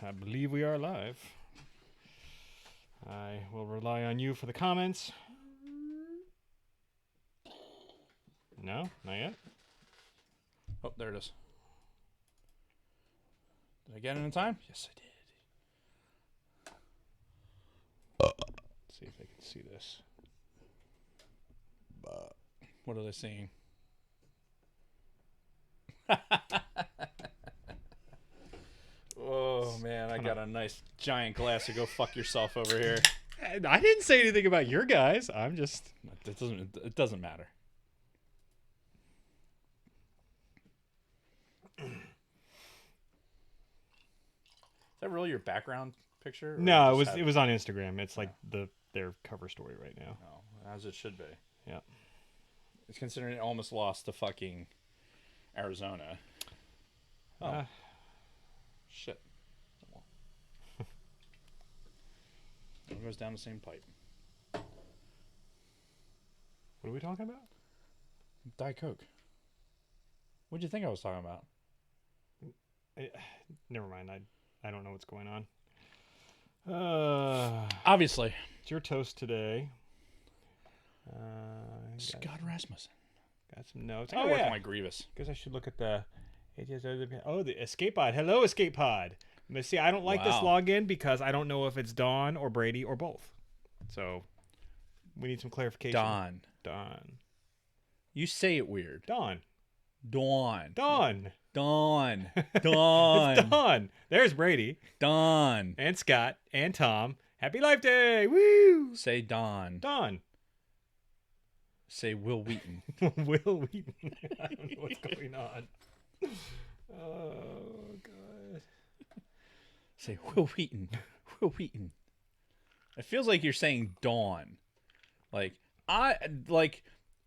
I believe we are live. I will rely on you for the comments. No, not yet. Oh, there it is. Did I get it in time? Yes, I did. Let's see if they can see this. What are they seeing? Oh, man, I got a nice giant glass of go fuck yourself over here. I didn't say anything about your guys. I'm just... It doesn't matter. Is that really your background picture? No, it was on Instagram. It's like their cover story right now. Oh, as it should be. Yeah. It's considering it almost lost to fucking Arizona. Oh. Shit. It goes down the same pipe. What are we talking about? Diet Coke. What'd you think I was talking about? Never mind. I don't know what's going on. Obviously. It's your toast today. Scott Rasmussen. Got some notes. I gotta work on my Grievous. Guess I should look at the Escape Pod. Hello, Escape Pod. But see, I don't like this login because I don't know if it's Dawn or Brady or both. So we need some clarification. Dawn. You say it weird. Dawn. Dawn. It's Dawn. There's Brady. Dawn. And Scott and Tom. Happy Life Day. Woo! Say Dawn. Dawn. Say Will Wheaton. Will Wheaton. I don't know what's going on. Oh, God. Say Will Wheaton. Will Wheaton. It feels like you're saying Dawn. Like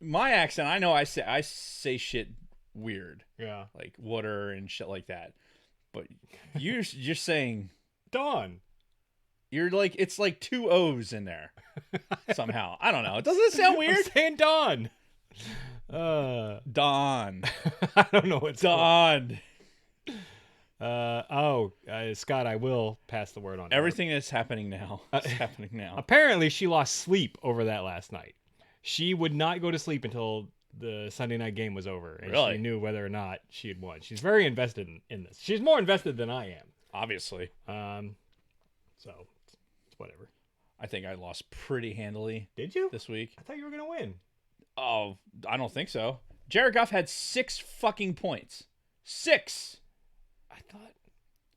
my accent, I know I say shit weird. Yeah. Like water and shit like that. But you're just saying Dawn. You're like, it's like two O's in there somehow. I don't know. Doesn't it sound weird? I'm saying Dawn. Dawn. I don't know what's Dawn. Scott, I will pass the word on. Everything that's happening now is happening now. Apparently, she lost sleep over that last night. She would not go to sleep until the Sunday night game was over, and really? She knew whether or not she had won. She's very invested in this. She's more invested than I am. Obviously. So it's whatever. I think I lost pretty handily. Did you? This week? I thought you were gonna win. Oh, I don't think so. Jared Goff had 6 fucking points. 6. I thought,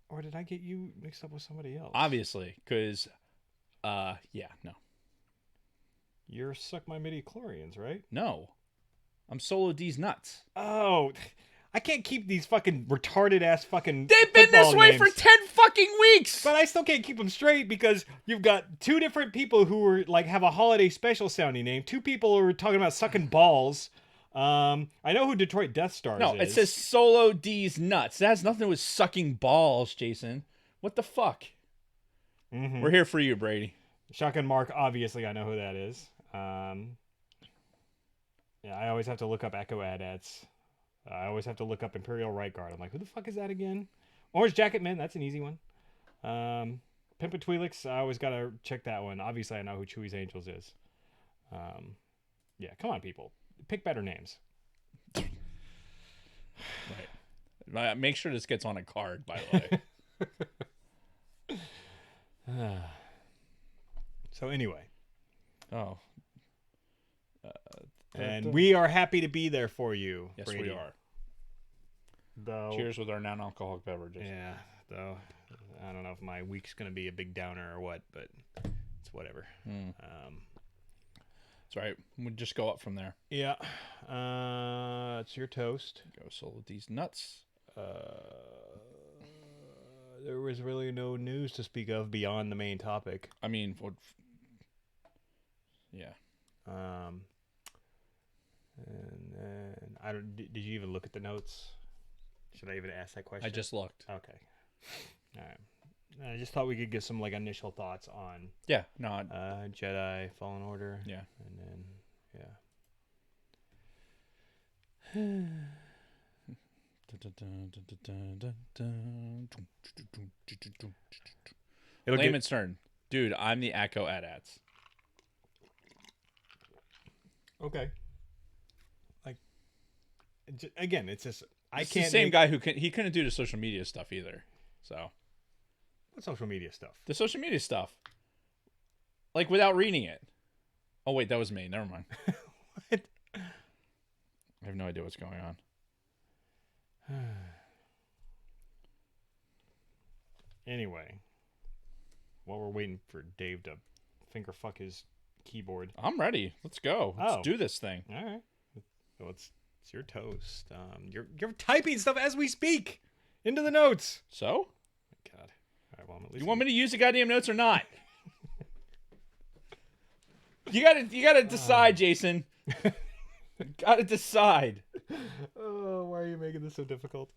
or did I get you mixed up with somebody else? Obviously, because, no. You're Suck My Midi-chlorians, right? No. I'm Solo D's nuts. Oh, I can't keep these fucking retarded-ass fucking They've been this way for 10 fucking weeks! But I still can't keep them straight because you've got 2 different people who are, like, have a holiday special sounding name. 2 people who are talking about sucking balls. I know who Detroit Death Stars is. No, it says Solo D's nuts. That has nothing to do with sucking balls, Jason. What the fuck? Mm-hmm. We're here for you, Brady. Shotgun Mark, obviously I know who that is. Yeah, I always have to look up Echo Adats. I always have to look up Imperial Right Guard. I'm like, who the fuck is that again? Orange Jacket Man, that's an easy one. Pimpa Twi'leks, I always got to check that one. Obviously, I know who Chewy's Angels is. Yeah, come on, people. Pick better names. Right. Make sure this gets on a card, by the way. So anyway. Oh. And we are happy to be there for you, Yes, Brady. we are. Though, cheers with our non-alcoholic beverages. Yeah, though I don't know if my week's going to be a big downer or what, but it's whatever. That's right. We'll just go up from there. Yeah. It's your toast. Go Solo D's nuts. There was really no news to speak of beyond the main topic. I mean, yeah. And then I don't. Did you even look at the notes? Should I even ask that question? I just looked. Okay. All right. I just thought we could get some like initial thoughts on. Yeah. No. Jedi Fallen Order. Yeah. And then It'll Layman's turn. Dude, I'm the Echo AT-ATs. Okay. Like, again, it's just It's the same guy who he couldn't do the social media stuff either. So What social media stuff? the social media stuff, like without reading it. Oh wait, that was me. Never mind. What? I have no idea what's going on. Anyway, while we're waiting for Dave to finger fuck his keyboard. I'm ready. Let's go. Let's Oh. do this thing. All right. Well, it's your toast. You're typing stuff as we speak into the notes. So, God. All right. Well, I'm at least you want me to use the goddamn notes or not? You gotta decide, Jason. Gotta decide. Oh, why are you making this so difficult?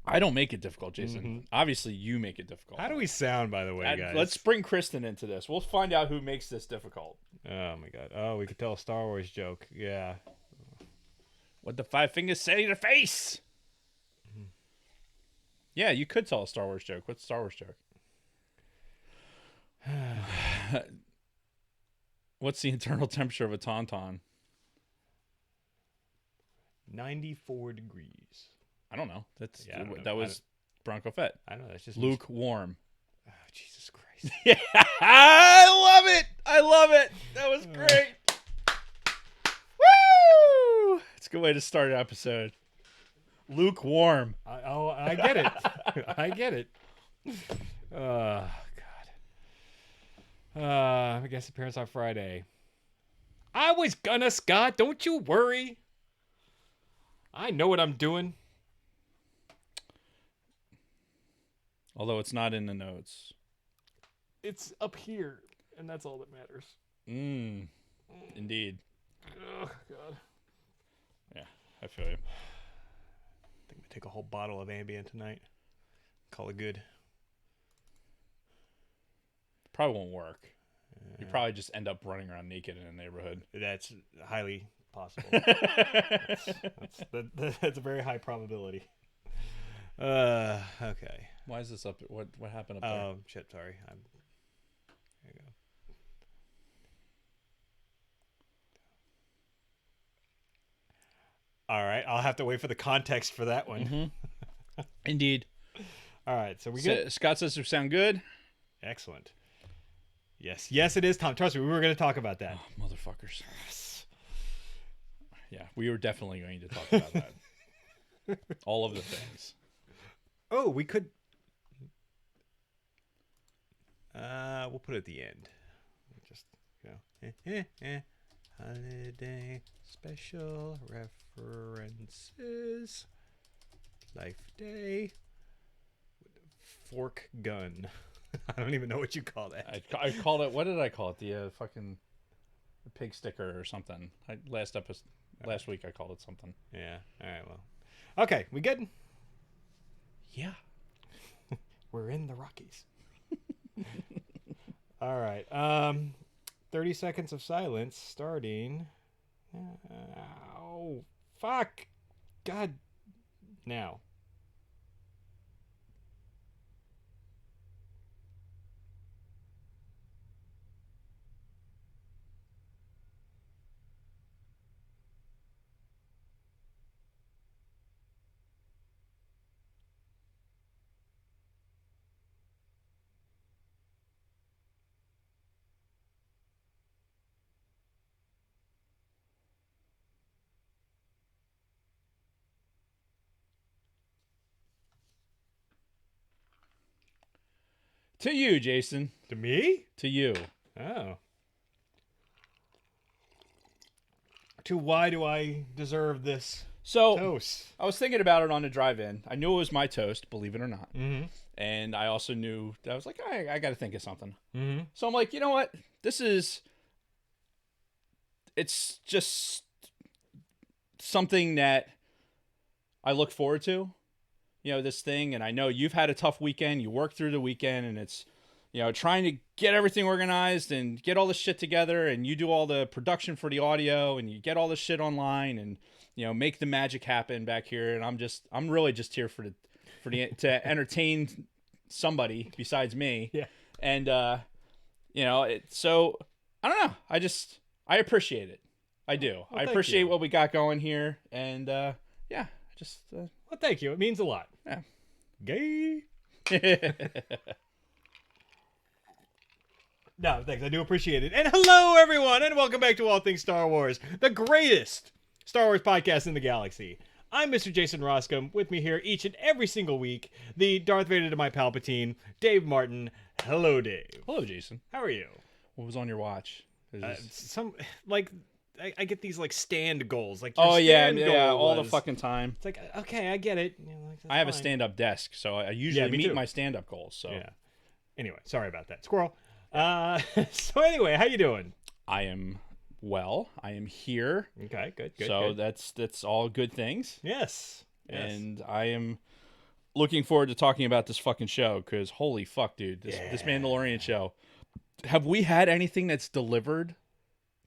I don't make it difficult, Jason. Mm-hmm. Obviously, you make it difficult. How do we sound, by the way, guys? Let's bring Kristen into this. We'll find out who makes this difficult. Oh my God. Oh, we could tell a Star Wars joke. Yeah. What the five fingers say to the face? Mm-hmm. Yeah, you could tell a Star Wars joke. What's a Star Wars joke? What's the internal temperature of a tauntaun? 94 degrees. I don't know. Yeah, I don't know. That was Bronco Fett. I don't know. That's just Lukewarm. Oh, Jesus Christ. Yeah, I love it. I love it. That was great. Woo! It's a good way to start an episode. Lukewarm. I get it. I get it. God. I guess appearance on Friday. I was gonna, Scott. Don't you worry. I know what I'm doing. Although it's not in the notes. It's up here, and that's all that matters. Indeed. Oh, God. Yeah, I feel you. I think I'm gonna take a whole bottle of Ambien tonight. Call it good. Probably won't work. You probably just end up running around naked in a neighborhood. That's highly possible. That's a very high probability. Okay. Why is this up? What happened up there? Oh, shit, sorry. There you go. All right, I'll have to wait for the context for that one. Indeed. All right, so we good? Scott says we sound good. Excellent. Yes, it is, Tom. Trust me, we were going to talk about that. Oh, motherfuckers. Yeah, we were definitely going to talk about that. All of the things. Oh, we could. We'll put it at the end. Just holiday special references. Life Day. Fork gun. I don't even know what you call that. I called it. What did I call it? The fucking pig sticker or something. Last week I called it something. Yeah. All right. Well. Okay. We good? Yeah. We're in the Rockies. All right. 30 seconds of silence starting. Oh, fuck. God. Now. To you, Jason. To me? To you. Oh. To why do I deserve this So toast? I was thinking about it on the drive-in. I knew it was my toast, believe it or not. Mm-hmm. And I also knew that I was like, I got to think of something. Mm-hmm. So I'm like, you know what? It's just something that I look forward to, this thing. And I know you've had a tough weekend. You worked through the weekend, and it's, trying to get everything organized and get all this shit together. And you do all the production for the audio, and you get all this shit online, and make the magic happen back here. And I'm really just here to entertain somebody besides me. Yeah. And, so I don't know. I appreciate it. I do. Well, I thank appreciate you. what we got going here. And, Well, thank you. It means a lot. Yeah. Gay. No, thanks. I do appreciate it. And hello, everyone, and welcome back to All Things Star Wars, the greatest Star Wars podcast in the galaxy. I'm Mr. Jason Roscom. With me here each and every single week, the Darth Vader to my Palpatine, Dave Martin. Hello, Dave. Hello, Jason. How are you? What was on your watch? I get these stand goals. Like Oh, your yeah, stand yeah, goal all the was- fucking time. It's like, okay, I get it. That's I have a fine. stand-up desk, so I usually me meet too. my stand-up goals. So Yeah. Anyway, sorry about that. Squirrel. So anyway, how you doing? I am well. I am here. Okay, good. So good. that's all good things. Yes. And I am looking forward to talking about this fucking show because holy fuck, dude, this Mandalorian show. Have we had anything that's delivered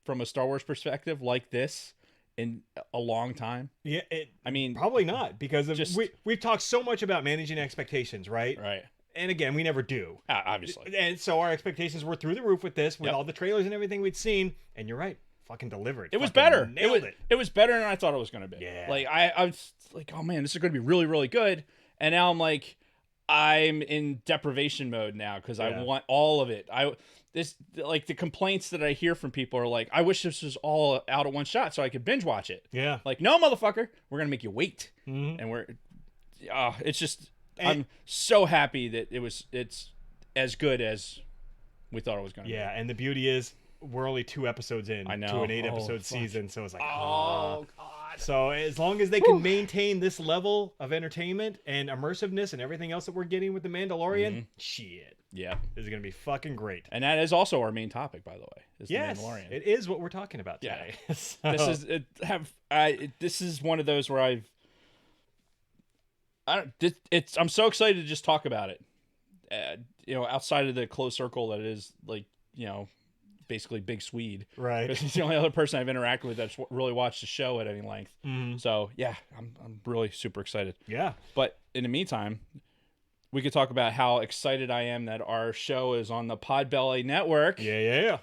from a Star Wars perspective like this in a long time? Yeah, I mean, probably not because of Just- we've talked so much about managing expectations, right? right? And again, we never do. Obviously, And so our expectations were through the roof with this, with Yep. all the trailers and everything we'd seen. And you're right, fucking delivered. it was Fucking better. Nailed it. It was better than I thought it was going to be. Yeah. Like I was like, oh man, this is going to be really, really good. And now I'm in deprivation mode now because I Yeah. want all of it. The complaints that I hear from people are like, I wish this was all out at one shot so I could binge watch it. Yeah. Like, no, motherfucker, we're gonna make you wait, Mhm. and it's just. And- I'm so happy that it's as good as we thought it was gonna Yeah, and the beauty is we're only 2 episodes in I know. to an 8 Oh, episode fuck. season, so it's like, be. Oh God. So as long as they can maintain this level of entertainment and immersiveness and everything else that we're getting with the Mandalorian, Mm-hmm. shit, Yeah, this is gonna be fucking great. and that is also our main topic, by the way. Is Yes, the Mandalorian. it is what we're talking about Yeah. today. This is one of those where I'm so excited to just talk about it. Outside of the close circle that is basically Big Swede. right. Because he's the only other person I've interacted with that's really watched the show at any length. Mhm. So yeah, I'm really super excited. Yeah. But in the meantime, we could talk about how excited I am that our show is on the Podbelly Network. Yeah.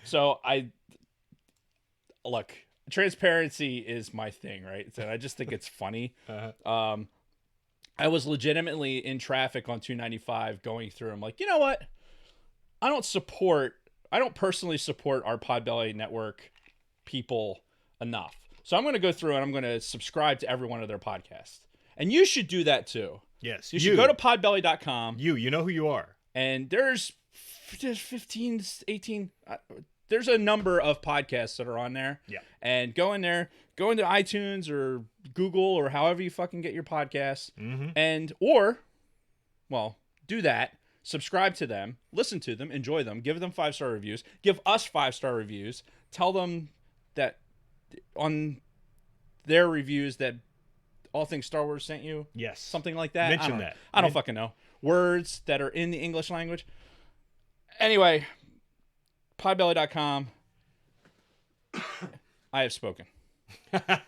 So look, transparency is my thing, right? So I just think it's funny. Uh-huh. I was legitimately in traffic on 295 going through. I'm like, you know what? I don't personally support our Podbelly Network people enough. So I'm going to go through and I'm going to subscribe to every one of their podcasts. And you should do that too. Yes. You should go to podbelly.com. You know who you are. And there's 15, 18, there's a number of podcasts that are on there. Yeah. And go into iTunes or Google or however you fucking get your podcasts. Mm-hmm. Do that. Subscribe to them, listen to them, enjoy them, give them 5-star reviews, give us 5-star reviews, tell them that on their reviews that All Things Star Wars sent you. Yes. Something like that. Mention that. I don't fucking know. Words that are in the English language. Anyway, podbelly.com. I have spoken.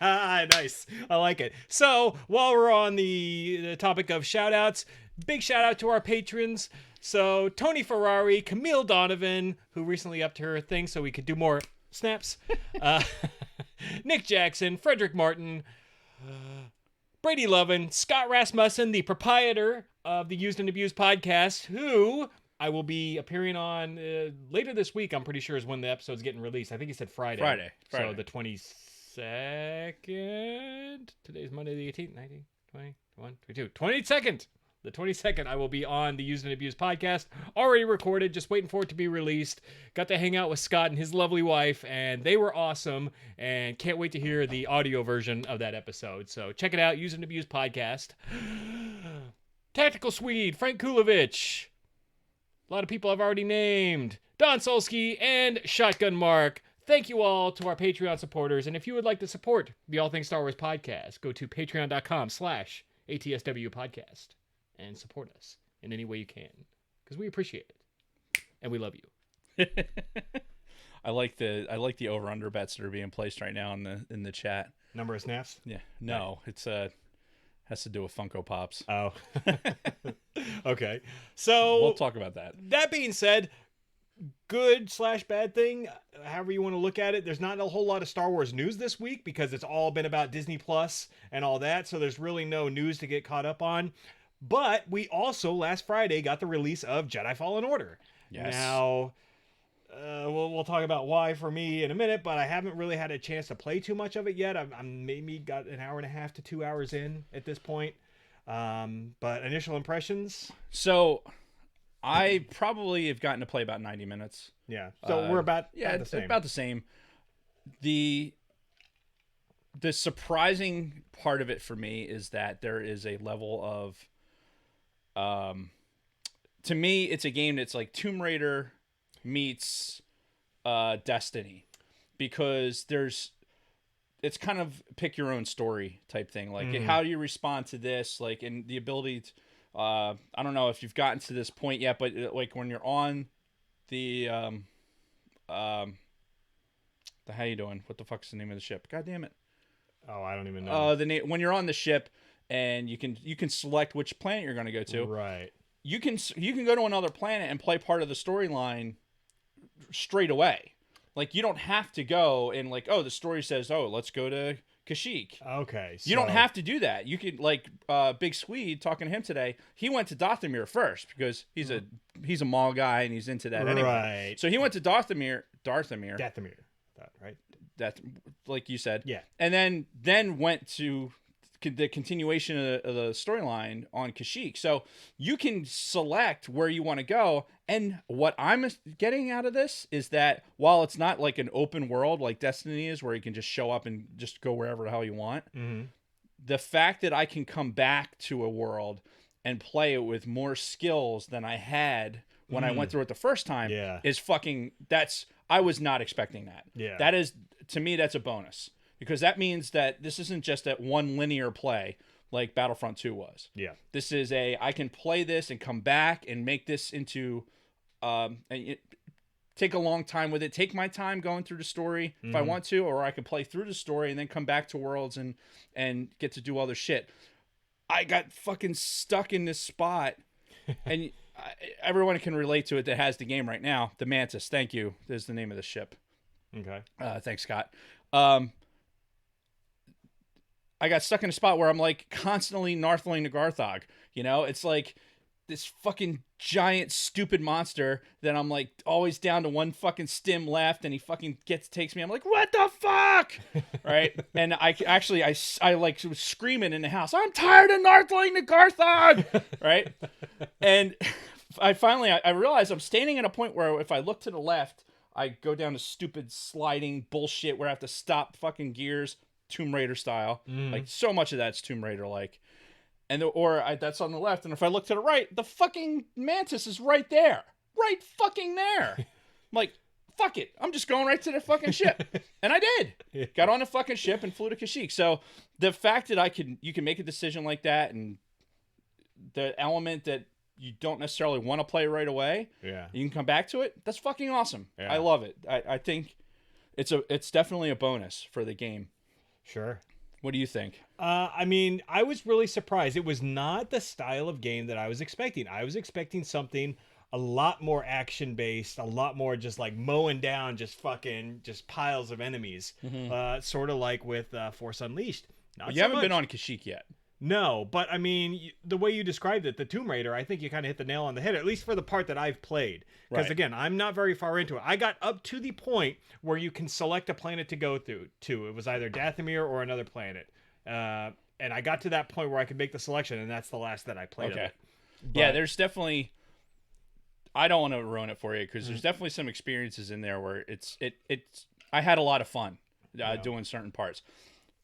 Nice. I like it. So while we're on the topic of shout outs, big shout out to our patrons. So Tony Ferrari, Camille Donovan, who recently upped her thing so we could do more snaps. Nick Jackson, Frederick Martin, Brady Lovin, Scott Rasmussen, the proprietor of the Used and Abused podcast, who I will be appearing on later this week. I'm pretty sure is when the episode's getting released. I think he said Friday. Friday. So the 22nd. Today's Monday the 18th, 19, 20, 21, 22. 22nd. The 22nd, I will be on the Used and Abused podcast. Already recorded, just waiting for it to be released. Got to hang out with Scott and his lovely wife, and they were awesome. And can't wait to hear the audio version of that episode. So check it out, Used and Abused podcast. Tactical Swede, Frank Kulovich. A lot of people I've already named. Don Solsky and Shotgun Mark. Thank you all to our Patreon supporters. And if you would like to support the All Things Star Wars podcast, go to patreon.com/ATSW podcast and support us in any way you can. Because we appreciate it. And we love you. I like the over under bets that are being placed right now in the chat. Number of snaps? Yeah, no, it's has to do with Funko Pops. Oh. Okay. We'll So talk about that. that being said, good/bad thing, however you want to look at it. There's not a whole lot of Star Wars news this week because it's all been about Disney Plus and all that. So there's really no news to get caught up on. But we also last Friday got the release of Jedi Fallen Order. Yes. Now, we'll talk about why for me in a minute, but I haven't really had a chance to play too much of it yet. I'm maybe got an hour and a half to 2 hours in at this point. But initial impressions? So I probably have gotten to play about 90 minutes. Yeah. So we're about the the same. About the same. The surprising part of it for me is that there is a level of to me it's a game that's like Tomb Raider meets Destiny, because it's kind of pick your own story type thing. Like, how do you respond to this? Like, and the ability to, I don't know if you've gotten to this point yet, but like when you're on the how you doing? What the fuck's the name of the ship? God damn it. Oh, I don't even know. The name, when you're on the ship and you can select which planet you're going to go to. Right. You can go to another planet and play part of the storyline straight away. Like, you don't have to go and like, oh, the story says, oh, let's go to Kashyyyk. Okay. So... You don't have to do that. You could, like, Big Swede, talking to him today, he went to Dathomir first because he's a Maul guy and he's into that anyway. Right. So he went to Dathomir, That, right? that, like you said. Yeah. And then went to the continuation of the storyline on Kashyyyk. So you can select where you want to go. And what I'm getting out of this is that while it's not like an open world like Destiny is, where you can just show up and just go wherever the hell you want, the fact that I can come back to a world and play it with more skills than I had when I went through it the first time is fucking, I was not expecting that. Yeah. That is, to me, that's a bonus. Because that means that this isn't just that one linear play like Battlefront 2 was. Yeah. This is I can play this and come back and make this into, take a long time with it. Take my time going through the story if I want to, or I can play through the story and then come back to Worlds and get to do other shit. I got fucking stuck in this spot, and everyone can relate to it that has the game right now. The Mantis, thank you, is the name of the ship. Okay. Thanks, Scott. I got stuck in a spot where I'm like constantly narthling to Garthog. You know, it's like this fucking giant stupid monster that I'm like always down to one fucking stim left, and he fucking takes me. I'm like, what the fuck, right? And I like was screaming in the house, I'm tired of narthling to Garthog, right? And I realized I'm standing at a point where if I look to the left, I go down to stupid sliding bullshit where I have to stop fucking gears, Tomb Raider style. Like, so much of that's Tomb Raider like. And that's on the left, and if I look to the right, the fucking Mantis is right there. Right fucking there. I'm like, fuck it. I'm just going right to the fucking ship. And I did. Got on the fucking ship and flew to Kashyyyk. So the fact that you can make a decision like that, and the element that you don't necessarily want to play right away, you can come back to it, that's fucking awesome. Yeah. I love it. I think it's definitely a bonus for the game. Sure. What do you think? I mean, I was really surprised. It was not the style of game that I was expecting. I was expecting something a lot more action based, a lot more just like mowing down just piles of enemies. Sort of like with Force Unleashed. You haven't been on Kashyyyk yet. No, but I mean, the way you described it, the Tomb Raider, I think you kind of hit the nail on the head, at least for the part that I've played. Because again, I'm not very far into it. I got up to the point where you can select a planet to go to. It was either Dathomir or another planet. And I got to that point where I could make the selection, and that's the last that I played. Okay. Yeah, there's definitely... I don't want to ruin it for you, because there's definitely some experiences in there where it's I had a lot of fun doing certain parts.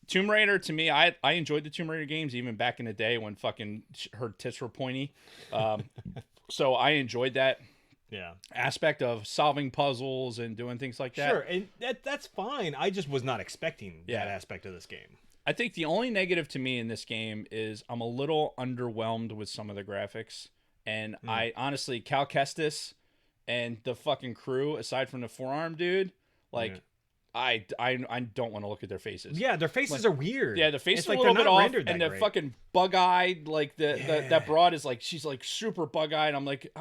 Tomb Raider, to me, I enjoyed the Tomb Raider games even back in the day when fucking her tits were pointy. So I enjoyed that aspect of solving puzzles and doing things like that. Sure, and that's fine. I just was not expecting that aspect of this game. I think the only negative to me in this game is I'm a little underwhelmed with some of the graphics. And I honestly, Cal Kestis and the fucking crew, aside from the forearm dude, Like, Yeah. I don't want to look at their faces. Yeah, their faces are weird. Yeah, the faces It's are like a little they're bit not off, rendered that and the great. fucking bug-eyed, like Yeah. that broad is like, she's like super bug-eyed. I'm like,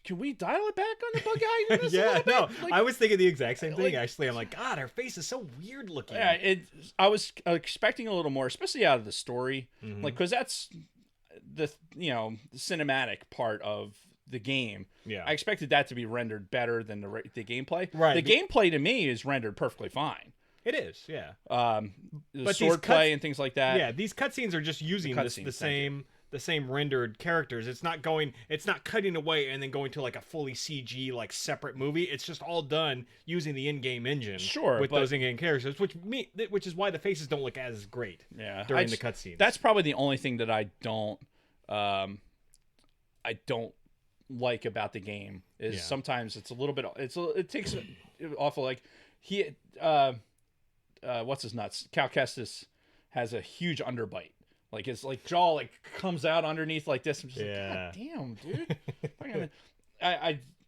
can we dial it back on the bug-eyedness a Yeah, little bit? no, Like, I was thinking the exact same thing. like- Actually, I'm like, God, her face is so weird looking. yeah, I was expecting a little more, especially out of the story, Mhm. like, because that's the the cinematic part of the game. Yeah. I expected that to be rendered better than the gameplay. Right. The gameplay to me is rendered perfectly fine. It is, yeah. The But these sword play and things like that. Yeah, these cutscenes are just using The the cutscenes, the same rendered characters. It's not cutting away and then going to like a fully CG like separate movie. It's just all done using the in-game engine Sure, with but- those in-game characters, which is why the faces don't look as great Yeah, during the cutscenes. That's probably the only thing that I don't like about the game is Yeah. sometimes it's a little bit. It takes it awful. Like what's his nuts? Cal Kestis has a huge underbite. Like his jaw like comes out underneath like this. I'm just like, God damn, dude.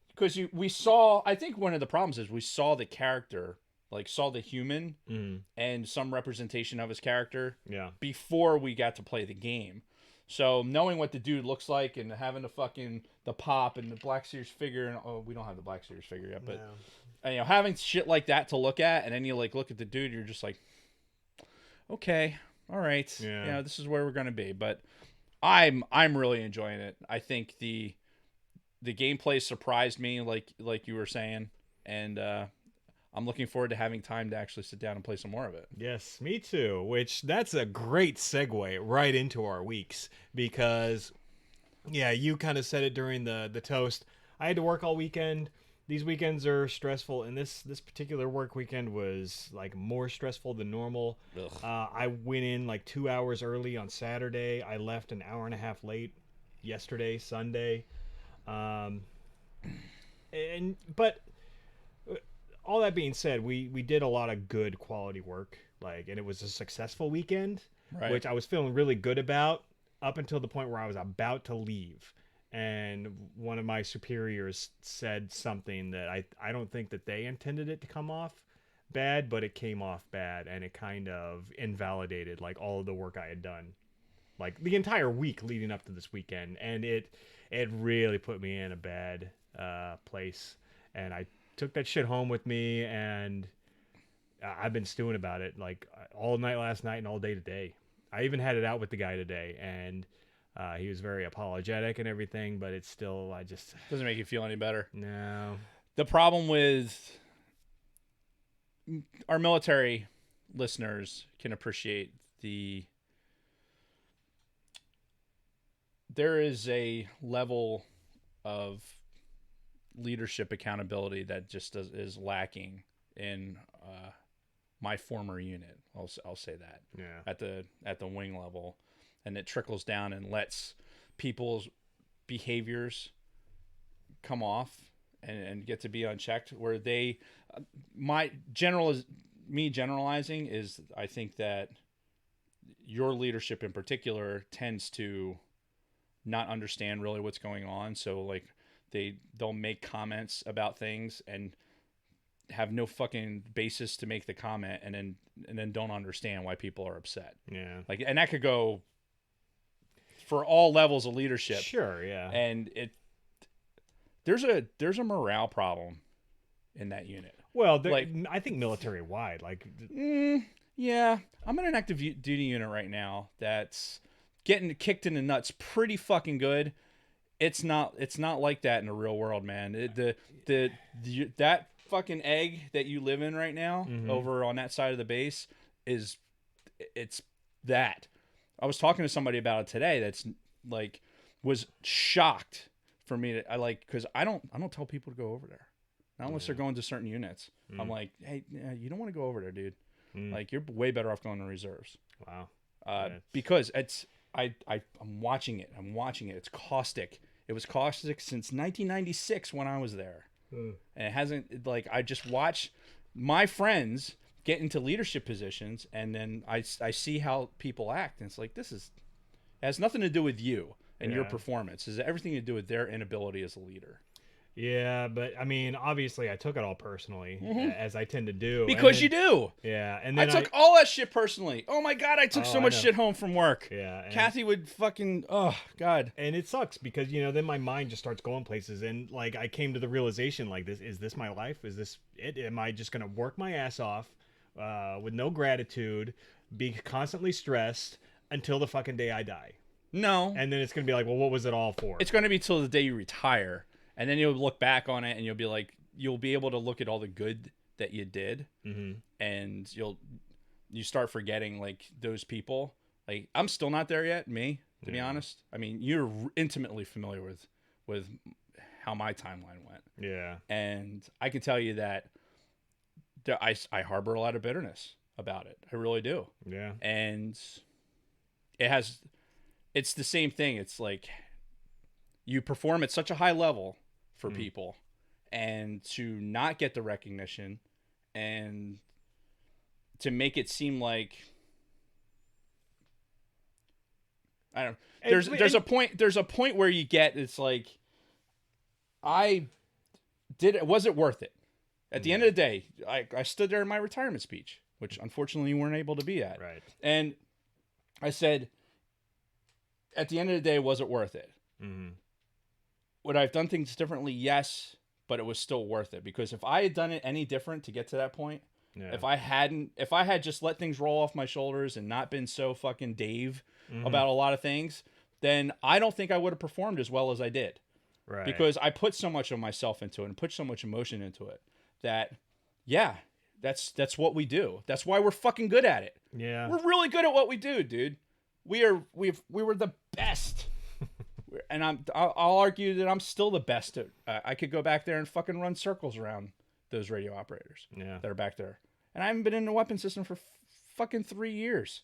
Because we saw. I think one of the problems is we saw the character, like saw the human and some representation of his character Yeah. before we got to play the game. So knowing what the dude looks like and having the pop and the Black Series figure, and we don't have the Black Series figure yet, but having shit like that to look at, and then you like look at the dude, you're just like, okay, all right, this is where we're gonna be. But I'm really enjoying it. I think the gameplay surprised me, like you were saying, and I'm looking forward to having time to actually sit down and play some more of it. Yes, me too. Which that's a great segue right into our weeks because, yeah, you kind of said it during the toast. I had to work all weekend. These weekends are stressful, and this particular work weekend was like more stressful than normal. I went in like 2 hours early on Saturday. I left an hour and a half late yesterday, Sunday. But all that being said, we did a lot of good quality work, and it was a successful weekend, Right. which I was feeling really good about up until the point where I was about to leave. And one of my superiors said something that I don't think that they intended it to come off bad, but it came off bad, and it kind of invalidated like all of the work I had done, like the entire week leading up to this weekend, and it really put me in a bad place, and I took that shit home with me, and I've been stewing about it like all night last night and all day today. I even had it out with the guy today, and he was very apologetic and everything, but it's still, I just... Doesn't make you feel any better. No. The problem with our military listeners can appreciate there is a level of leadership accountability that just is lacking in my former unit. I'll say that. Yeah. At the wing level, and it trickles down and lets people's behaviors come off and get to be unchecked. Where generalizing is, I think that your leadership in particular tends to not understand really what's going on. So like they'll make comments about things and have no fucking basis to make the comment, and then don't understand why people are upset. Yeah. Like, and that could go for all levels of leadership. Sure, yeah. And there's a morale problem in that unit. Well, I think military-wide, Yeah, I'm in an active duty unit right now that's getting kicked in the nuts pretty fucking good. It's not like that in the real world, man. That fucking egg that you live in right now over on that side of the base it's that. I was talking to somebody about it today that's like was shocked for me to because I don't tell people to go over there. Not unless they're going to certain units. I'm like, hey, you don't want to go over there, dude. Like, you're way better off going to reserves. Wow. Because I'm watching it. It's caustic. It was caustic since 1996 when I was there. And it hasn't, I just watch my friends get into leadership positions, and then I see how people act, and it's like, it has nothing to do with you and your performance. It has everything to do with their inability as a leader. Yeah, but I mean, obviously, I took it all personally, as I tend to do. And Because then, you do. yeah, and I then took all that shit personally. Oh my god, I took oh, so I much know. shit home from work. Yeah, Kathy would fucking, oh god. and it sucks because then my mind just starts going places, and like I came to the realization, like, this is this my life? Is this it? Am I just gonna work my ass off, with no gratitude, be constantly stressed until the fucking day I die? No. And then it's gonna be like, well, what was it all for? It's going to be till the day you retire, and then you'll look back on it and you'll be like, you'll be able to look at all the good that you did, and you start forgetting like those people. Like, I'm still not there yet, me, to be honest. I mean, you're intimately familiar with how my timeline went, Yeah, and I can tell you that I harbor a lot of bitterness about it. I really do. yeah, And it's the same thing. It's like you perform at such a high level for people, and to not get the recognition, and to make it seem like, I don't know. There's a point where you get, it's like, was it worth it? At the end of the day, I stood there in my retirement speech, which unfortunately you weren't able to be at. right. And I said, at the end of the day, was it worth it? Would I have done things differently? Yes, but it was still worth it, because if I had done it any different to get to that point, Yeah. if I had just let things roll off my shoulders and not been so fucking Dave about a lot of things, then I don't think I would have performed as well as I did. Right. Because I put so much of myself into it and put so much emotion into it that, yeah, that's what we do. That's why we're fucking good at it. Yeah. We're really good at what we do, dude. We were the best. And I'll argue that I'm still the best at. I could go back there and fucking run circles around those radio operators that are back there. And I haven't been in the weapon system for fucking 3 years.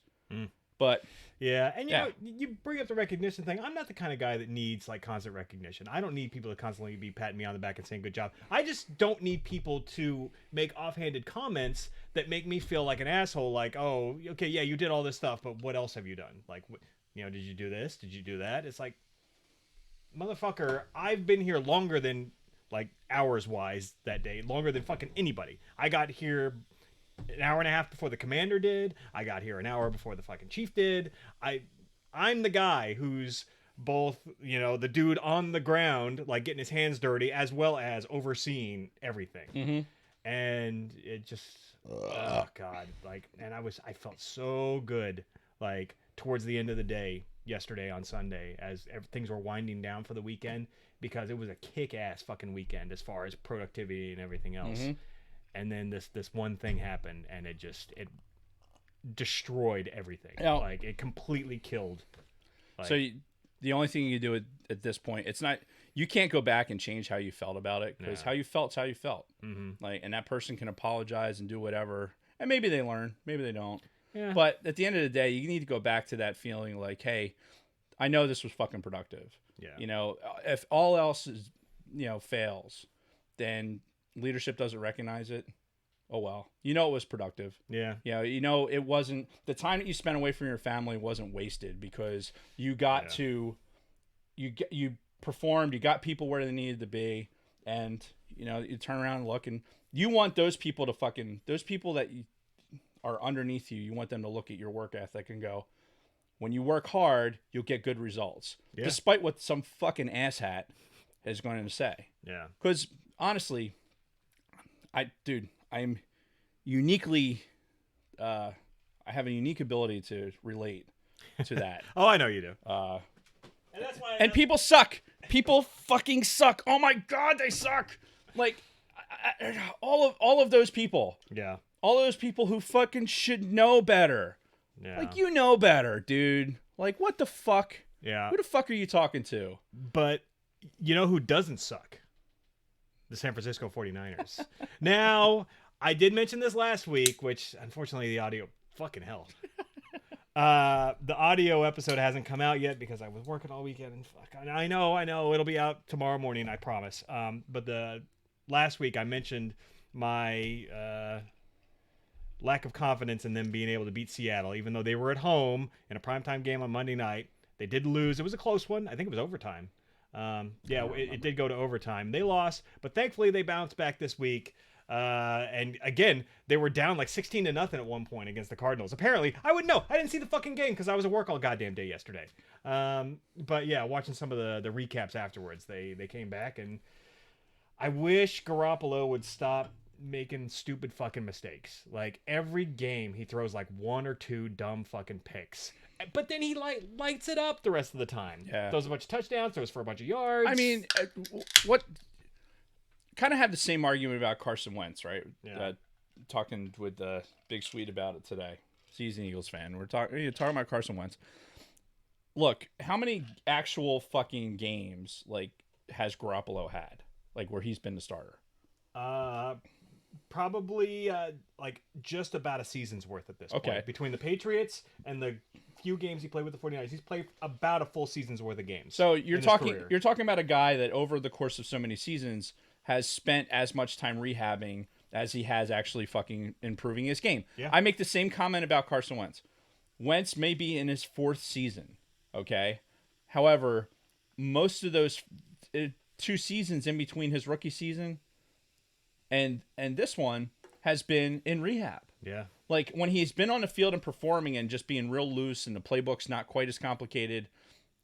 But yeah, and you bring up the recognition thing. I'm not the kind of guy that needs like constant recognition. I don't need people to constantly be patting me on the back and saying good job. I just don't need people to make offhanded comments that make me feel like an asshole. Like, oh, okay, yeah, you did all this stuff, but what else have you done? Like, did you do this? Did you do that? It's like, motherfucker, I've been here longer than, like, hours wise that day, longer than fucking anybody. I got here an hour and a half before the commander did. I got here an hour before the fucking chief did. I'm the guy who's both, the dude on the ground, like getting his hands dirty, as well as overseeing everything. And it just, oh god, like, and I felt so good, like, towards the end of the day yesterday on Sunday, as things were winding down for the weekend, because it was a kick-ass fucking weekend as far as productivity and everything else. And then this one thing happened, and it destroyed everything. Like, it completely killed. Like, so the only thing you do at this point, it's not, you can't go back and change how you felt about it, because how you felt's how you felt. Like, and that person can apologize and do whatever, and maybe they learn, maybe they don't. Yeah. But at the end of the day, you need to go back to that feeling like, hey, I know this was fucking productive. Yeah. If all else is, fails, then leadership doesn't recognize it. Oh well, it was productive. Yeah. It wasn't, the time that you spent away from your family wasn't wasted, because you got to, you performed, you got people where they needed to be, and you turn around and look, and you want those people that are underneath you. You want them to look at your work ethic and go, when you work hard, you'll get good results, despite what some fucking asshat is going to say. Yeah. Because honestly, I'm uniquely, I have a unique ability to relate to that. Oh, I know you do. And that's why. And people suck. People fucking suck. Oh my god, they suck. Like, all of those people. Yeah. All those people who fucking should know better. Yeah. Like, you know better, dude. Like, what the fuck? Yeah. Who the fuck are you talking to? But you know who doesn't suck? The San Francisco 49ers. Now, I did mention this last week, which unfortunately the audio, fucking hell. The audio episode hasn't come out yet because I was working all weekend, and fuck, I know it'll be out tomorrow morning, I promise. But the last week I mentioned my lack of confidence in them being able to beat Seattle, even though they were at home in a primetime game on Monday night. They did lose. It was a close one. I think it was overtime. Yeah, it did go to overtime. They lost, but thankfully they bounced back this week. And again, they were down like 16-0 at one point against the Cardinals. Apparently, I wouldn't know. I didn't see the fucking game because I was at work all goddamn day yesterday. But yeah, watching some of the recaps afterwards, they came back, and I wish Garoppolo would stop making stupid fucking mistakes. Like every game, he throws like one or two dumb fucking picks. But then he lights it up the rest of the time. Yeah. Throws a bunch of touchdowns, throws for a bunch of yards. I mean, what kind of have the same argument about Carson Wentz, right? Yeah. Talking with Big Sweet about it today. He's an Eagles fan. We're talking about Carson Wentz. Look, how many actual fucking games like has Garoppolo had, like where he's been the starter? Probably like just about a season's worth at this Okay. point. Between the Patriots and the few games he played with the 49ers, he's played about a full season's worth of games. So in his career. you're talking about a guy that over the course of so many seasons has spent as much time rehabbing as he has actually fucking improving his game. Yeah. I make the same comment about Carson Wentz. Wentz may be in his 4th season, okay? However, most of those 2 seasons in between his rookie season and this one has been in rehab. Yeah. Like when he's been on the field and performing and just being real loose and the playbook's not quite as complicated,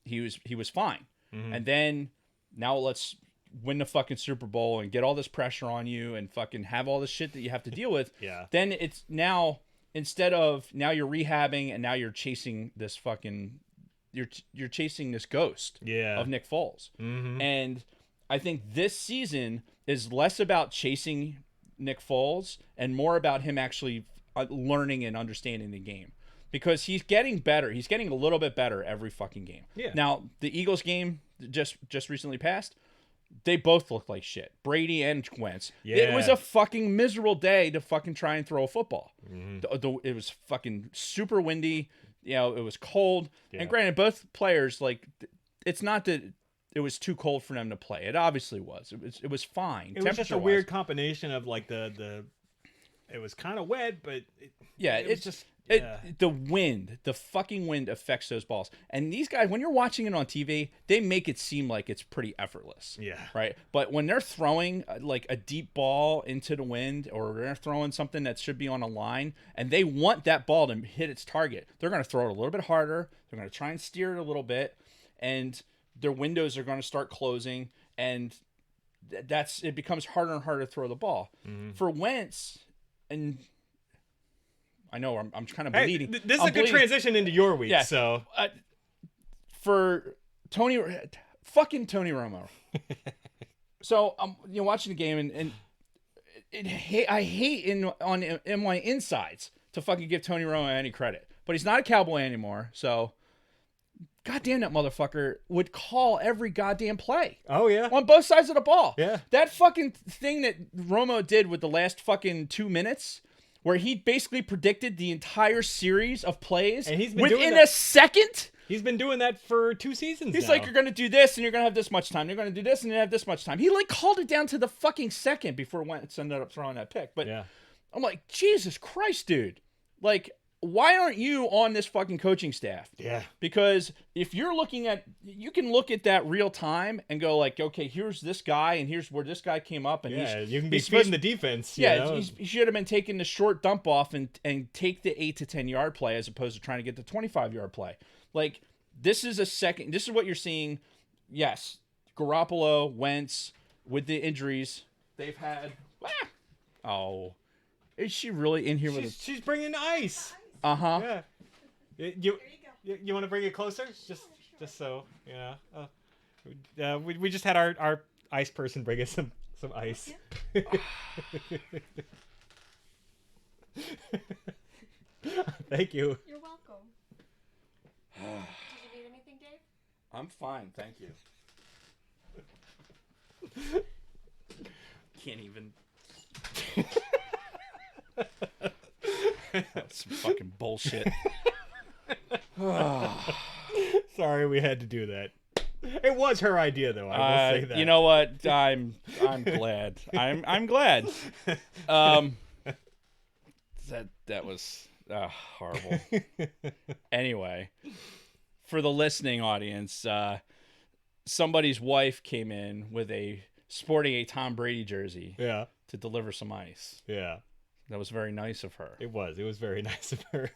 he was fine. Mm-hmm. And then now let's win the fucking Super Bowl and get all this pressure on you and fucking have all this shit that you have to deal with. Yeah. Then it's now instead of now you're rehabbing and now you're chasing this fucking you're chasing this ghost of Nick Foles. Mm-hmm. And I think this season is less about chasing Nick Foles and more about him actually learning and understanding the game, because he's getting better. He's getting a little bit better every fucking game. Yeah. Now, the Eagles game just recently passed, they both looked like shit. Brady and Wentz. Yeah. It was a fucking miserable day to fucking try and throw a football. Mm-hmm. It was fucking super windy. You know, it was cold. Yeah. And granted, both players, like, it's not that it was too cold for them to play. It obviously was. It was fine. It was just a weird combination of like the it was kind of wet, but it was just the wind, the fucking wind affects those balls. And these guys, when you're watching it on TV, they make it seem like it's pretty effortless. Yeah. Right. But when they're throwing like a deep ball into the wind, or they're throwing something that should be on a line, and they want that ball to hit its target, they're going to throw it a little bit harder. They're going to try and steer it a little bit, and their windows are going to start closing, and it becomes harder and harder to throw the ball. Mm-hmm. For Wentz, and I know I'm kind of bleeding. Hey, this is a good transition into your week. Yeah. So for fucking Tony Romo. So I'm watching the game, and I hate in my insides to fucking give Tony Romo any credit, but he's not a Cowboy anymore. So goddamn, that motherfucker would call every goddamn play. Oh yeah, on both sides of the ball. Yeah, that fucking thing that Romo did with the last fucking 2 minutes, where he basically predicted the entire series of plays and he's been within a second. He's been doing that for 2 seasons. He's like, you're going to do this, and you're going to have this much time. You're going to do this, and you have this much time. He like called it down to the fucking second before Wentz ended up throwing that pick. But yeah. I'm like, Jesus Christ, dude. Like, why aren't you on this fucking coaching staff? Yeah. Because if you're looking at, you can look at that real time and go like, okay, here's this guy, and here's where this guy came up, and you can be feeding the defense. Yeah, he should have been taking the short dump off and take the 8 to 10 yard play as opposed to trying to get the 25-yard play. Like, this is what you're seeing. Yes, Garoppolo, Wentz, with the injuries they've had. Oh, is she really in here with us? She's bringing ice. Uh-huh. Yeah. You want to bring it closer? Just so, we just had our ice person bring us some ice. Yeah. Thank you. You're welcome. Did you need anything, Dave? I'm fine, thank you. Can't even. That's some fucking bullshit. Sorry, we had to do that. It was her idea, though. I will say that. You know what? I'm glad. I'm glad. That was horrible. Anyway, for the listening audience, somebody's wife came in with sporting a Tom Brady jersey Yeah. to deliver some ice. Yeah. That was very nice of her. It was. It was very nice of her.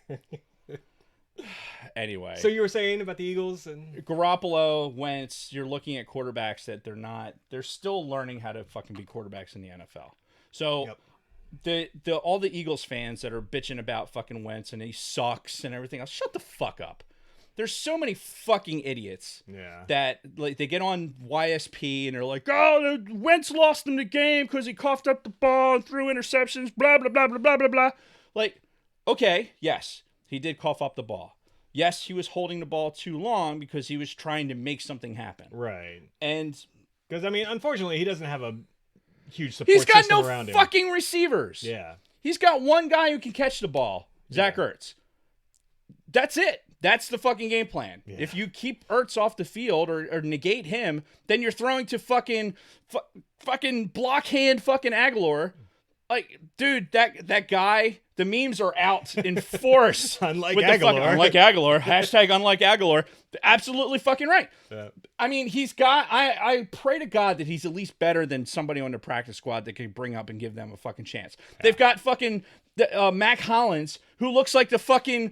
Anyway. So you were saying about the Eagles and Garoppolo, Wentz, you're looking at quarterbacks that they're still learning how to fucking be quarterbacks in the NFL. So all the Eagles fans that are bitching about fucking Wentz and he sucks and everything else, shut the fuck up. There's so many fucking idiots that like they get on YSP and they're like, oh, Wentz lost him the game because he coughed up the ball and threw interceptions, blah, blah, blah, blah, blah, blah, blah. Like, okay, yes, he did cough up the ball. Yes, he was holding the ball too long because he was trying to make something happen. right. And Because I mean, unfortunately, he doesn't have a huge support he's got system no around him. fucking receivers. Yeah. He's got one guy who can catch the ball, Zach Ertz. That's it. That's the fucking game plan. Yeah. If you keep Ertz off the field or negate him, then you're throwing to fucking block hand fucking Aguilar. Like, dude, that guy, the memes are out in force. Unlike with Aguilar. Unlike Aguilar. Hashtag unlike Aguilar. Absolutely fucking right. Yeah. I mean, he's got, I pray to God that he's at least better than somebody on the practice squad that can bring up and give them a fucking chance. They've got fucking Mac Hollins, who looks like the fucking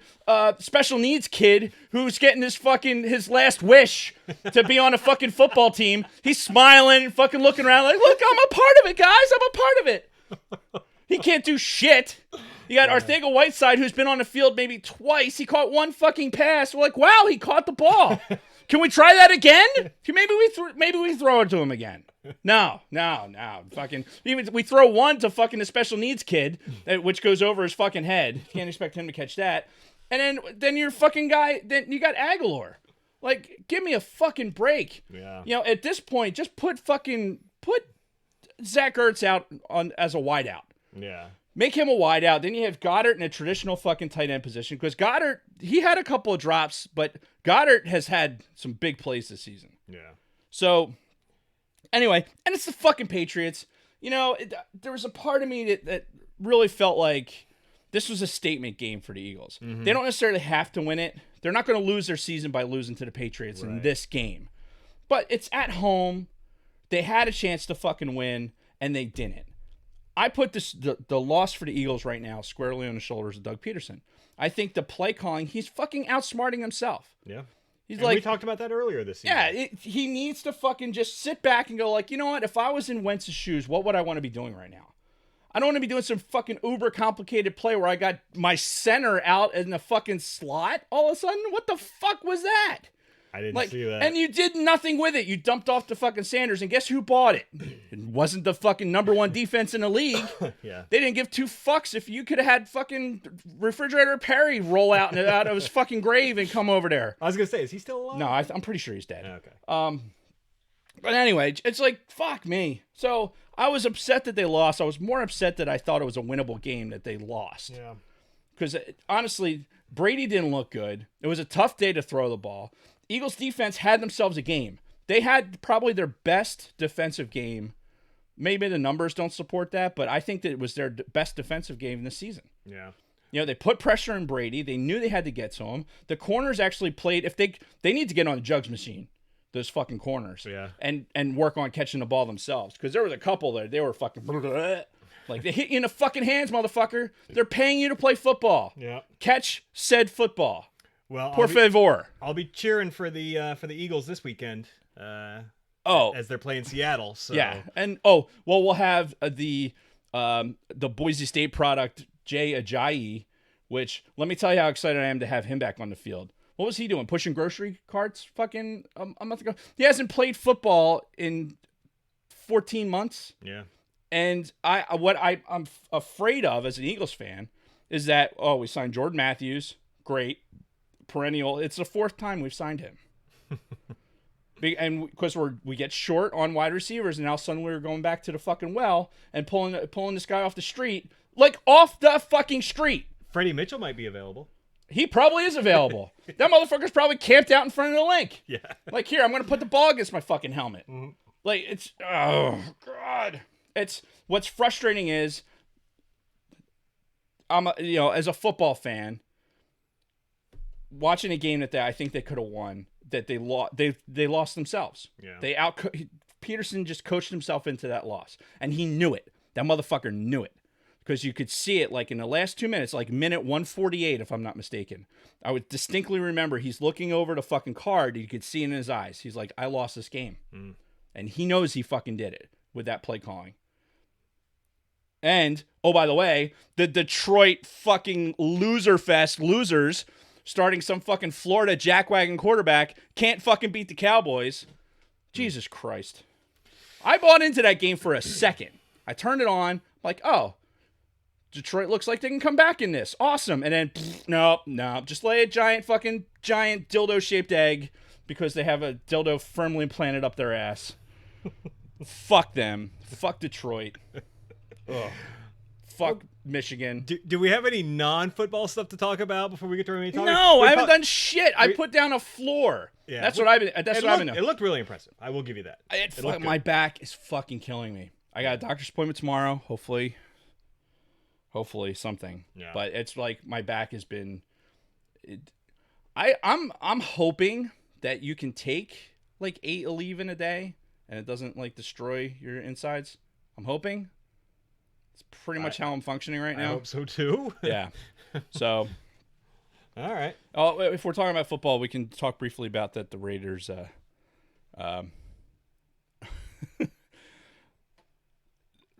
special needs kid who's getting his last wish to be on a fucking football team. He's smiling and fucking looking around like, look, I'm a part of it, guys. I'm a part of it. He can't do shit. You got Arthega Whiteside, who's been on the field maybe twice. He caught one fucking pass. We're like, wow, he caught the ball. Can we try that again? Maybe we throw it to him again. No. Fucking, even we throw one to fucking the special needs kid, which goes over his fucking head. You can't expect him to catch that. And then your fucking guy, then you got Aguilar. Like, give me a fucking break. Yeah. You know, at this point, just put Zach Ertz out as a wideout. Yeah. Make him a wideout. Then you have Goddard in a traditional fucking tight end position. Because Goddard, he had a couple of drops, but Goddard has had some big plays this season. Yeah. So, anyway, and it's the fucking Patriots. You know, there was a part of me that really felt like this was a statement game for the Eagles. Mm-hmm. They don't necessarily have to win it. They're not going to lose their season by losing to the Patriots in this game. But it's at home. They had a chance to fucking win, and they didn't. I put the loss for the Eagles right now squarely on the shoulders of Doug Peterson. I think the play calling, he's fucking outsmarting himself. Yeah. He's and we talked about that earlier this season. Yeah, he needs to fucking just sit back and go like, you know what? If I was in Wentz's shoes, what would I want to be doing right now? I don't want to be doing some fucking uber complicated play where I got my center out in the fucking slot all of a sudden. What the fuck was that? I didn't see that. And you did nothing with it. You dumped off to fucking Sanders, and guess who bought it? It wasn't the fucking number one defense in the league. Yeah. They didn't give two fucks if you could have had fucking Refrigerator Perry roll out of his fucking grave and come over there. I was going to say, is he still alive? No, I'm pretty sure he's dead. Okay. But anyway, it's like, fuck me. So I was upset that they lost. I was more upset that I thought it was a winnable game that they lost. Yeah. Because honestly, Brady didn't look good. It was a tough day to throw the ball. Eagles defense had themselves a game. They had probably their best defensive game. Maybe the numbers don't support that, but I think that it was their best defensive game this season. Yeah. You know, they put pressure on Brady. They knew they had to get to him. The corners actually played. If they need to get on the jugs machine, those fucking corners. Yeah. And work on catching the ball themselves. Because there was a couple there. They were fucking like, they hit you in the fucking hands, motherfucker. They're paying you to play football. Yeah. Catch said football. Well, Por favor. I'll be cheering for the Eagles this weekend. As they're playing Seattle. So. Yeah, and we'll have the Boise State product Jay Ajayi, which let me tell you how excited I am to have him back on the field. What was he doing? Pushing grocery carts? Fucking a month ago. He hasn't played football in 14 months. Yeah. And I'm afraid of as an Eagles fan is that we signed Jordan Matthews, great. Perennial. It's the fourth time we've signed him. And because we get short on wide receivers, and now suddenly we're going back to the fucking well and pulling this guy off the street. Like, off the fucking street. Freddie Mitchell might be available. He probably is available. That motherfucker's probably camped out in front of the link. Yeah. Like, here, I'm going to put the ball against my fucking helmet. Mm-hmm. Like, it's, oh, God. What's frustrating is, as a football fan, watching a game that I think they could have won, that they lost. They lost themselves. Yeah. Peterson just coached himself into that loss, and he knew it. That motherfucker knew it, because you could see it like in the last 2 minutes, like minute 148, if I'm not mistaken. I would distinctly remember he's looking over the fucking card. You could see it in his eyes. He's like, I lost this game. And he knows he fucking did it with that play calling. And, oh, by the way, the Detroit fucking loser fest losers, starting some fucking Florida jackwagon quarterback, can't fucking beat the Cowboys. Jesus Christ. I bought into that game for a second. I turned it on, like, oh, Detroit looks like they can come back in this. Awesome. And then, no, just lay a giant dildo-shaped egg because they have a dildo firmly implanted up their ass. Fuck them. Fuck Detroit. Ugh. Fuck Michigan. Do we have any non-football stuff to talk about before we get to our main topic? No, I haven't done shit. I put down a floor. Yeah, that's what I've been doing. It looked really impressive. I will give you that. My back is fucking killing me. I got a doctor's appointment tomorrow. Hopefully something. Yeah. But it's like my back has been. I'm hoping that you can take like 8 Aleve a day and it doesn't like destroy your insides. I'm hoping. It's pretty much how I'm functioning right now. I hope so too. Yeah. So. All right. Oh, if we're talking about football, we can talk briefly about that. The Raiders.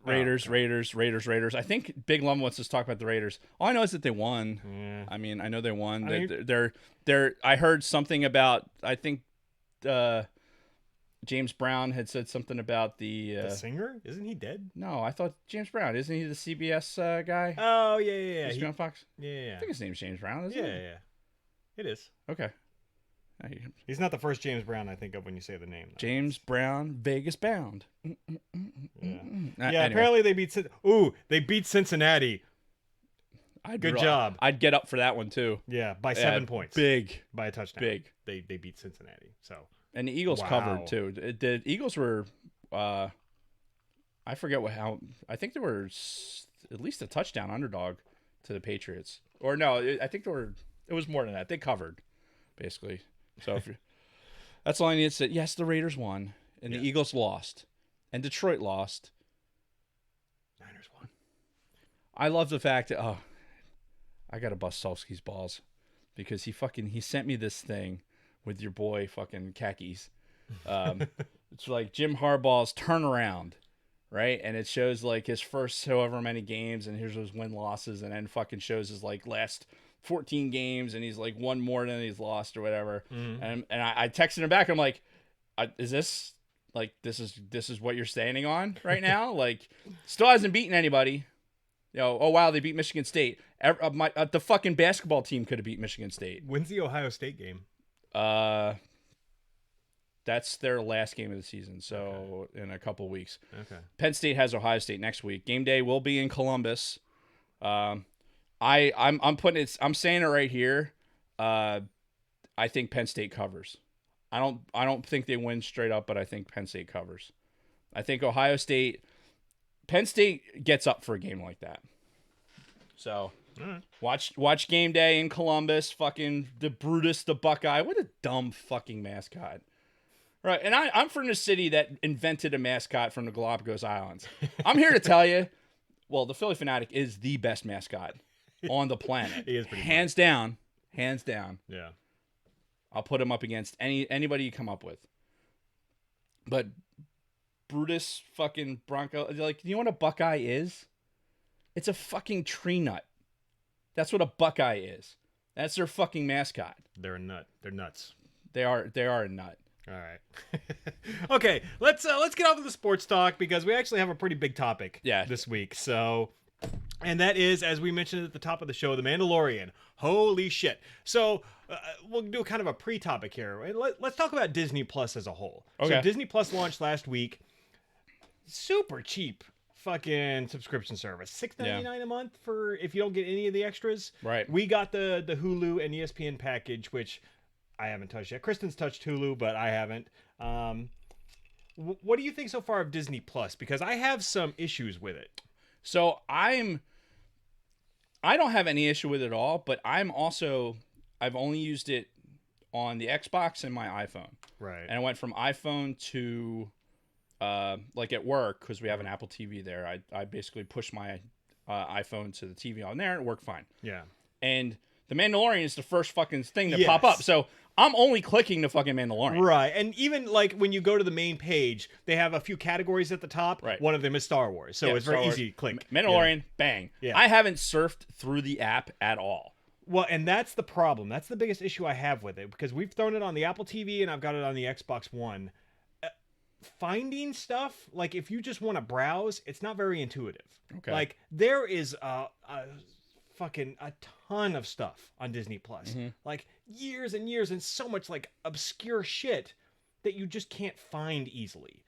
Raiders. I think Big Lum wants us to talk about the Raiders. All I know is that they won. Yeah. I mean, I know they won. They're. I heard something about. I think James Brown had said something about the singer. Isn't he dead? No, I thought James Brown. Isn't he the CBS guy? Oh yeah. He's on Fox. Yeah. I think his name's James Brown. Isn't it? Yeah. It is. Okay. He's not the first James Brown I think of when you say the name. James Brown, Vegas bound. Yeah. Anyway. Apparently they beat Cincinnati. Good job. I'd get up for that one too. Yeah, by 7 points. Big. By a touchdown. Big. They beat Cincinnati. So. And the Eagles covered too. The Eagles were, I forget I think they were at least a touchdown underdog to the Patriots. Or no, I think it was more than that. They covered, basically. So that's all I need to say. Yes, the Raiders won, and the Eagles lost, and Detroit lost. Niners won. I love the fact that I gotta bust Solski's balls because he sent me this thing with your boy fucking khakis. It's like Jim Harbaugh's turnaround, right? And it shows like his first however many games, and here's his win losses, and then fucking shows his like last 14 games, and he's like one more than he's lost or whatever. Mm-hmm. And I texted him back. I'm like, is this like this is what you're standing on right now? Like, still hasn't beaten anybody. Oh wow, they beat Michigan State. The fucking basketball team could have beat Michigan State. When's the Ohio State game? That's their last game of the season, so in a couple weeks. Okay. Penn State has Ohio State next week. Game day will be in Columbus. I'm saying it right here. I think Penn State covers. I don't think they win straight up, but I think Penn State covers. I think Penn State gets up for a game like that. So watch game day in Columbus. Fucking the Brutus, the Buckeye. What a dumb fucking mascot. Right, and I'm from the city that invented a mascot from the Galapagos Islands. I'm here to tell you, well, the Philly Fanatic is the best mascot on the planet. He is pretty hands down. Yeah. I'll put him up against anybody you come up with. But Brutus fucking Bronco, like, you know what a Buckeye is? It's a fucking tree nut. That's what a Buckeye is. That's their fucking mascot. They're a nut. They're nuts. They are a nut. All right. Okay, let's get off of the sports talk because we actually have a pretty big topic this week. So, and that is, as we mentioned at the top of the show, The Mandalorian. Holy shit. So, we'll do kind of a pre-topic here. Let's talk about Disney Plus as a whole. Okay. So, Disney Plus launched last week. Super cheap fucking subscription service. $6.99 a month for if you don't get any of the extras. Right. We got the Hulu and ESPN package, which I haven't touched yet. Kristen's touched Hulu, but I haven't. What do you think so far of Disney Plus? Because I have some issues with it. So I don't have any issue with it at all, but I'm also I've only used it on the Xbox and my iPhone. Right. And I went from iPhone to like at work, because we have an Apple TV there. I basically push my iPhone to the TV on there and it worked fine. Yeah. And the Mandalorian is the first fucking thing to Yes. pop up. So I'm only clicking the fucking Mandalorian. Right. And even like when you go to the main page, they have a few categories at the top. Right. One of them is Star Wars. So Yeah, it's Star very Wars. easy to click. Mandalorian, bang. Yeah. I haven't surfed through the app at all. Well, and that's the problem. That's the biggest issue I have with it, because we've thrown it on the Apple TV and I've got it on the Xbox One. Finding stuff, like if you just want to browse, it's not very intuitive. Okay. Like there is a ton of stuff on Disney Plus. Like years and years and so much like obscure shit that you just can't find easily.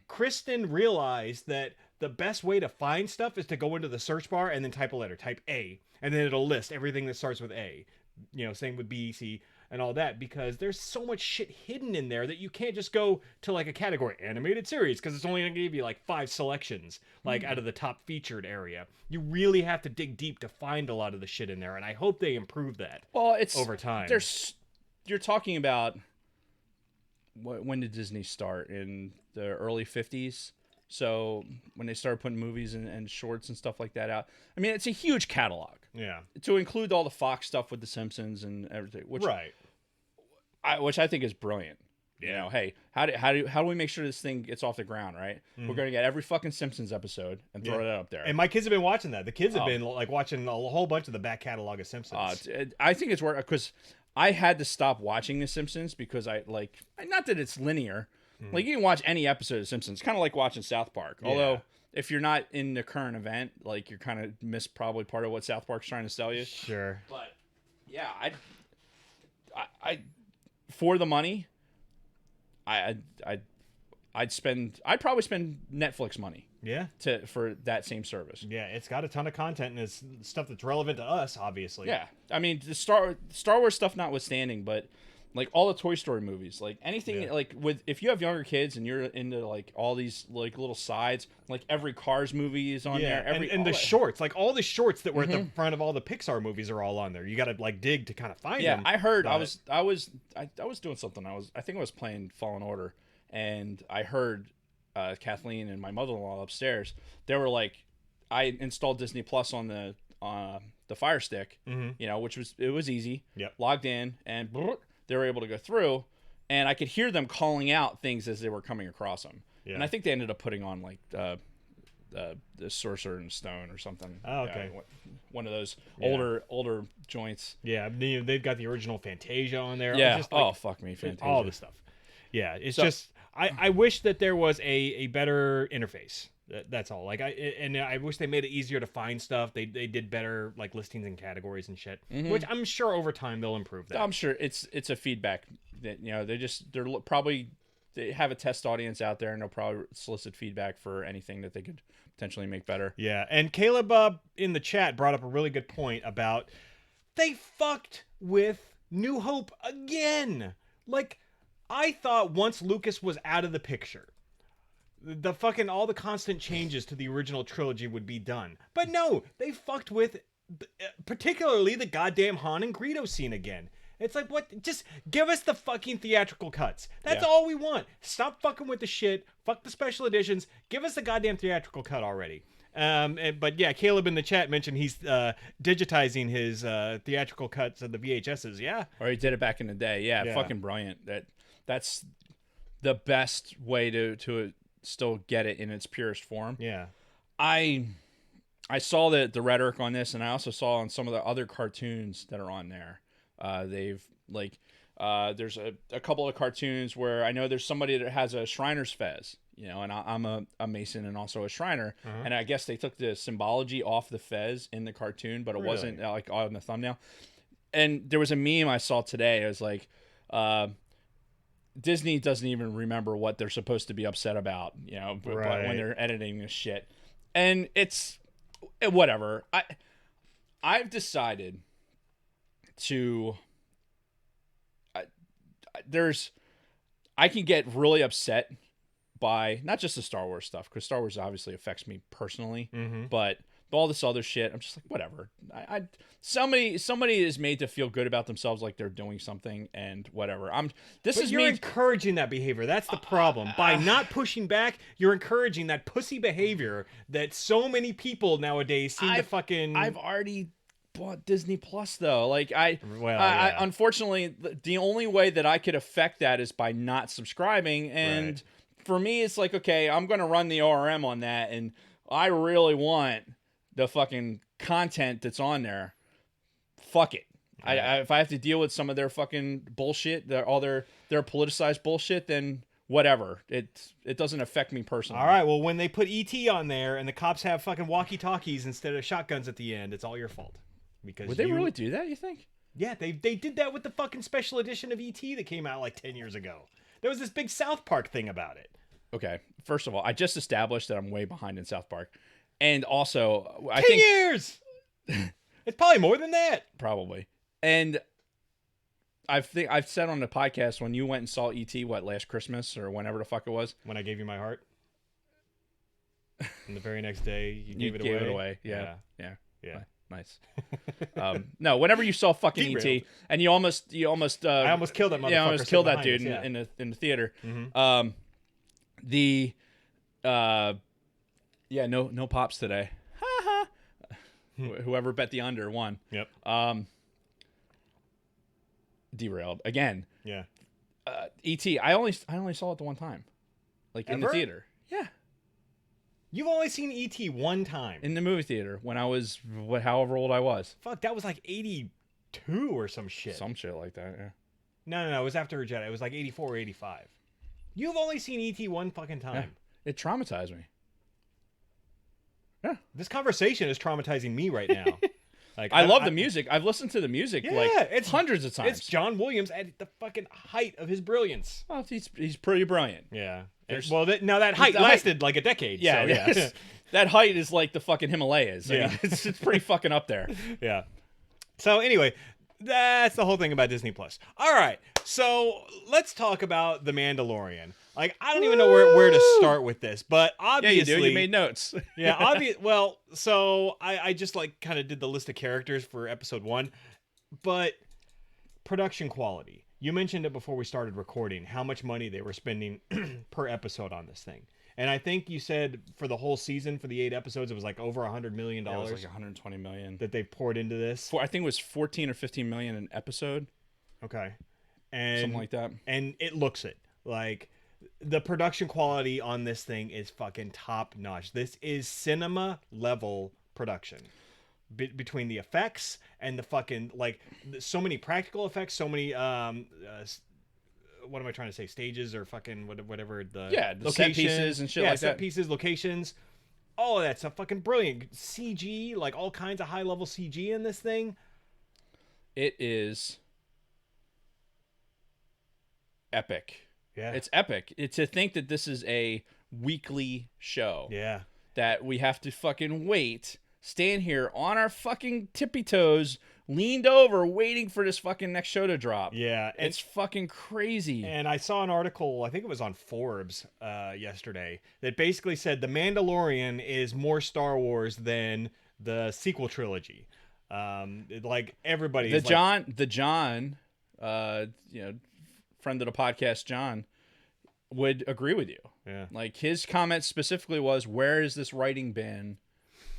Kristen realized that the best way to find stuff is to go into the search bar and then type a letter, type A, and then it'll list everything that starts with A. You know, same with B, C, and all that, because there's so much shit hidden in there that you can't just go to like a category animated series, because it's only gonna give you like 5 selections like out of the top featured area. You really have to dig deep to find a lot of the shit in there, and I hope they improve that. Well, it's over time. You're talking about when did Disney start? In the early 50s. So when they started putting movies and shorts and stuff like that out, I mean, it's a huge catalog. Yeah. To include all the Fox stuff with The Simpsons and everything, which Right. which I think is brilliant. You know, hey, how do we make sure this thing gets off the ground, right? We're going to get every fucking Simpsons episode and throw it up there. And my kids have been watching that. The kids have been like watching a whole bunch of the back catalog of Simpsons. I think it's worth, because I had to stop watching The Simpsons because I like, not that it's linear. Like you can watch any episode of Simpsons, kind of like watching South Park. Although if you're not in the current event, like you're kind of miss probably part of what South Park's trying to sell you. Sure. But yeah, I for the money, I'd probably spend Netflix money Yeah. for that same service. Yeah, it's got a ton of content and it's stuff that's relevant to us, obviously. Yeah, I mean the Star Wars stuff notwithstanding, but like all the Toy Story movies, like anything like if you have younger kids and you're into like all these like little sides, like every Cars movie is on there. And the shorts, like all the shorts that were at the front of all the Pixar movies are all on there. You got to like dig to kind of find them. Yeah, I heard. but- I was doing something. I think I was playing Fallen Order, and I heard Kathleen and my mother-in-law upstairs. They were like, I installed Disney Plus on the Fire Stick, you know, which was easy. Yep. Logged in and they were able to go through, and I could hear them calling out things as they were coming across them. Yeah. And I think they ended up putting on like the Sorcerer and Stone or something. Oh, okay. One of those older joints. Yeah, they've got the original Fantasia on there. Yeah. Just, like, fuck me, Fantasia. all the stuff. Yeah, it's just I wish that there was a better interface. That's all. Like I wish they made it easier to find stuff. They did better like listings and categories and shit, which I'm sure over time they'll improve that. I'm sure it's a feedback that, you know, they have a test audience out there, and they'll probably solicit feedback for anything that they could potentially make better. Yeah, and Caleb in the chat brought up a really good point about they fucked with New Hope again. Like, I thought once Lucas was out of the picture, the fucking all the constant changes to the original trilogy would be done. But no, they fucked with particularly the goddamn Han and Greedo scene again. It's like, what? Just give us the fucking theatrical cuts. That's all we want. Stop fucking with the shit. Fuck the special editions. Give us the goddamn theatrical cut already. But yeah, Caleb in the chat mentioned he's digitizing his theatrical cuts of the VHSs. Yeah. Or he did it back in the day. Yeah. Fucking brilliant. That's the best way to still get it in its purest form. Yeah. I saw the rhetoric on this, and I also saw on some of the other cartoons that are on there. They've like there's a couple of cartoons where I know there's somebody that has a Shriner's fez, you know, and I'm a Mason and also a Shriner, and I guess they took the symbology off the fez in the cartoon, but it wasn't like on the thumbnail. And there was a meme I saw today. It was like, Disney doesn't even remember what they're supposed to be upset about, you know, when they're editing this shit. And it's whatever. I've decided to I can get really upset by not just the Star Wars stuff, because Star Wars obviously affects me personally, but all this other shit. I'm just like, whatever. Somebody is made to feel good about themselves, like they're doing something, and whatever. This But is you're me. encouraging that behavior. That's the problem. By not pushing back, you're encouraging that pussy behavior that so many people nowadays seem to fucking. I've already bought Disney Plus though. Like I yeah. unfortunately, the only way that I could affect that is by not subscribing. And Right. for me, it's like, okay, I'm gonna run the ORM on that, and I really want the fucking content that's on there. Fuck it. Right. If I have to deal with some of their fucking bullshit, all their politicized bullshit, then whatever. It doesn't affect me personally. All right. Well, when they put ET on there and the cops have fucking walkie-talkies instead of shotguns at the end, it's all your fault. Because Would they really do that, you think? Yeah, they did that with the fucking special edition of ET that came out like 10 years ago. There was this big South Park thing about it. Okay. First of all, I just established that I'm way behind in South Park. And also, I 10 think years. It's probably more than that. probably. And I've said on the podcast when you went and saw ET last Christmas or whenever the fuck it was. When I gave you my heart. And the very next day you You gave gave it it away. away. Yeah. Yeah. Nice. No, whenever you saw fucking ET Derailed. and you almost I almost killed that motherfucker. yeah, I almost killed that sitting dude behind us, in the theater. Mhm. Yeah, no pops today. Whoever bet the under won. Yep. Derailed again. Yeah. ET. I only saw it the one time, like in the Ever? theater. Yeah, You've only seen ET one time. in the movie theater when I was however old I was. Fuck, that was like 82 or some shit. Some shit like that. Yeah. No, it was after Jedi. It was like 84 or 85. You've only seen ET one fucking time. It traumatized me. This conversation is traumatizing me right now. Like I love the music. I've listened to the music Yeah, like it's hundreds of times. It's John Williams at the fucking height of his brilliance. Well, he's pretty brilliant. Yeah. There's- Well, now that height the height- lasted like a decade. Yeah, so, yeah. That height is like the fucking Himalayas. I Yeah. mean, it's pretty fucking up there. Yeah. So anyway, that's the whole thing about Disney Plus. All right. So let's talk about The Mandalorian. Like, I don't even know where to start with this, but Yeah, obviously, you do. You made notes. yeah, well, so I just like kind of did the list of characters for episode 1, but production quality. You mentioned it before we started recording, how much money they were spending per episode on this thing. And I think you said for the whole season, for the 8 episodes, it was like over $100 million It was like 120 million. that they've poured into this. I think it was 14 or 15 million an episode, Okay. And something like that. and it looks it. Like, the production quality on this thing is fucking top notch. This is cinema level production. Between the effects and the fucking, like, so many practical effects, so many what am I trying to say, stages or fucking whatever, the set pieces and shit like set that. pieces, locations, all of that stuff, fucking brilliant. CG, like all kinds of high level CG in this thing. It is epic. Yeah. It's epic. It's to think that this is a weekly show. Yeah. That we have to fucking wait, stand here on our fucking tippy toes, leaned over, waiting for this fucking next show to drop. Yeah. It's fucking crazy. And I saw an article, I think it was on Forbes yesterday, that basically said The Mandalorian is more Star Wars than the sequel trilogy. Like everybody, the John, friend of the podcast, John, would agree with you. Yeah. Like his comment specifically was, "Where has this writing been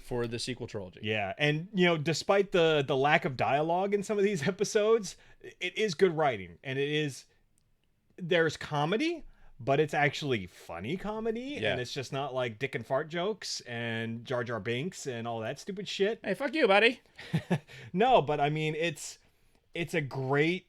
for the sequel trilogy?" Yeah, and despite the lack of dialogue in some of these episodes, it is good writing, and there's comedy, but it's actually funny comedy, Yeah. and it's just not like dick and fart jokes and Jar Jar Binks and all that stupid shit. Hey, fuck you, buddy. No, but I mean, it's a great.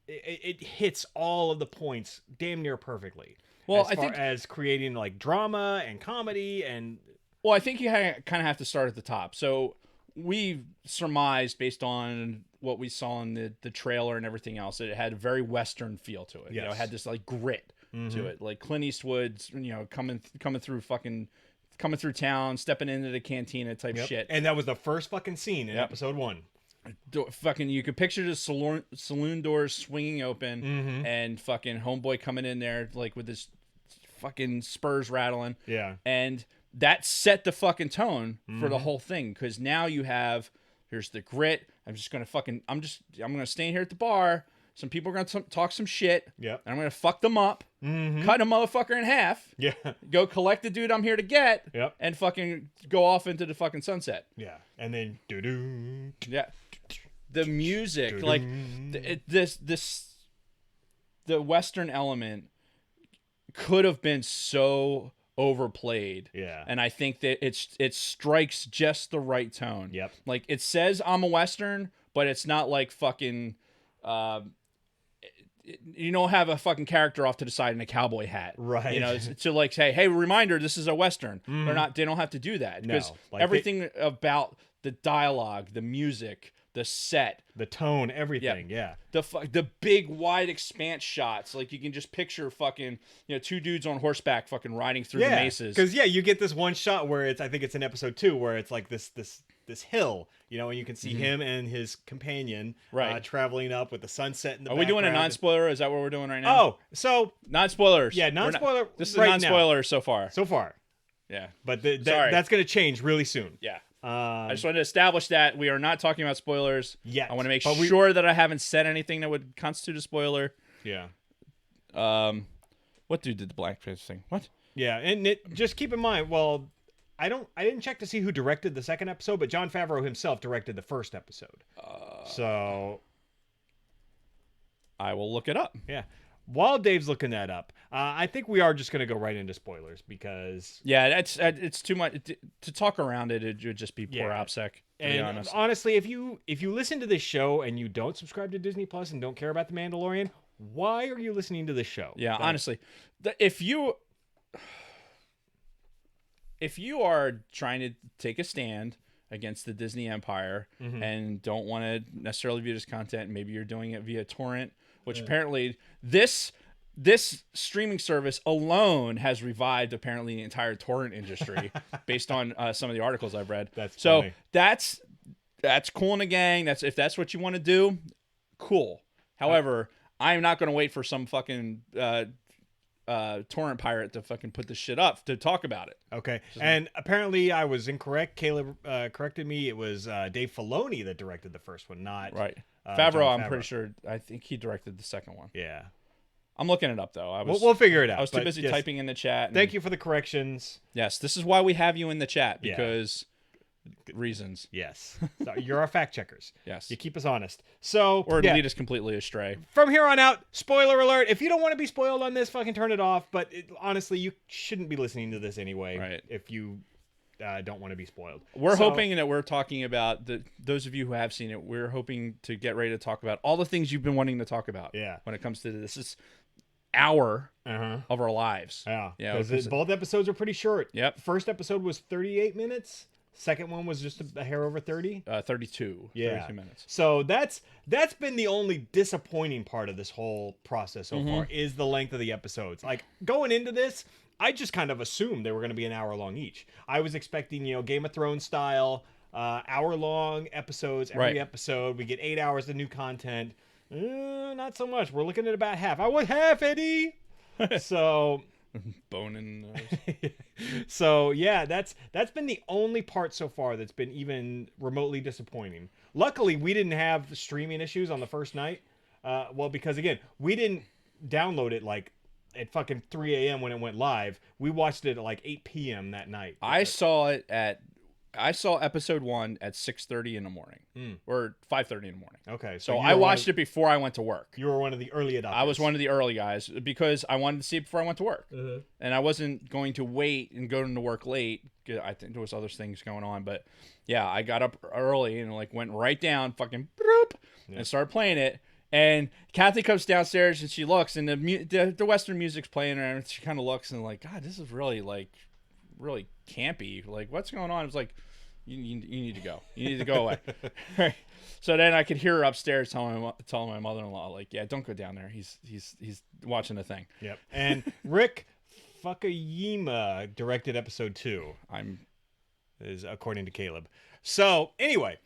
It hits all of the points damn near perfectly. Well, as far as creating like drama and comedy and. Well, I think you kind of have to start at the top. So we surmised based on what we saw in the trailer and everything else that it had a very Western feel to it. Yes. It had this like grit to it, like Clint Eastwood's, coming through town, stepping into the cantina type Yep. shit. And that was the first fucking scene in Yep. episode 1. Fucking, you could picture the saloon doors swinging open and fucking homeboy coming in there like with his fucking spurs rattling. Yeah. And that set the fucking tone for the Mhm. whole thing, because now you have, here's the grit. I'm gonna stand here at the bar. Some people are gonna talk some shit. Yep. And I'm gonna fuck them up, Mhm. cut a motherfucker in half, Yeah. go collect the dude I'm here to get, Yep. and fucking go off into the fucking sunset. Yeah. And then doo-doo. Yeah, the music, like the Western element could have been so overplayed. Yeah. And I think that it strikes just the right tone. Yep. Like, it says I'm a Western, but it's not like fucking you don't have a fucking character off to the side in a cowboy hat. Right. You know, it's to like say, hey, reminder, this is a Western. Mhm. They don't have to do that, because No, like everything about the dialogue, the music, the set, The tone, everything. Yeah. the big wide expanse shots, like you can just picture fucking, two dudes on horseback fucking riding through the mesas. Because you get this one shot where I think it's in episode 2 where it's like this hill, and you can see him and his companion Right. traveling up with the sunset in the Are we doing a background. non-spoiler? Is that what we're doing right now? Oh, so Non-spoilers. yeah, We're not- non-spoiler. This is right a non-spoiler so far. now. So far, Yeah. but Sorry. that's going to change really soon. Yeah. I I just wanted to establish that we are not talking about spoilers. Yet. I want to make But sure that I haven't said anything that would constitute a spoiler. Yeah. What dude did the blackface thing? What? Yeah, and just keep in mind. Well, I didn't check to see who directed the second episode, but Jon Favreau himself directed the first episode. So I will look it up. yeah. While Dave's looking that up, I think we are just going to go right into spoilers because. Yeah, it's too much to talk around it. It would just be poor Yeah. OPSEC, to be And honest. honestly, if you listen to this show and you don't subscribe to Disney Plus and don't care about The Mandalorian, why are you listening to this show? Yeah, Like, honestly, if you are trying to take a stand against the Disney empire Mhm. and don't want to necessarily view this content, maybe you're doing it via torrent, which apparently this streaming service alone has revived apparently the entire torrent industry based on some of the articles I've read. That's so funny. that's cool in a gang. If that's what you want to do, cool. However, I'm not going to wait for some fucking torrent pirate to fucking put this shit up to talk about it. Okay, and apparently I was incorrect. Caleb corrected me. It was Dave Filoni that directed the first one, not Right. Jon Favreau, I'm Favreau. pretty sure. I think he directed the second one. Yeah, I'm looking it up though. we'll figure it out. I was too but busy yes, typing in the chat. Thank you for the corrections. Yes, this is why we have you in the chat, Yeah. because reasons. Yes, so you're our fact checkers. Yes. You keep us honest. So Or yeah, lead us completely astray. from here on out, spoiler alert. If you don't want to be spoiled on this, fucking turn it off. But honestly, you shouldn't be listening to this anyway. Right. If you don't want to be spoiled. We're So- hoping that we're talking about those of you who have seen it. We're hoping to get ready to talk about all the things you've been wanting to talk about. Yeah. When it comes to this, is hour Uh-huh. of our lives. Yeah. Yeah, Because because- both episodes are pretty short. Yep. First episode was 38 minutes. Second one was just a hair over 30. 32. Yeah. 32 minutes. So that's been the only disappointing part of this whole process so far is the length of the episodes. Like going into this, I just kind of assumed they were going to be an hour long each. I was expecting, Game of Thrones style, hour long episodes. Every Right. episode we get 8 hours of new content. Not so much. We're looking at about half. I was half, Eddie. So Bone in so yeah, that's been the only part so far that's been even remotely disappointing. Luckily, we didn't have streaming issues on the first night. Well, because again, we didn't download it like at fucking 3 a.m. when it went live. We watched it at like 8 p.m. that night. I saw episode 1 at 6:30 in the morning, or 5:30 in the morning. Okay, So you I were watched it before I went to work. You were one of the early adopters. I was one of the early guys because I wanted to see it before I went to work, Mm-hmm. and I wasn't going to wait and go into work late. I think there was other things going on, but yeah, I got up early and went right down, fucking bloop, and started playing it. And Kathy comes downstairs and she looks, and the Western music's playing, and she kind of looks and God, this is really really campy. Like, what's going on? I was like, you need to go. You need to go away. Right. So then I could hear her upstairs telling my mother-in-law, yeah, don't go down there. He's watching the thing. Yep. And Rick Fukuyama directed episode 2. I'm Is according to Caleb. So anyway,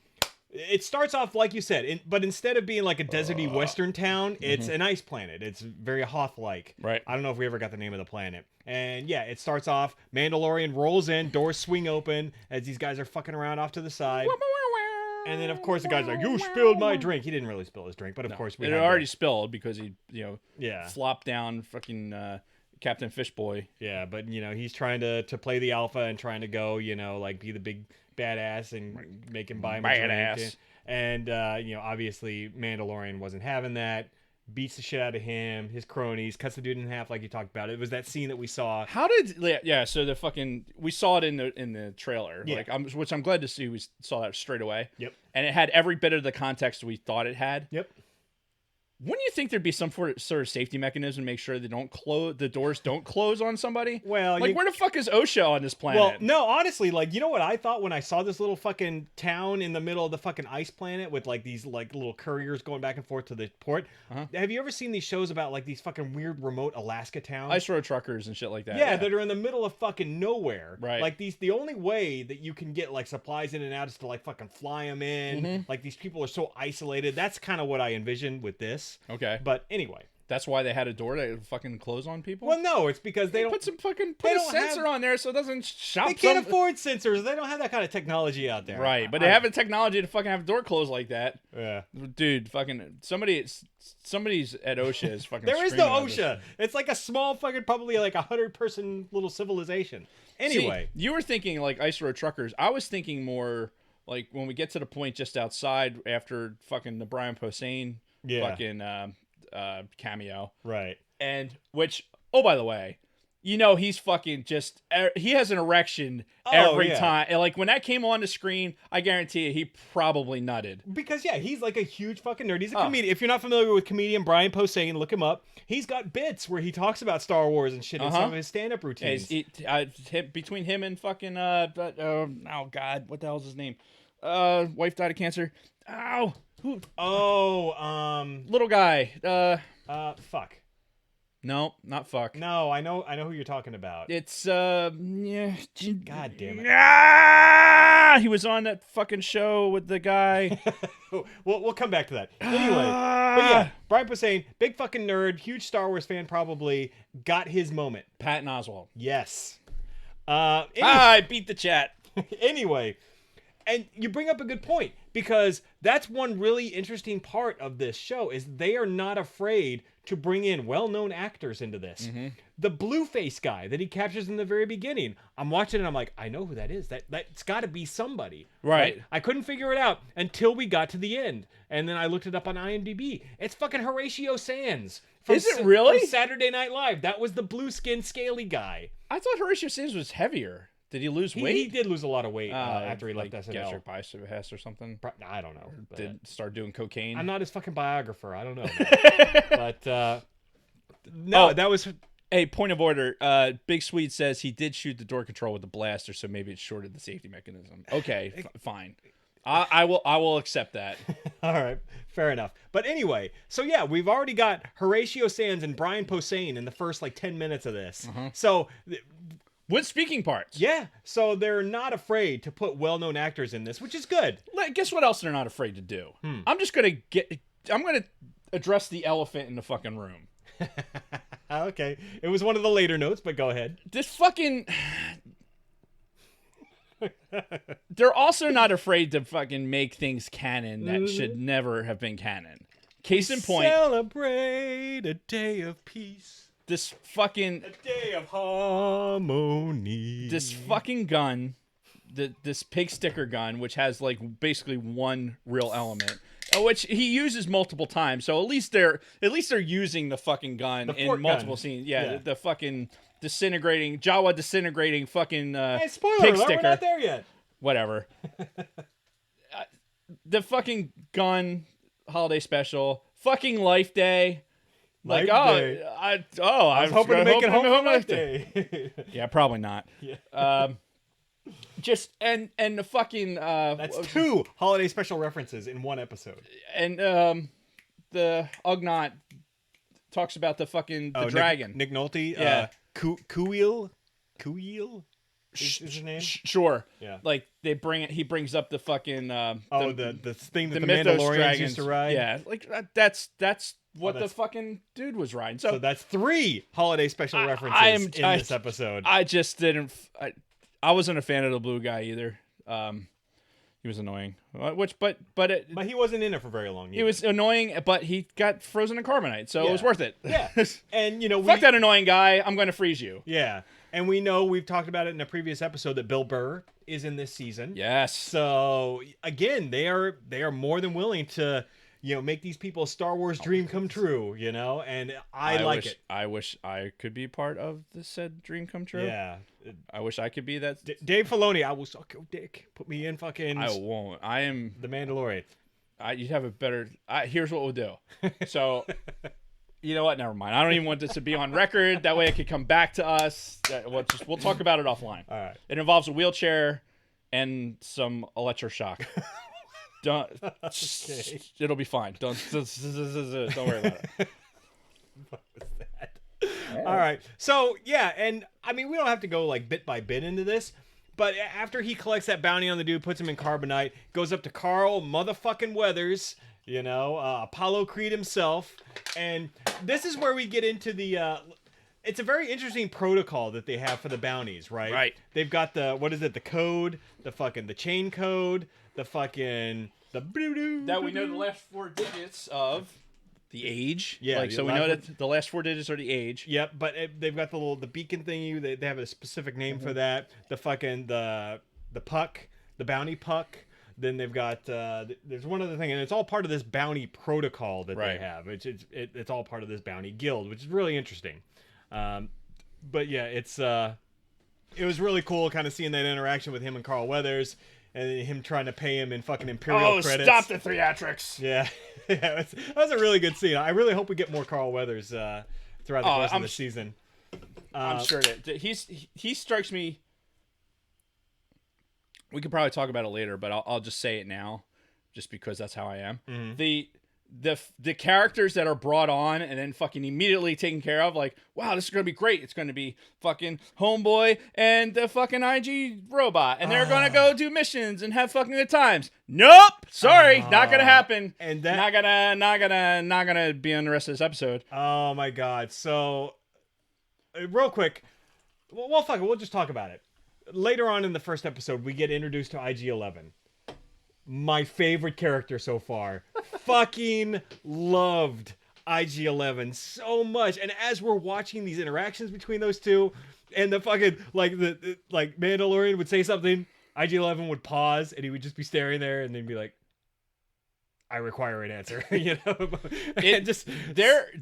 It starts off like you said, but instead of being like a deserty western town, it's an ice planet. It's very Hoth-like. Right. I don't know if we ever got the name of the planet. And yeah, it starts off. Mandalorian rolls in, doors swing open as these guys are fucking around off to the side. And then of course the guy's like, "You spilled my drink." He didn't really spill his drink, but of course we it had already spilled because he yeah. flopped down fucking Captain Fishboy. Yeah, but he's trying to play the alpha and trying to go, like be the big badass and make him buy him a drink. Badass. And obviously Mandalorian wasn't having that. Beats the shit out of him, his cronies, cuts the dude in half like you talked about. It was that scene that we saw. How did so the fucking we saw it in the trailer. Yeah. Which I'm glad to see we saw that straight away. Yep. And it had every bit of the context we thought it had. Yep. Wouldn't you think there'd be some sort of safety mechanism to make sure they don't close the doors don't close on somebody? Well, where the fuck is OSHA on this planet? Well, no, honestly, you know what I thought when I saw this little fucking town in the middle of the fucking ice planet with these little couriers going back and forth to the port? Uh-huh. Have you ever seen these shows about these fucking weird remote Alaska towns? Ice road truckers and shit like that. Yeah, that are in the middle of fucking nowhere. Right. The only way that you can get supplies in and out is to fucking fly them in. Mm-hmm. These people are so isolated. That's kind of what I envisioned with this. Okay. But anyway. That's why they had a door to fucking close on people? Well, no, it's because they don't put a don't sensor on there so it doesn't shop. They can't afford sensors. They don't have that kind of technology out there. Right, but they have a technology to fucking have a door closed like that. Yeah. Dude, fucking somebody's at OSHA is fucking There is no screaming at OSHA. It's like a small fucking probably 100-person little civilization. Anyway. See, you were thinking ice road truckers. I was thinking more when we get to the point just outside after fucking the Brian Posehn fucking cameo. Right. And which, oh, by the way, he's fucking just, he has an erection every time. And when that came on the screen, I guarantee you, he probably nutted. Because, yeah, he's a huge fucking nerd. He's a comedian. If you're not familiar with comedian Brian Posehn, look him up. He's got bits where he talks about Star Wars and shit in some of his stand-up routines. Between him and fucking, oh, God, what the hell's his name? Wife died of cancer. Ow. Who? Oh, little guy. fuck. No, not fuck. No, I know who you're talking about. It's yeah. God damn it. He was on that fucking show with the guy. we'll come back to that. Anyway, but yeah, Brian Posehn, big fucking nerd, huge Star Wars fan, probably got his moment. Patton Oswalt. Yes. I beat the chat. Anyway. And you bring up a good point, because that's one really interesting part of this show is they are not afraid to bring in well-known actors into this. Mm-hmm. The Blueface guy that he captures in the very beginning, I'm watching and I'm like, I know who that is. That's got to be somebody. Right. I couldn't figure it out until we got to the end. And then I looked it up on IMDb. It's fucking Horatio Sands. Is it really? From Saturday Night Live. That was the blue-skinned scaly guy. I thought Horatio Sands was heavier. Did he lose weight? He did lose a lot of weight after he left SNL. Gastric bypass or something. I don't know. Did start doing cocaine. I'm not his fucking biographer. I don't know. But no, that was. Hey, point of order. Big Swede says he did shoot the door control with the blaster, so maybe it shorted the safety mechanism. Okay, fine. I will accept that. All right, fair enough. But anyway, so yeah, we've already got Horatio Sands and Brian Posehn in the first 10 minutes of this. Uh-huh. So. With speaking parts. Yeah, so they're not afraid to put well-known actors in this, which is good. Guess what else they're not afraid to do? I'm gonna address the elephant in the fucking room. Okay, it was one of the later notes, but go ahead. This fucking... They're also not afraid to fucking make things canon that should never have been canon. Case in point... Celebrate a day of peace. This fucking... A day of harmony. This fucking gun, this pig sticker gun, which has basically one real element, which he uses multiple times. So at least they're using the fucking gun in multiple scenes. Yeah, the fucking Jawa disintegrating fucking spoiler pig alert, sticker. we're not there yet. Whatever. The fucking gun holiday special, fucking Life Day. I was hoping to make it home for Life Day. Yeah, probably not. Yeah. Just and the fucking that's 2 holiday special references in one episode. And the Ugnaught talks about the fucking dragon. Nick Nolte. Yeah. Kuiil. is his name? Sure. Yeah. Like they bring it. He brings up the fucking the thing that the Mythos Mandalorians dragons used to ride. Yeah, like that's what that's- the fucking dude was riding. So So that's 3 holiday special references in this episode. I just didn't. I wasn't a fan of the blue guy either. He was annoying. But he wasn't in it for very long. he was annoying. But he got frozen in carbonite, so it was Yeah. worth it. Yeah. And Fuck that annoying guy. I'm going to freeze you. Yeah. And we know we've talked about it in a previous episode that Bill Burr is in this season. Yes. So again, they are more than willing to, make these people's Star Wars dream come true, and I like it. I wish I could be part of the said dream come true. Yeah. I wish I could be that. Dave Filoni, I will suck your dick. Put me in fucking I won't. I am. The Mandalorian. You'd have a better. Here's what we'll do. So, you know what? Never mind. I don't even want this to be on record. That way it could come back to us. We'll talk about it offline. All right. It involves a wheelchair and some electroshock. Don't. Okay. It'll be fine. Don't worry about it. What was that? All right. So, yeah, and I mean, we don't have to go like bit by bit into this, but after he collects that bounty on the dude, puts him in carbonite, goes up to Carl motherfucking Weathers, Apollo Creed himself, and this is where we get into the it's a very interesting protocol that they have for the bounties, right? Right. They've got the code, the chain code, the that we know the last 4 digits of the age. Yeah, so we know that the last 4 digits are the age. Yep, but they've got the beacon thingy. They have a specific name for that. The puck, the bounty puck. Then they've got there's one other thing, and it's all part of this bounty protocol that they have. It's all part of this bounty guild, which is really interesting. But yeah, it was really cool kind of seeing that interaction with him and Carl Weathers, and him trying to pay him in fucking Imperial credits. Stop the theatrics. Yeah, that was a really good scene. I really hope we get more Carl Weathers throughout the course of the season. I'm sure that he strikes me. We could probably talk about it later, but I'll just say it now, just because that's how I am. Mm-hmm. The characters that are brought on and then fucking immediately taken care of, like, wow, this is gonna be great. It's gonna be fucking Homeboy and the fucking IG robot, and they're gonna go do missions and have fucking good times. Nope, sorry, not gonna happen. And that not gonna be on the rest of this episode. Oh my god! So, real quick, well, fuck it. We'll just talk about it later on in the first episode. We get introduced to IG-11. My favorite character so far. Fucking loved IG-11 so much. And as we're watching these interactions between those two, and the fucking like Mandalorian would say something, IG-11 would pause, and he would just be staring there, and then be like, "I require an answer."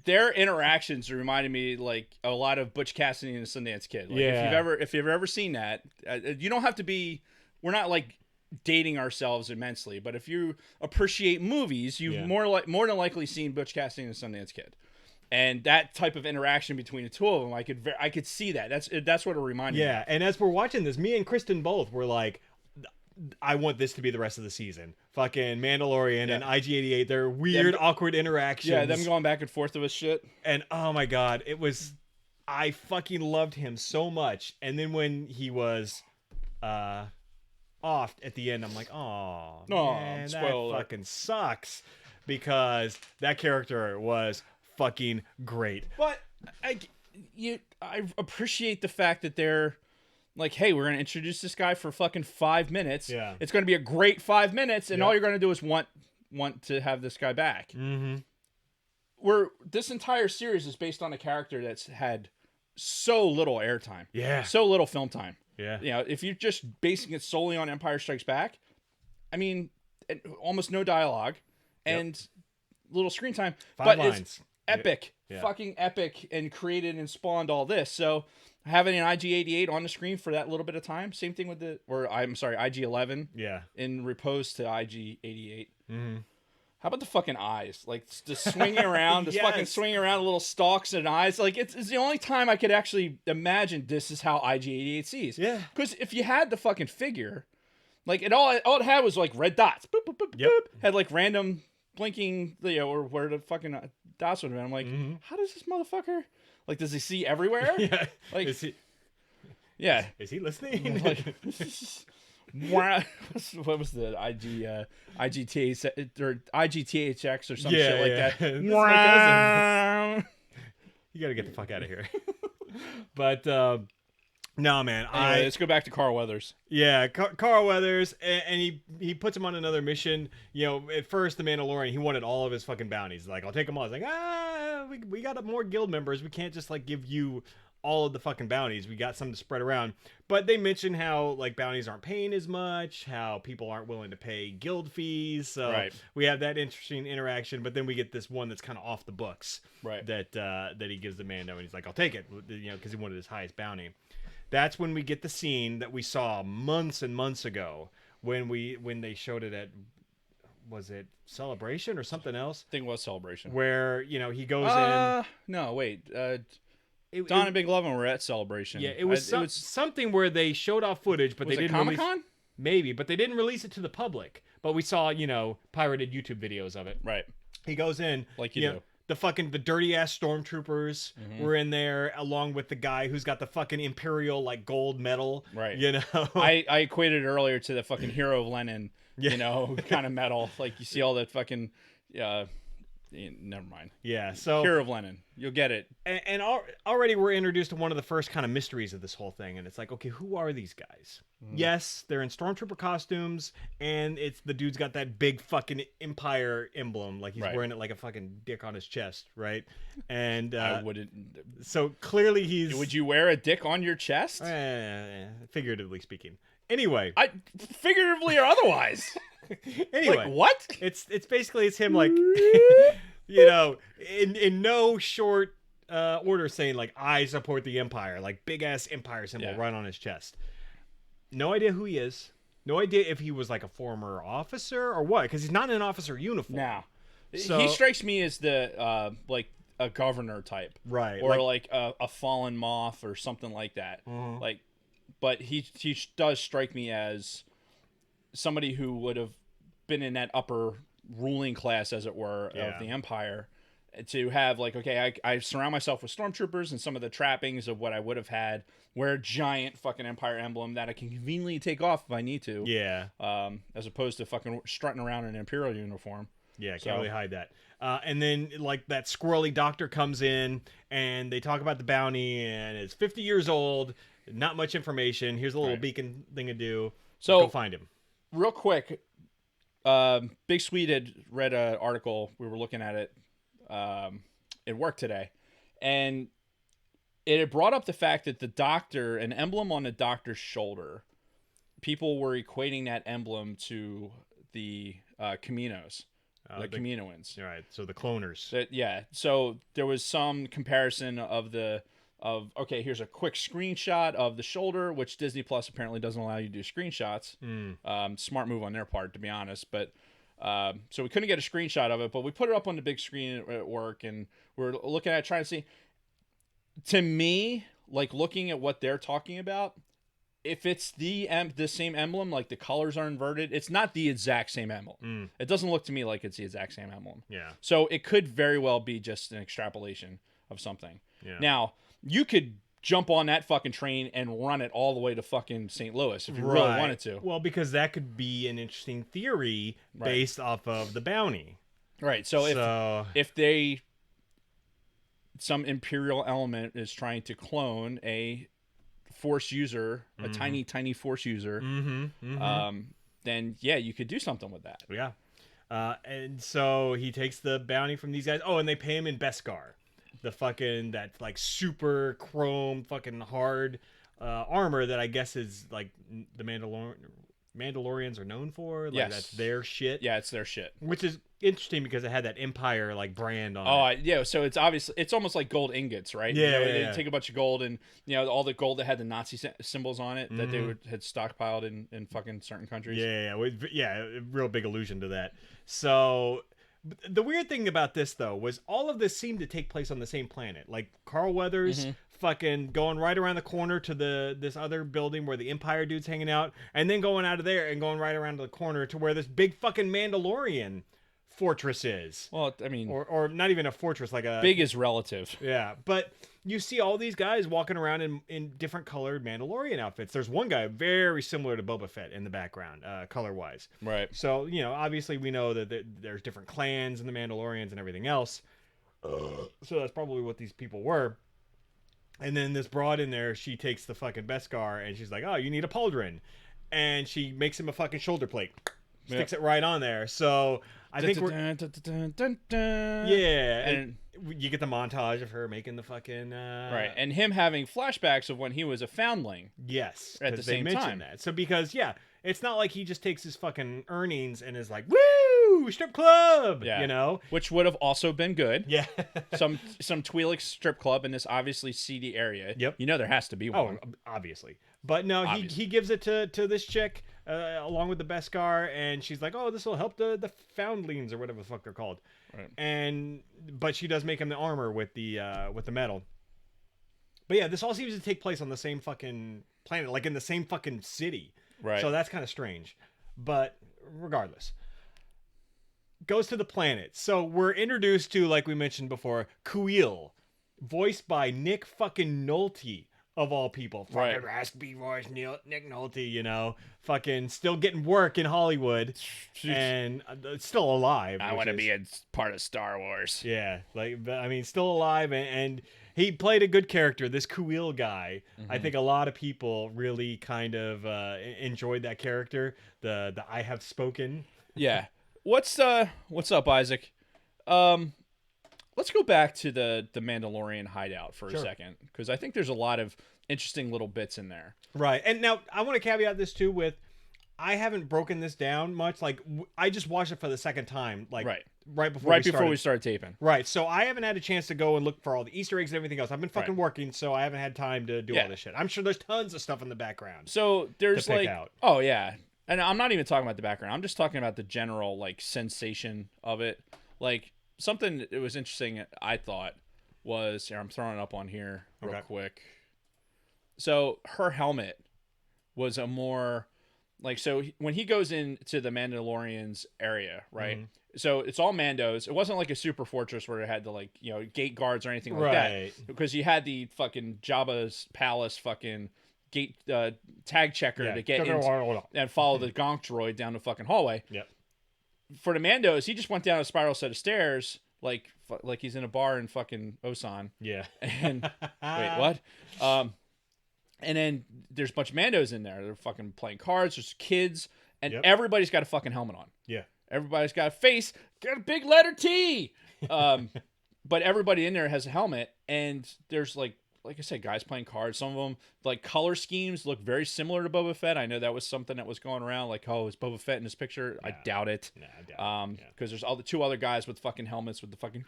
Their interactions reminded me like a lot of Butch Cassidy and the Sundance Kid. Like, if you've ever seen that, you don't have to be. We're not like dating ourselves immensely, but if you appreciate movies, you've more than likely seen Butch Cassidy and the Sundance Kid, and that type of interaction between the two of them, I could see that. That's what it reminded me. Yeah, and as we're watching this, me and Kristen both were like, I want this to be the rest of the season. Fucking Mandalorian and IG-88, their weird, awkward interactions. Yeah, them going back and forth with shit. And oh my god, I fucking loved him so much. And then when he was off at the end, I'm like, oh man, that fucking sucks, because that character was fucking great. But I appreciate the fact that they're like, hey, we're gonna introduce this guy for fucking 5 minutes. Yeah, it's gonna be a great 5 minutes, and all you're gonna do is want to have this guy back. Mm-hmm. This entire series is based on a character that's had so little airtime. Yeah, so little film time. Yeah. If you're just basing it solely on Empire Strikes Back, I mean, almost no dialogue and little screen time. 5 lines. It's epic. Fucking epic, and created and spawned all this. So having an IG-88 on the screen for that little bit of time, same thing with IG-11. Yeah. In repose to IG-88. Mm-hmm. How about the fucking eyes? Like, just swinging around, fucking swinging around, little stalks and eyes. Like, it's the only time I could actually imagine this is how IG-88 sees. Yeah. Because if you had the fucking figure, like, all it had was, like, red dots. Boop, boop, boop, boop. Had, like, random blinking, or where the fucking dots would have been. I'm like, how does this motherfucker, like, does he see everywhere? Yeah. Like, Yeah. Is he listening? Like, what was the IGTH or IGTHX or some shit like that? This is my cousin. You got to get the fuck out of here. But no, man. Anyway, let's go back to Carl Weathers. Yeah, Carl Weathers, and he puts him on another mission. You know, at first the Mandalorian, he wanted all of his fucking bounties. Like, I'll take them all. He's like, we got more guild members. We can't just like give you all of the fucking bounties. We got some to spread around. But they mention how like bounties aren't paying as much, how people aren't willing to pay guild fees. So we have that interesting interaction. But then we get this one that's kind of off the books. Right. That he gives the Mando, and he's like, I'll take it. You know, because he wanted his highest bounty. That's when we get the scene that we saw months and months ago when they showed it at, was it Celebration or something else? I think it was Celebration. Where, you know, he goes in. No, wait. Don and Big Lovin' were at Celebration. Yeah, it was something where they showed off footage, but they didn't Comic-Con? Maybe, but they didn't release it to the public. But we saw, you know, pirated YouTube videos of it. Right. He goes in. Like you do. The dirty ass stormtroopers were in there, along with the guy who's got the fucking Imperial like gold medal. Right. You know, I equated it earlier to the fucking Hero of Lenin. Yeah. You know, kind of medal. Like you see all that fucking. Never mind. Yeah. So Hero of Lenin, you'll get it. And already we're introduced to one of the first kind of mysteries of this whole thing, and it's like, okay, who are these guys? Yes, they're in stormtrooper costumes, and it's the dude's got that big fucking Empire emblem, like he's wearing it like a fucking dick on his chest, right? And I wouldn't. So clearly he's. Would you wear a dick on your chest? Figuratively speaking. Anyway, figuratively or otherwise. Anyway, like what? It's basically him like, you know, in no short order saying like, I support the Empire, like big ass Empire symbol right on his chest. No idea who he is. No idea if he was like a former officer or what, because he's not in an officer uniform. Now, so, he strikes me as the like a governor type, right? Or like a fallen moth or something like that. Like, but he does strike me as somebody who would have been in that upper ruling class, as it were, of the Empire, to have like, okay, I surround myself with stormtroopers and some of the trappings of what I would have had, wear a giant fucking Empire emblem that I can conveniently take off if I need to. Yeah. As opposed to fucking strutting around in an Imperial uniform. Yeah, can't really hide that. And then like that squirrely doctor comes in and they talk about the bounty, and it's 50 years old, not much information. Here's a little beacon thing to do. So go find him. Real quick, Big Sweet had read an article. We were looking at it at work today, and it had brought up the fact that the doctor, an emblem on the doctor's shoulder, people were equating that emblem to the Caminos, the Kaminoans. Right, so the cloners. So there was some comparison of okay, here's a quick screenshot of the shoulder, which Disney Plus apparently doesn't allow you to do screenshots. Smart move on their part, to be honest. But so we couldn't get a screenshot of it, but we put it up on the big screen at work, and we're looking at it, trying to see. To me, like looking at what they're talking about, if it's the same emblem, like the colors are inverted, it's not the exact same emblem. It doesn't look to me like it's the exact same emblem. Yeah. So it could very well be just an extrapolation of something. Yeah. Now, you could jump on that fucking train and run it all the way to fucking St. Louis if you really wanted to. Well, because that could be an interesting theory based off of the bounty. Right. So if some Imperial element is trying to clone a Force user, a tiny Force user, then you could do something with that. Yeah. And so he takes the bounty from these guys. Oh, and they pay him in Beskar. The fucking, that like super chrome fucking hard armor that I guess is like the Mandalorians are known for. Like that's their shit. Yeah, it's their shit. Which is interesting because it had that Empire like brand on it. Yeah, so it's obviously, it's almost like gold ingots, right? Yeah, They take a bunch of gold and, all the gold that had the Nazi symbols on it that they had stockpiled in fucking certain countries. Yeah, a real big allusion to that. So the weird thing about this, though, was all of this seemed to take place on the same planet. Like Carl Weathers fucking going right around the corner to this other building where the Empire dude's hanging out, and then going out of there and going right around the corner to where this big fucking Mandalorian fortress is. Well, I mean, Or not even a fortress, like a big is relative. Yeah, but you see all these guys walking around in different colored Mandalorian outfits. There's one guy very similar to Boba Fett in the background, color-wise. Right. So, obviously we know that there's different clans in the Mandalorians and everything else. So that's probably what these people were. And then this broad in there, she takes the fucking Beskar and she's like, "Oh, you need a pauldron." And she makes him a fucking shoulder plate. Sticks it right on there. So I think we're... Yeah. And you get the montage of her making the fucking... Right. And him having flashbacks of when he was a foundling. Yes. At the same time. That. So because, it's not like he just takes his fucking earnings and is like, "Woo! Strip club!" Yeah. Which would have also been good. Yeah. some Twi'lek strip club in this obviously seedy area. Yep. There has to be one. Oh, obviously. But no, he gives it to this chick along with the Beskar, and she's like, "Oh, this will help the foundlings or whatever the fuck they're called." Right. But she does make him the armor with the metal. But yeah, this all seems to take place on the same fucking planet, like in the same fucking city. Right. So that's kind of strange. But regardless, goes to the planet. So we're introduced to, like we mentioned before, Kuil, voiced by Nick fucking Nolte, of all people. Fucking raspy voice, Nick Nolte, fucking still getting work in Hollywood and still alive. I want to be a part of Star Wars. Yeah, still alive, and he played a good character, this Kuil guy. Mm-hmm. I think a lot of people really kind of enjoyed that character. The I have spoken. Yeah. What's up, Isaac? Let's go back to the Mandalorian hideout for a second, because I think there's a lot of interesting little bits in there. Right. And now I want to caveat this too with, I haven't broken this down much. Like, I just watched it for the second time, like right before we started taping. Right. So I haven't had a chance to go and look for all the Easter eggs and everything else. I've been fucking working, so I haven't had time to do all this shit. I'm sure there's tons of stuff in the background. So there's to pick out. Oh yeah. And I'm not even talking about the background. I'm just talking about the general sensation of it. Like, something that was interesting, I thought, was, here, I'm throwing it up on here real quick. So her helmet was a more, so when he goes into the Mandalorian's area, right? Mm-hmm. So it's all Mandos. It wasn't like a super fortress where it had the gate guards or anything like that. Because you had the fucking Jabba's palace fucking gate tag checker to get in and follow the Gonk droid down the fucking hallway. Yep. For the Mandos, he just went down a spiral set of stairs like he's in a bar in fucking Osan. Yeah. And wait, what? And then there's a bunch of Mandos in there. They're fucking playing cards. There's kids, and everybody's got a fucking helmet on. Yeah. Everybody's got a face, got a big letter T. But everybody in there has a helmet, and there's like I said, guys playing cards. Some of them, color schemes look very similar to Boba Fett. I know that was something that was going around. Is Boba Fett in this picture? No. I doubt it. Nah, I doubt it. Because there's all the two other guys with fucking helmets with the fucking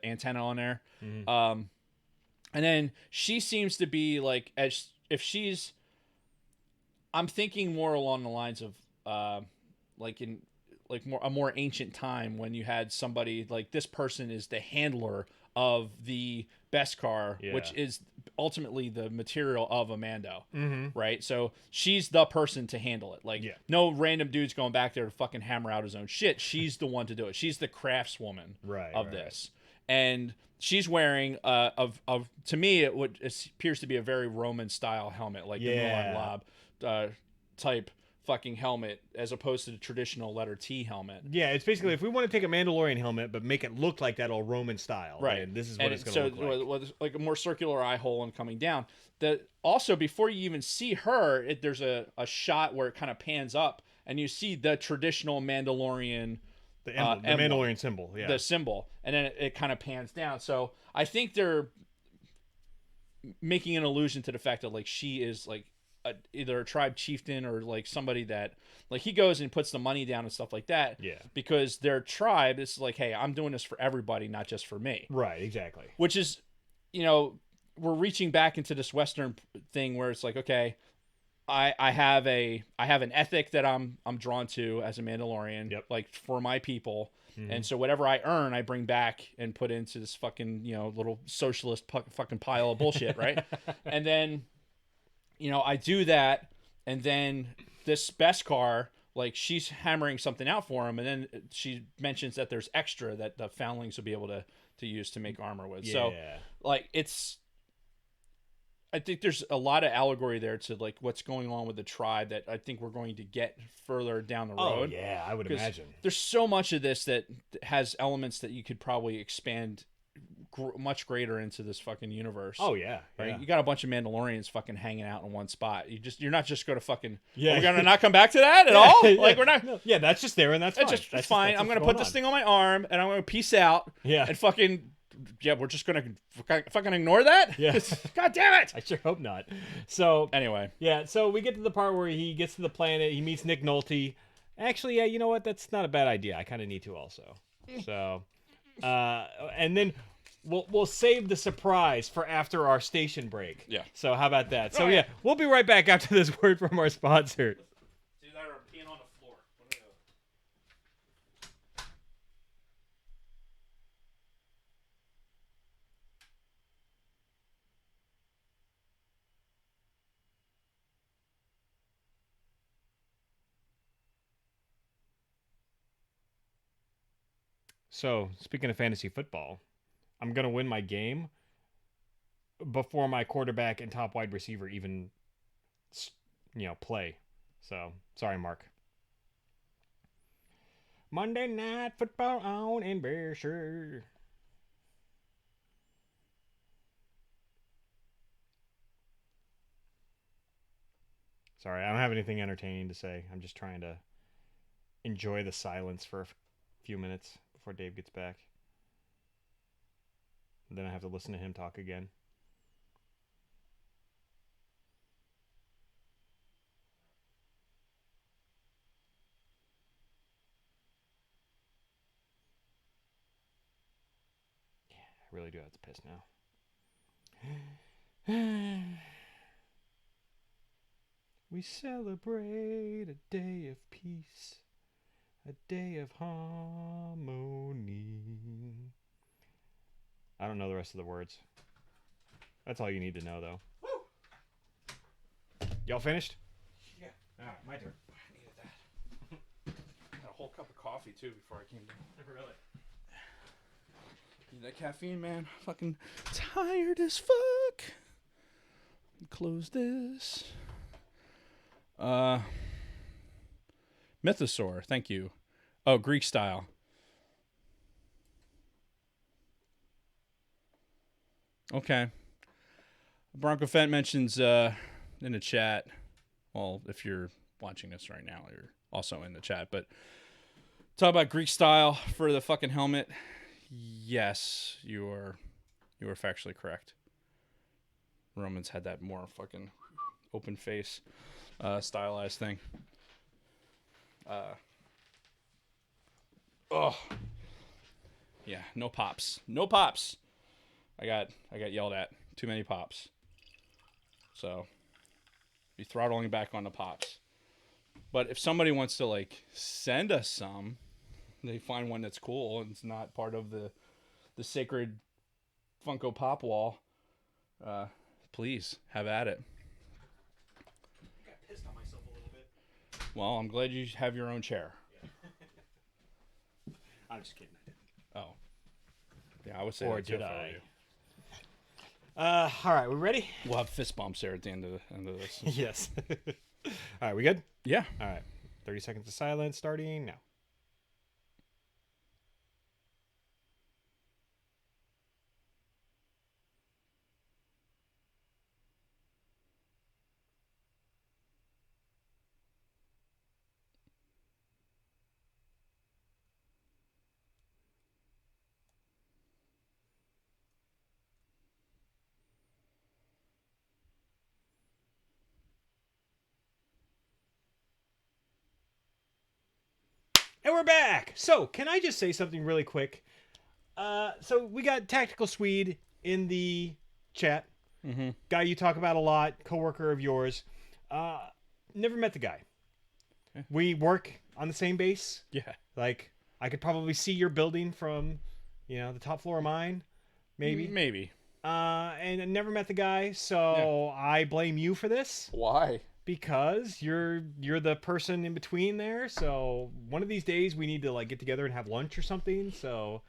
antenna on there. Mm-hmm. And then she seems to be as if she's. I'm thinking more along the lines of in a more ancient time when you had somebody this person is the handler of the Beskar, which is ultimately the material of a Mando, right? So she's the person to handle it. No random dude's going back there to fucking hammer out his own shit. She's the one to do it. She's the craftswoman of this. And she's wearing, to me, it appears to be a very Roman style helmet, the Mulan Lab type fucking helmet, as opposed to the traditional letter T helmet. Yeah, it's basically, if we want to take a Mandalorian helmet but make it look like that old Roman style, right? This is what it's going to look like. Like a more circular eye hole and coming down. Also, before you even see her, there's a shot where it kind of pans up and you see the traditional Mandalorian, the Mandalorian symbol, the symbol, and then it kind of pans down. So I think they're making an allusion to the fact that she is either a tribe chieftain or somebody that he goes and puts the money down and stuff like that. Yeah. Because their tribe is hey, I'm doing this for everybody, not just for me. Right. Exactly. Which is, we're reaching back into this Western thing where it's okay, I have an ethic that I'm drawn to as a Mandalorian. Yep. For my people. Mm-hmm. And so whatever I earn, I bring back and put into this fucking, little socialist fucking pile of bullshit. Right. And then, I do that, and then this Beskar like she's hammering something out for him, and then she mentions that there's extra that the foundlings will be able to use to make armor with. So Yeah. like I think there's a lot of allegory there to like what's going on with the tribe that I think we're going to get further down the Oh road. yeah, I would 'Cause imagine. there's so much of this that has elements that you could probably expand much greater into this fucking universe. Oh yeah, Right, yeah. you got a bunch of Mandalorians fucking hanging out in one spot. You're not just going to fucking. Yeah. Are we gonna not come back to that at all? Like we're not. No, yeah, that's just there and that's fine. It's fine. That's I'm what's gonna put going this on. thing on my arm and I'm gonna peace out. Yeah. And fucking we're just gonna fucking ignore that. Yeah. God damn it. I sure hope not. So Anyway, yeah, so we get to the part where he gets to the planet. He meets Nick Nolte. Actually, yeah, you know what? That's not a bad idea. I kind of need to also. So, and then we'll save the surprise for after our station break. Yeah. So how about that? So Right. yeah, we'll be right back after this word from our sponsor. do that or peeing on the floor. So speaking of fantasy football, I'm gonna win my game before my quarterback and top wide receiver even, play. So sorry, Mark. Monday Night Football on in Beershire. Sorry, I don't have anything entertaining to say. I'm just trying to enjoy the silence for a few minutes before Dave gets back. And then I have to listen to him talk again. Yeah, I really do have to piss now. We celebrate a day of peace, a day of harmony. I don't know the rest of the words. That's all you need to know, though. Woo! Y'all finished? Yeah. All right, my turn. I needed that. Got a whole cup of coffee too before I came down. Really? Need that caffeine, man. Fucking tired as fuck. Close this. Mythosaur, thank you. Oh, Greek style. Okay. Bronco Fent mentions in the chat. Well, if you're watching this right now, you're also in the chat. But talk about Greek style for the fucking helmet. Yes, you are factually correct. Romans had that more fucking open face, stylized thing. Oh, yeah, no pops, no pops. I got yelled at. Too many pops. So be throttling back on the pops. But if somebody wants to like send us some, they find one that's cool and it's not part of the sacred Funko Pop wall, please have at it. I got pissed on myself a little bit. Well, I'm glad you have your own chair. I'm just kidding. I didn't. Oh, yeah, I would say Or that too did if I were I? you. All right, we ready? We'll have fist bumps there at the end of this. Yes. All right, we good? Yeah. All right. 30 seconds of silence starting now. And we're back. So, can I just say something really quick? So we got Tactical Swede in the chat. Mm-hmm. Guy you talk about a lot, coworker of yours. Never met the guy. Okay. We work on the same base. Yeah. Like, I could probably see your building from, the top floor of mine, maybe. Maybe. And I never met the guy, so I blame you for this. Why? because you're the person in between there. So one of these days we need to like get together and have lunch or something. So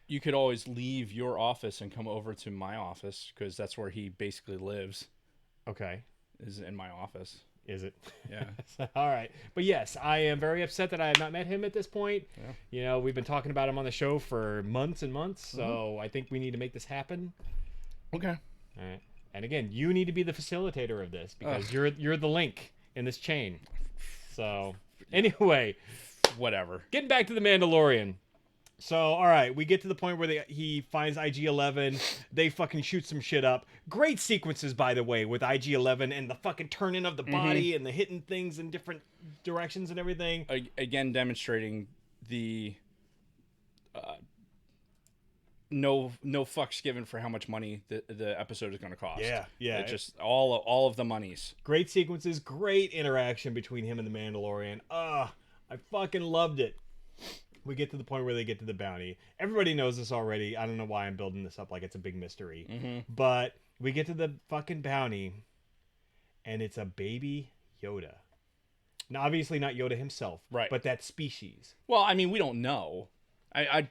You could always leave your office and come over to my office because that's where he basically lives. okay, Is in my office. is it? Yeah. All right, but yes, I am very upset that I have not met him at this point. Yeah. You know, we've been talking about him on the show for months and months, so I think we need to make this happen. Okay. All right. And again, you need to be the facilitator of this because you're the link in this chain. So, anyway, Whatever. getting back to the Mandalorian. So, all right, we get to the point where he finds IG-11. They fucking shoot some shit up. Great sequences, by the way, with IG-11 and the fucking turning of the body and the hitting things in different directions and everything. Again, demonstrating the no fucks given for how much money the episode is going to cost. Yeah. It just all of the monies. Great sequences, great interaction between him and the Mandalorian. I fucking loved it. We get to the point where they get to the bounty. Everybody knows this already. I don't know why I'm building this up like it's a big mystery. But we get to the fucking bounty, and it's a baby Yoda. Now, obviously not Yoda himself, Right. but that species. Well, I mean, we don't know. I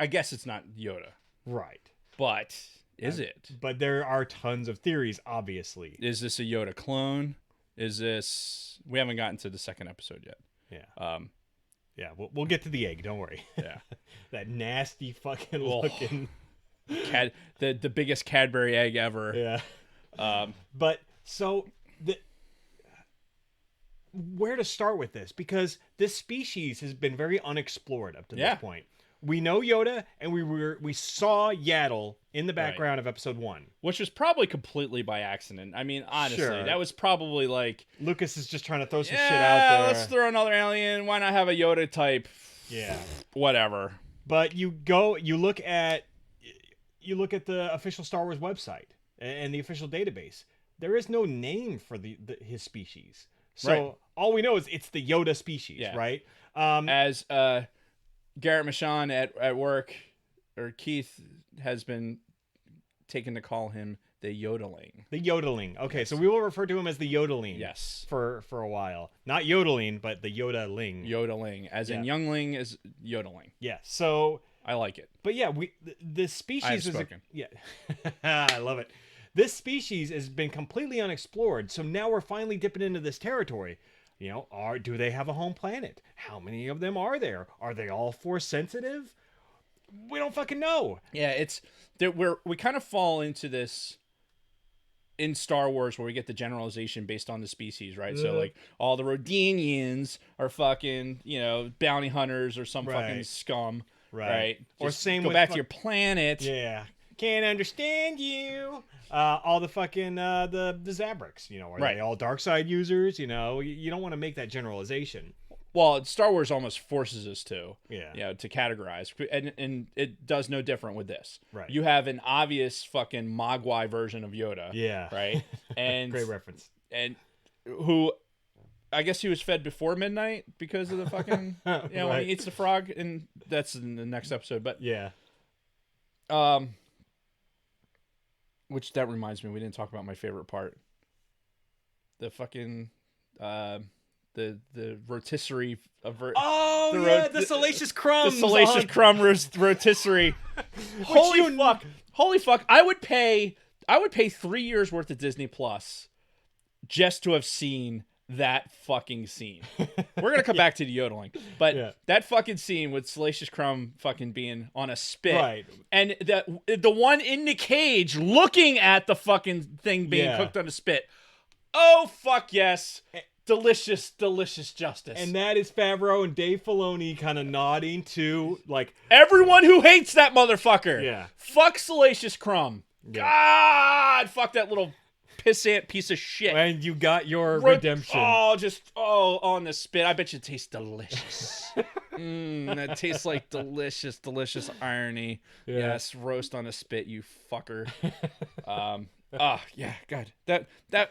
guess it's not Yoda, Right. but is it? But there are tons of theories, obviously. Is this a Yoda clone? Is this? We haven't gotten to the second episode yet. Yeah. Yeah, we'll get to the egg. Don't worry. Yeah. That nasty fucking Oh. looking. The biggest Cadbury egg ever. Yeah. But so where to start with this? Because this species has been very unexplored up to this point. We know Yoda, and we saw Yaddle in the background of episode 1, which was probably completely by accident. I mean, honestly, Sure. that was probably like Lucas is just trying to throw some shit out there. Let's throw another alien. Why not have a Yoda type? Yeah. Whatever. But you look at the official Star Wars website and the official database. There is no name for his species. So all we know is it's the Yoda species, right? As Garrett Michon at work, or Keith, has been taken to call him the Yodeling. The Yodeling. Okay, so we will refer to him as the Yodeling. Yes. For a while. Not Yodeling, but the Yodeling. Yodeling. As in youngling is Yodeling. Yeah, so... I like it. But yeah, the species I have spoken. Yeah. I love it. This species has been completely unexplored, so now we're finally dipping into this territory. You know, do they have a home planet? How many of them are there? Are they all force sensitive? We don't fucking know. Yeah, we kind of fall into this in Star Wars where we get the generalization based on the species, right? So like all the Rhodanians are fucking, bounty hunters or some fucking scum, right? Or Just same go with back to your planet. Yeah. Can't understand you. All the fucking the Zabraks, are they all dark side users? You don't want to make that generalization. Well, Star Wars almost forces us to, Yeah. to categorize, and it does no different with this. Right. You have an obvious fucking Mogwai version of Yoda. Yeah. Right. And Great reference. And who, I guess he was fed before midnight because of the fucking, when he eats the frog, and that's in the next episode. But yeah. Which that reminds me, we didn't talk about my favorite part. The fucking the rotisserie of the salacious crumbs. The salacious crumb rotisserie. Holy fuck. I would pay 3 years worth of Disney Plus just to have seen that fucking scene. We're gonna come back to the yodeling, but that fucking scene with Salacious Crumb fucking being on a spit, right? And the one in the cage looking at the fucking thing being cooked on a spit. Oh fuck yes, delicious justice. And that is Favreau and Dave Filoni kind of nodding to like everyone who hates that motherfucker. Yeah, fuck Salacious Crumb. Yeah. God, fuck that little pissant piece of shit. And you got your redemption. On the spit. I bet you it tastes delicious. That tastes like delicious irony. Yeah. Yes, roast on a spit, you fucker. Yeah, God. That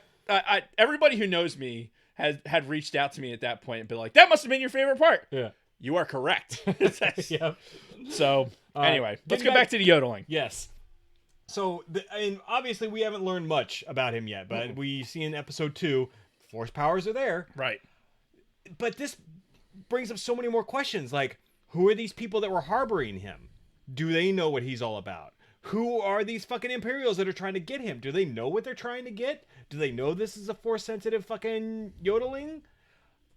everybody who knows me had reached out to me at that point and been like, that must have been your favorite part. Yeah. You are correct. Yep. So, anyway, let's get back to the yodeling. Yes. So, and obviously we haven't learned much about him yet, but we see in episode 2, Force powers are there. Right. But this brings up so many more questions. Like, who are these people that were harboring him? Do they know what he's all about? Who are these fucking Imperials that are trying to get him? Do they know what they're trying to get? Do they know this is a Force-sensitive fucking yodeling?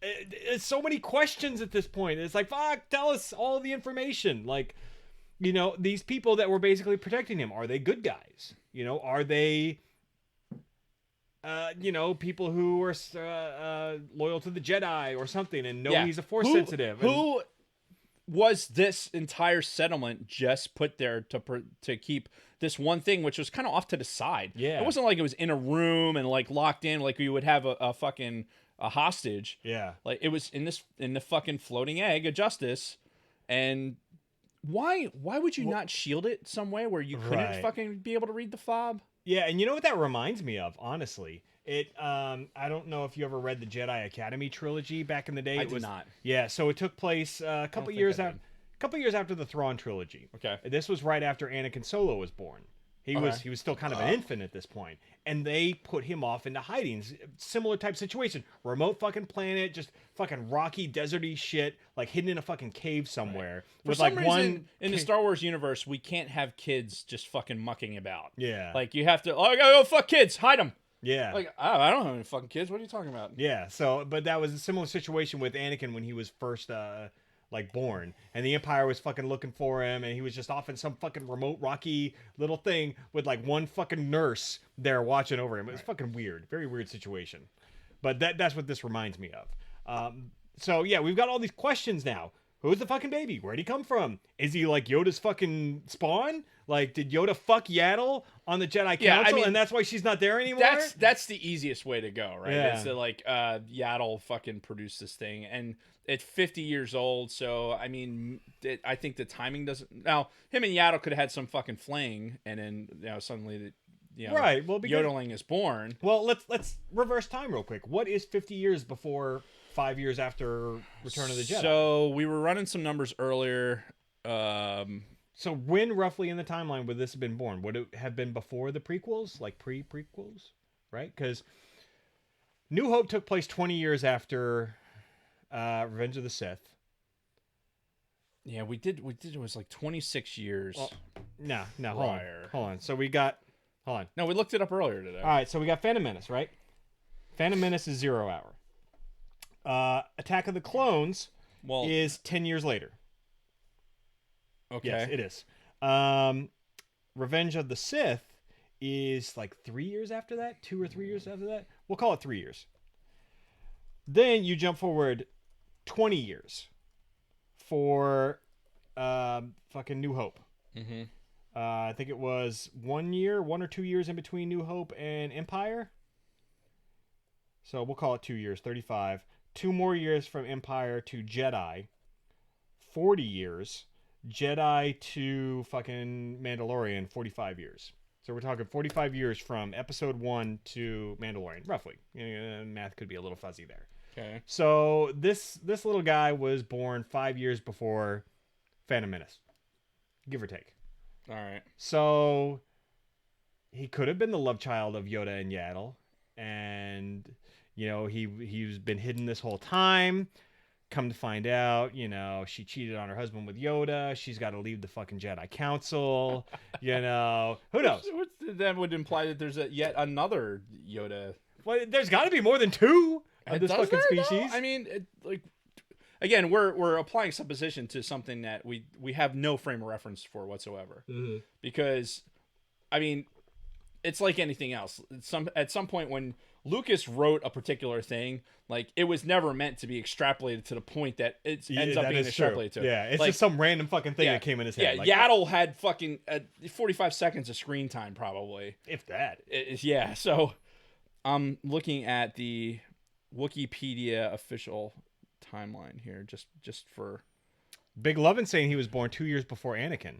It's so many questions at this point. It's like, fuck, tell us all the information. Like, you know, these people that were basically protecting him, are they good guys? You know, are they, you know, people who are loyal to the Jedi or something and know he's a Force-sensitive? Who was this entire settlement just put there to keep this one thing, which was kind of off to the side? Yeah. It wasn't like it was in a room and like locked in like you would have a fucking a hostage. Yeah. Like it was in the fucking floating egg of justice. And why would you not shield it some way where you couldn't fucking be able to read the fob? Yeah, and you know what that reminds me of, honestly? I don't know if you ever read the Jedi Academy trilogy back in the day. I did not. Yeah, so it took place a couple years after the Thrawn trilogy. Okay. This was right after Anakin Solo was born. He was still kind of an infant at this point, and they put him off into hiding. Similar type situation, remote fucking planet, just fucking rocky, deserty shit, like hidden in a fucking cave somewhere. For with some like reason, in the Star Wars universe, we can't have kids just fucking mucking about. Yeah. Like you have to. Oh, I gotta go fuck kids, hide them. Yeah. Like I don't have any fucking kids. What are you talking about? Yeah. So, but that was a similar situation with Anakin when he was first like born, and the Empire was fucking looking for him, and he was just off in some fucking remote rocky little thing with like one fucking nurse there watching over him. It was fucking weird, very weird situation. But that's what this reminds me of. So yeah, we've got all these questions now. Who's the fucking baby? Where'd he come from? Is he like Yoda's fucking spawn? Like, did Yoda fuck Yaddle on the Jedi Council, and that's why she's not there anymore? That's the easiest way to go, right? Yeah. It's that like Yaddle fucking produced this thing, and it's 50 years old. So I mean, I think the timing doesn't. Now him and Yaddle could have had some fucking fling, and then suddenly right. Well, because, yodeling is born. Well, let's reverse time real quick. What is 50 years before 5 years after Return of the Jedi? So we were running some numbers earlier. So when roughly in the timeline would this have been born? Would it have been before the prequels, like pre-prequels, right? Because New Hope took place 20 years after Revenge of the Sith. Yeah, we did. It was like 26 years. Well, no, prior. hold on. So we got, hold on. No, we looked it up earlier today. All right, so we got Phantom Menace, right? Phantom Menace is 0 hour. Attack of the Clones is 10 years later. Okay. Yes, it is. Revenge of the Sith is like 3 years after that, 2 or 3 years after that. We'll call it 3 years. Then you jump forward 20 years for fucking New Hope. Mm-hmm. I think it was 1 year, 1 or 2 years in between New Hope and Empire. So we'll call it 2 years, 35. 2 more years from Empire to Jedi. 40 years. Jedi to fucking Mandalorian, 45 years. So we're talking 45 years from episode 1 to Mandalorian, roughly. Math could be a little fuzzy there. Okay. So this little guy was born 5 years before Phantom Menace, give or take. All right. So he could have been the love child of Yoda and Yaddle, and he's been hidden this whole time. Come to find out, she cheated on her husband with Yoda. She's got to leave the fucking Jedi Council. Who knows? That would imply that there's yet another Yoda. Well, there's got to be more than 2 of this fucking species. Though? I mean, again, we're applying supposition to something that we have no frame of reference for whatsoever. Mm-hmm. Because, I mean, it's like anything else. At some point when Lucas wrote a particular thing, like it was never meant to be extrapolated to the point that it ends up being extrapolated to. Yeah, it's like, just some random fucking thing that came in his head. Yeah, Yaddle had fucking 45 seconds of screen time probably. If that. Yeah, so I'm looking at the Wikipedia official timeline here, just for Big Lovin' saying he was born 2 years before Anakin.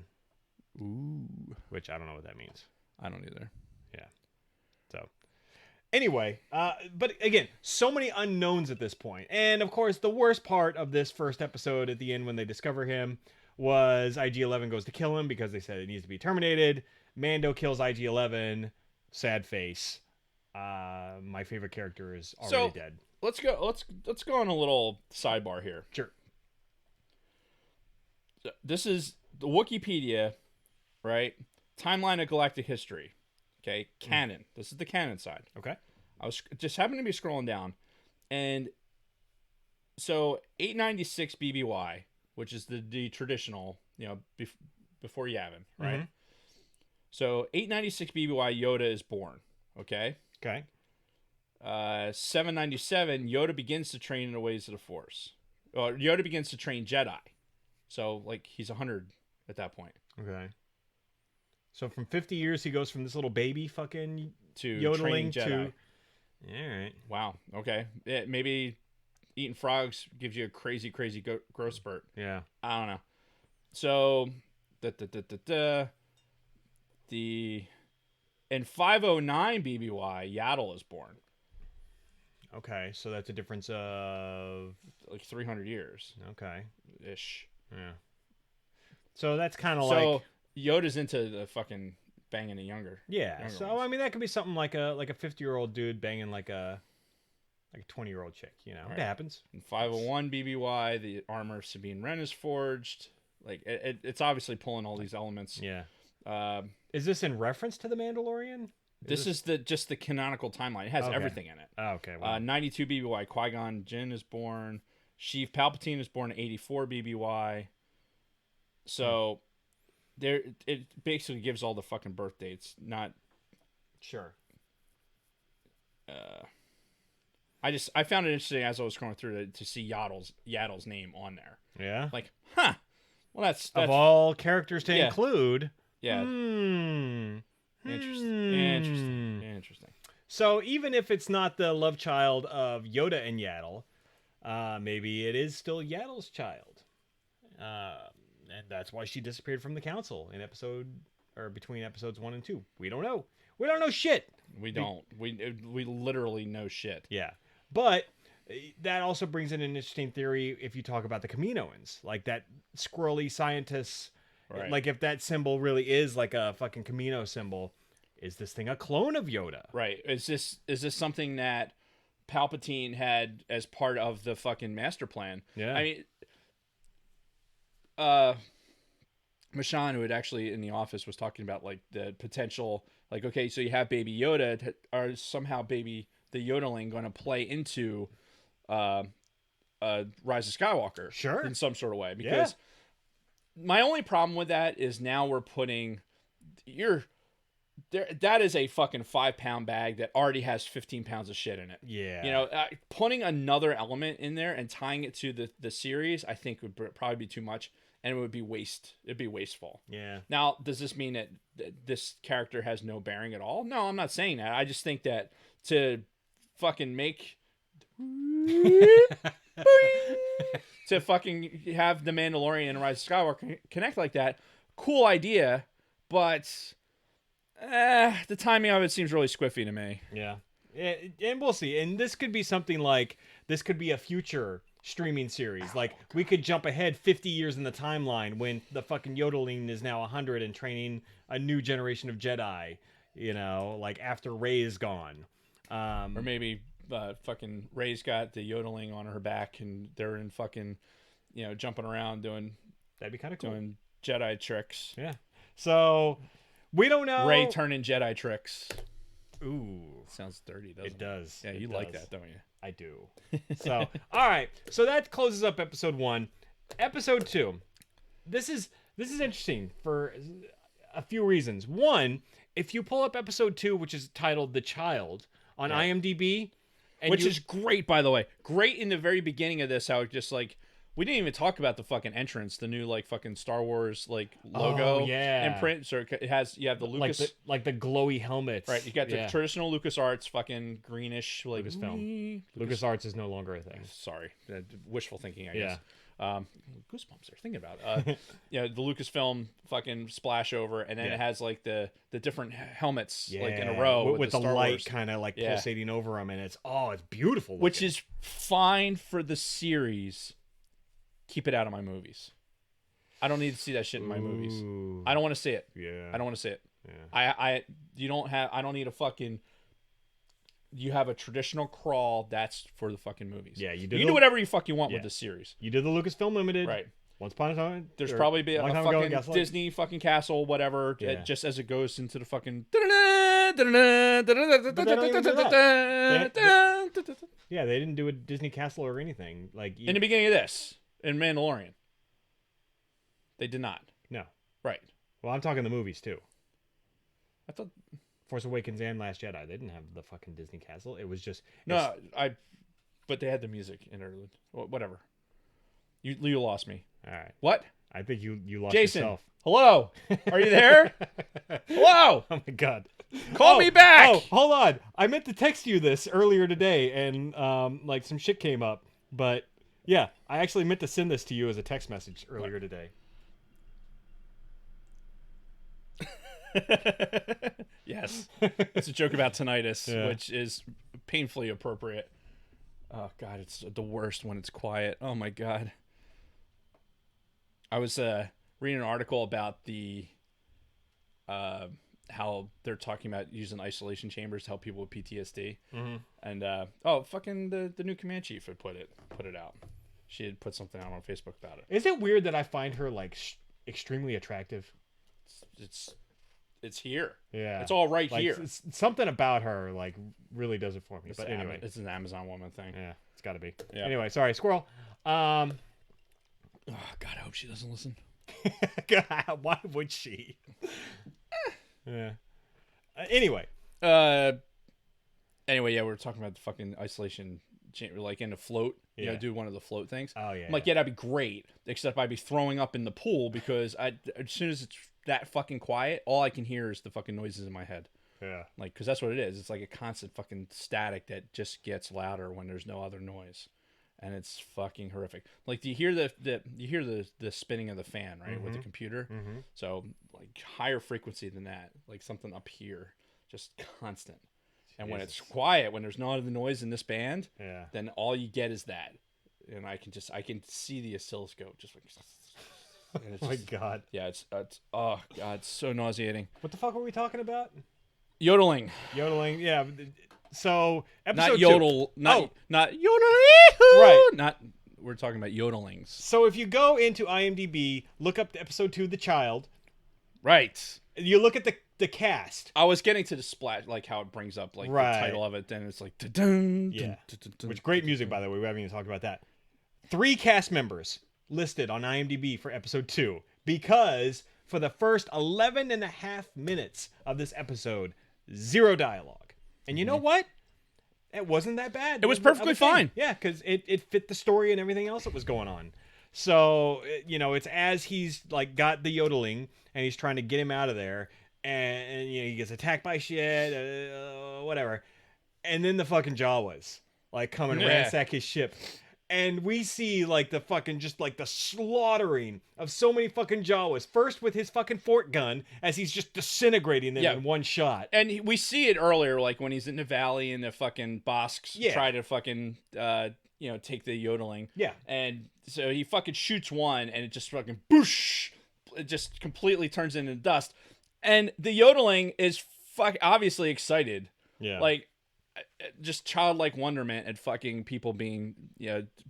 Ooh. Which I don't know what that means. I don't either. Yeah. So anyway, but again, so many unknowns at this point. And of course, the worst part of this first episode at the end when they discover him was IG-11 goes to kill him because they said it needs to be terminated. Mando kills IG-11. Sad face. my favorite character is So- already dead. Let's go on a little sidebar here. Sure. This is the Wikipedia, right? Timeline of galactic history. Okay, canon. This is the canon side. Okay. I was just happened to be scrolling down, and so 896 BBY, which is the traditional, before Yavin, right? Mhm. So 896 BBY, Yoda is born. Okay. Okay. 797, Yoda begins to train in the ways of the Force. Or Yoda begins to train Jedi. So like he's 100 at that point. Okay. So from 50 years, he goes from this little baby fucking To yodeling training Jedi. to. All right. Wow. Okay. Maybe eating frogs gives you a crazy growth spurt. Yeah. I don't know. So the in 509 BBY, Yaddle is born. Okay. So that's a difference of. Like 300 years Okay. ish. Yeah. So that's kind of So like. Yoda's into the fucking banging the younger. Yeah. younger So ones. I mean, that could be something like a 50-year-old dude banging like a 20-year-old chick. Right. It happens. In 501 BBY, the armor of Sabine Wren is forged. Like it's obviously pulling all these elements. Yeah. Um, Is this in reference to the Mandalorian? this is just the canonical timeline. It has Okay. everything in it. Oh, okay. Well, 92 BBY, Qui-Gon Jinn is born. Sheev Palpatine is born in 84 BBY. So there, it basically gives all the fucking birth dates. Not. sure. I found it interesting as I was scrolling through to see Yaddle's name on there. Yeah. Like, huh? Well, that's Of all characters to Yeah. include. yeah. Hmm. Interesting. So even if it's not the love child of Yoda and Yaddle, maybe it is still Yaddle's child, and that's why she disappeared from the council in between episodes 1 and 2. We don't know. We don't know shit. We don't. We literally know shit. Yeah, but that also brings in an interesting theory if you talk about the Kaminoans, like that squirrely scientists. Right. Like if that symbol really is like a fucking Camino symbol, is this thing a clone of Yoda? Right. Is this something that Palpatine had as part of the fucking master plan? Yeah. I mean, Mashan, who had actually in the office, was talking about like the potential, like, okay, so you have Baby Yoda, are somehow the yodeling going to play into Rise of Skywalker? Sure. In some sort of way, because my only problem with that is now we're putting that is a fucking 5-pound bag that already has 15 pounds of shit in it. Yeah. Putting another element in there and tying it to the series, I think would probably be too much, and it would be it'd be wasteful. Yeah. Now, does this mean that this character has no bearing at all? No, I'm not saying that. I just think that to fucking make to fucking have the Mandalorian and Rise of Skywalker connect like that, cool idea, but the timing of it seems really squiffy to me. Yeah. And we'll see. And this could be something like, this could be a future streaming series. Like, we could jump ahead 50 years in the timeline when the fucking yodeling is now 100 and training a new generation of Jedi, like after Rey is gone. Or maybe fucking Rey's got the yodeling on her back and they're in fucking, jumping around doing That'd be kind of cool. doing Jedi tricks. Yeah. So, we don't know. Rey turning Jedi tricks. Ooh. Sounds dirty, doesn't it? It does. Yeah, It you like does. that, don't you? I do. So, all right. So that closes up episode 1. Episode 2. This is interesting for a few reasons. One, if you pull up episode 2, which is titled "The Child" on IMDb, Which is great, by the way. Great in the very beginning of this, how it just like we didn't even talk about the fucking entrance, the new like fucking Star Wars like logo imprint. So it has you have the Lucas like the glowy helmets. right. You got the traditional LucasArts fucking greenish like Lucasfilm. LucasArts is no longer a thing. Sorry, wishful thinking, I Yeah. guess. Goosebumps are thinking about it. The Lucasfilm fucking splash over, and then it has like the different helmets like in a row with the Star light Wars. kind of like Yeah. pulsating over them, and it's beautiful. Which looking. is fine for the series. Keep it out of my movies. I don't need to see that shit in my movies. Ooh. I don't want to see it. Yeah. I don't want to see it. Yeah. I don't need a fucking you have a traditional crawl that's for the fucking movies. Yeah, you You do can the- do whatever you fucking want Yeah. with this series. You did the Lucasfilm Limited. Right. Once upon a time. There's or probably be a long time ago in fucking Gaslight. Disney fucking castle, whatever, Yeah. just as it goes into the fucking. Yeah, they didn't do a Disney castle or anything. Like In the beginning of this, in Mandalorian, they did not. no. Right. Well, I'm talking the movies too. I thought Force Awakens and Last Jedi. They didn't have the fucking Disney castle. It was just no, but they had the music interlude. Whatever. You lost me. all right. What? I think you lost Jason. yourself. Hello. Are you there? Hello. Oh my god. Call me back. Oh, hold on. I meant to text you this earlier today, and like some shit came up. But yeah, I actually meant to send this to you as a text message earlier today. Yes. It's a joke about tinnitus, Yeah. which is painfully appropriate. Oh god, it's the worst when it's quiet. Oh my god. I was reading an article about the how they're talking about using isolation chambers to help people with PTSD. Mm-hmm. And fucking the new command chief had put it out. She had put something out on Facebook about it. Is it weird that I find her like extremely attractive? It's here. Yeah, It's all right like, here. something about her like really does it for me. It's But anyway, it's an Amazon woman thing. yeah, it's got to be. Yeah. Anyway, sorry, squirrel. Oh god, I hope she doesn't listen. God, why would she? Yeah. Anyway. Anyway, yeah, we were talking about the fucking isolation chamber, like in a float. You know, Yeah. do one of the float things. Oh yeah. I'm like, yeah, that'd be great. Except I'd be throwing up in the pool because as soon as it's that fucking quiet, all I can hear is the fucking noises in my head. Yeah. Like, because that's what it is. It's like a constant fucking static that just gets louder when there's no other noise, and it's fucking horrific. Like, do you hear the spinning of the fan, right, with the computer? Mm-hmm. So like higher frequency than that, like something up here, just constant. And when it's Jesus. quiet, when there's no other noise in this band, Yeah. then all you get is that, and I can see the oscilloscope just like. And it's Oh my just- god. yeah, it's oh god, it's so nauseating. What the fuck were we talking about? Yodeling, Yodeling. Yeah. So episode not 2. yodel, not Oh. not yodel, Right. Not we're talking about yodelings, So if you go into IMDb, look up episode 2, The Child. right? You look at the cast. I was getting to the splash, like how it brings up like Right. the title of it, then it's like dun, Yeah. dun, dun, dun, Which great music, by the way. We haven't even talked about that. 3 cast members listed on IMDb for episode 2 because for the first 11 and a half minutes of this episode, 0 dialogue. And you know what? It wasn't that bad. It was perfectly of a thing. fine. Yeah, because it fit the story and everything else that was going on. So, it's as he's like got the yodeling and he's trying to get him out of there, and he gets attacked by shit, whatever. And then the fucking Jawas like come and Yeah. ransack his ship. And we see like the fucking just like the slaughtering of so many fucking Jawas. First with his fucking fort gun as he's just disintegrating them Yeah. in one shot. And we see it earlier, like when he's in the valley and the fucking Bosks Yeah. try to fucking take the yodeling. Yeah. And so he fucking shoots one, and it just fucking boosh. It just completely turns into dust. And the yodeling is obviously excited. Yeah. Like, just childlike wonderment at fucking people being,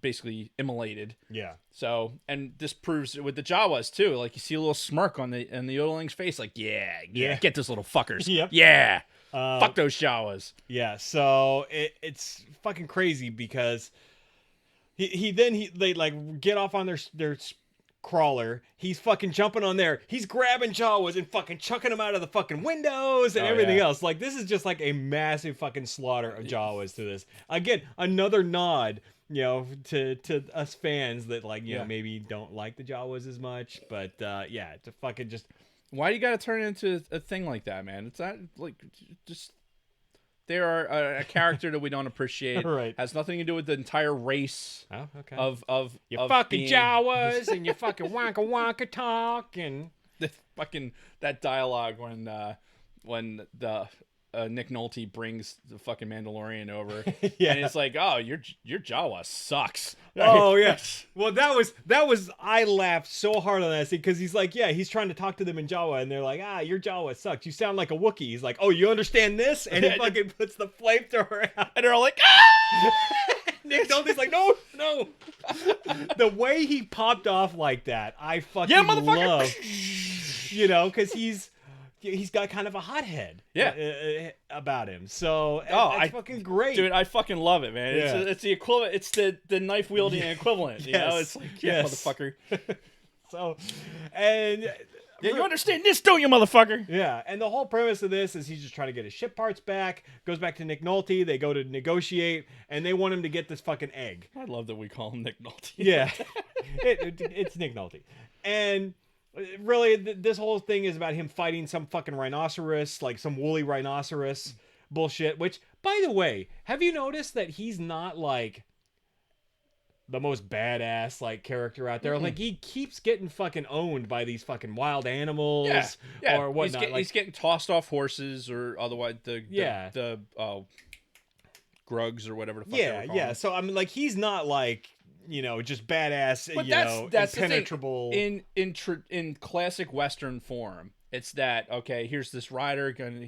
basically immolated. Yeah. So, and this proves it with the Jawas too. Like, you see a little smirk on the yodeling's face. Like, yeah, Yeah. get those little fuckers. Yep. Yeah. Fuck those Jawas. Yeah, so it's fucking crazy because they like get off on their crawler. He's fucking jumping on there. He's grabbing Jawas and fucking chucking them out of the fucking windows and Oh, everything yeah. else. Like, this is just like a massive fucking slaughter of Jawas to this. Again, another nod, to us fans that like, Yeah. maybe don't like the Jawas as much, but yeah, to fucking just Why you gotta turn it into a thing like that, man? It's not like just they are a character that we don't appreciate. Right. Has nothing to do with the entire race oh, okay. of you of fucking being- Jawas and you fucking wonka talk and the fucking that dialogue when the Nick Nolte brings the fucking Mandalorian over, Yeah. and it's like, oh, your Jawa sucks. Oh yes. Well, that was I laughed so hard on that scene because he's like, yeah, he's trying to talk to them in Jawa, and they're like, your Jawa sucks. You sound like a Wookiee. He's like, oh, you understand this? And he fucking puts the flamethrower out, and they're all like, ah! Nick Nolte's like, no. The way he popped off like that, I fucking motherfucker! love. Because he's got kind of a hothead about him. So that's fucking great. Dude, I fucking love it, man. Yeah. It's the equivalent. It's the knife wielding equivalent. You know, it's like, motherfucker. So, and you understand this, don't you, motherfucker? Yeah, and the whole premise of this is he's just trying to get his ship parts back. Goes back to Nick Nolte. They go to negotiate, and they want him to get this fucking egg. I love that we call him Nick Nolte. Yeah, it's Nick Nolte, and really, this whole thing is about him fighting some fucking rhinoceros, like some woolly rhinoceros bullshit. Which, by the way, have you noticed that he's not like the most badass like character out there? Mm-hmm. Like he keeps getting fucking owned by these fucking wild animals or whatnot. He's getting tossed off horses or otherwise the grugs or whatever the fuck they were calling. So I mean, like he's not like, just badass, but that's impenetrable. In classic Western form, it's that, okay, here's this rider gonna,